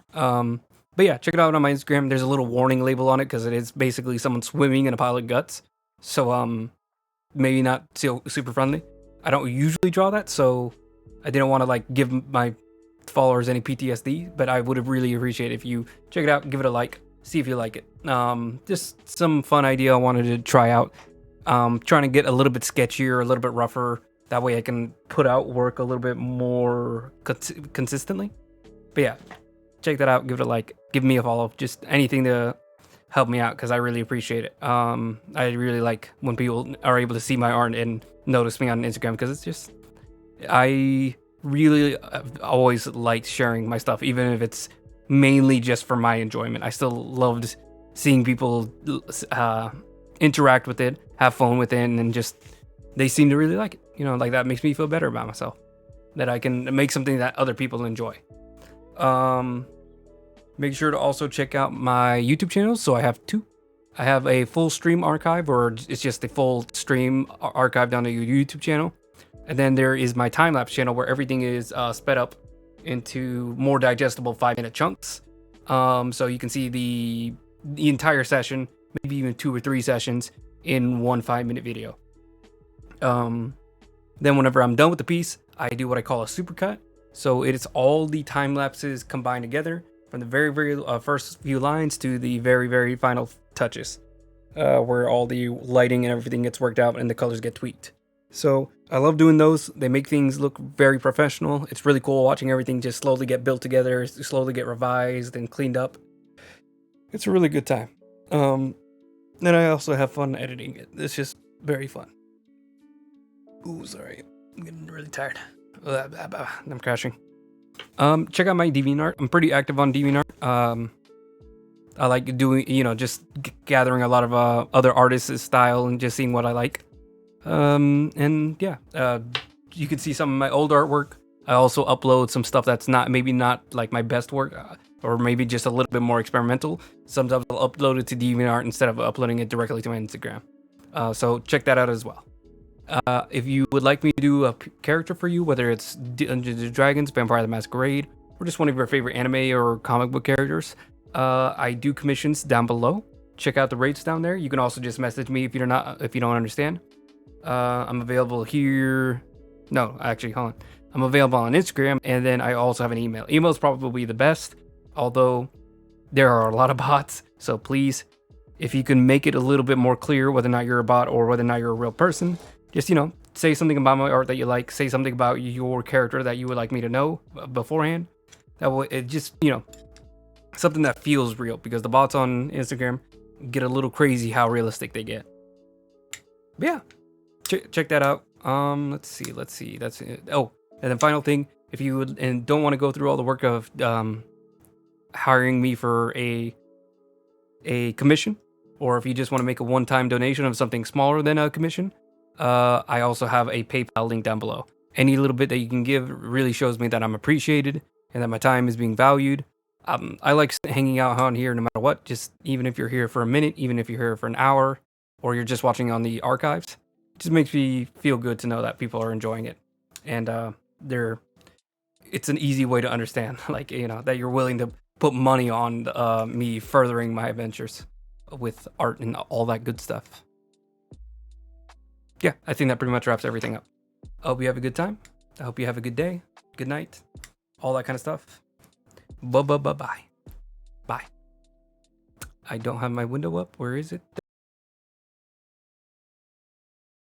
But yeah, check it out on my Instagram. There's a little warning label on it because it is basically someone swimming in a pile of guts. So maybe not super friendly. I don't usually draw that, so I didn't want to like give my followers any PTSD, but I would have really appreciate if you check it out, give it a like, see if you like it. Just some fun idea I wanted to try out. Trying to get a little bit sketchier, a little bit rougher. That way I can put out work a little bit more consistently. But yeah, check that out, give it a like, give me a follow, just anything to help me out because I really appreciate it. I really like when people are able to see my art and notice me on Instagram because it's just, I really always liked sharing my stuff, even if it's mainly just for my enjoyment. I still loved seeing people interact with it, have fun with it, and just they seem to really like it. Like that makes me feel better about myself, that I can make something that other people enjoy. Make sure to also check out my YouTube channels. So I have 2. I have a full stream archive, or it's just a full stream archive down to your YouTube channel. And then there is my time-lapse channel where everything is sped up into more digestible 5-minute chunks. So you can see the entire session, maybe even 2 or 3 sessions in one 5-minute video. Then whenever I'm done with the piece, I do what I call a supercut. So it is all the time lapses combined together from the very first few lines to the very final touches, where all the lighting and everything gets worked out and the colors get tweaked. So I love doing those. They make things look very professional. It's really cool watching everything just slowly get built together, slowly get revised and cleaned up. It's a really good time. And I also have fun editing it. It's just very fun. Ooh, sorry. I'm getting really tired. I'm crashing. Check out my DeviantArt. I'm pretty active on DeviantArt. I like doing, just gathering a lot of other artists' style and just seeing what I like. And yeah, you can see some of my old artwork. I also upload some stuff that's maybe not like my best work, or maybe just a little bit more experimental. Sometimes I'll upload it to DeviantArt instead of uploading it directly to my Instagram. So check that out as well. If you would like me to do a character for you, whether it's Dungeons & Dragons, Vampire the Masquerade, or just one of your favorite anime or comic book characters, I do commissions down below. Check out the rates down there. You can also just message me if you don't understand. I'm available here. No, actually, hold on. I'm available on Instagram, and then I also have an email. Email is probably the best, although there are a lot of bots. So please if you can make it a little bit more clear whether or not you're a bot or whether or not you're a real person, just, you know, say something about my art that you like, say something about your character that you would like me to know beforehand. That will, it just, you know, something that feels real, because the bots on Instagram get a little crazy how realistic they get. But yeah, check that out. Let's see, that's it. Oh, and then final thing, if you would and don't want to go through all the work of hiring me for a commission, or if you just want to make a one-time donation of something smaller than a commission, I also have a PayPal link down below. Any little bit that you can give really shows me that I'm appreciated and that my time is being valued. I like hanging out on here no matter what, just even if you're here for a minute, even if you're here for an hour, or you're just watching on the archives. It just makes me feel good to know that people are enjoying it. And it's an easy way to understand, like, you know, that you're willing to put money on me furthering my adventures with art and all that good stuff. Yeah, I think that pretty much wraps everything up. I hope you have a good time. I hope you have a good day, good night, all that kind of stuff. Bye. I don't have my window up. Where is it?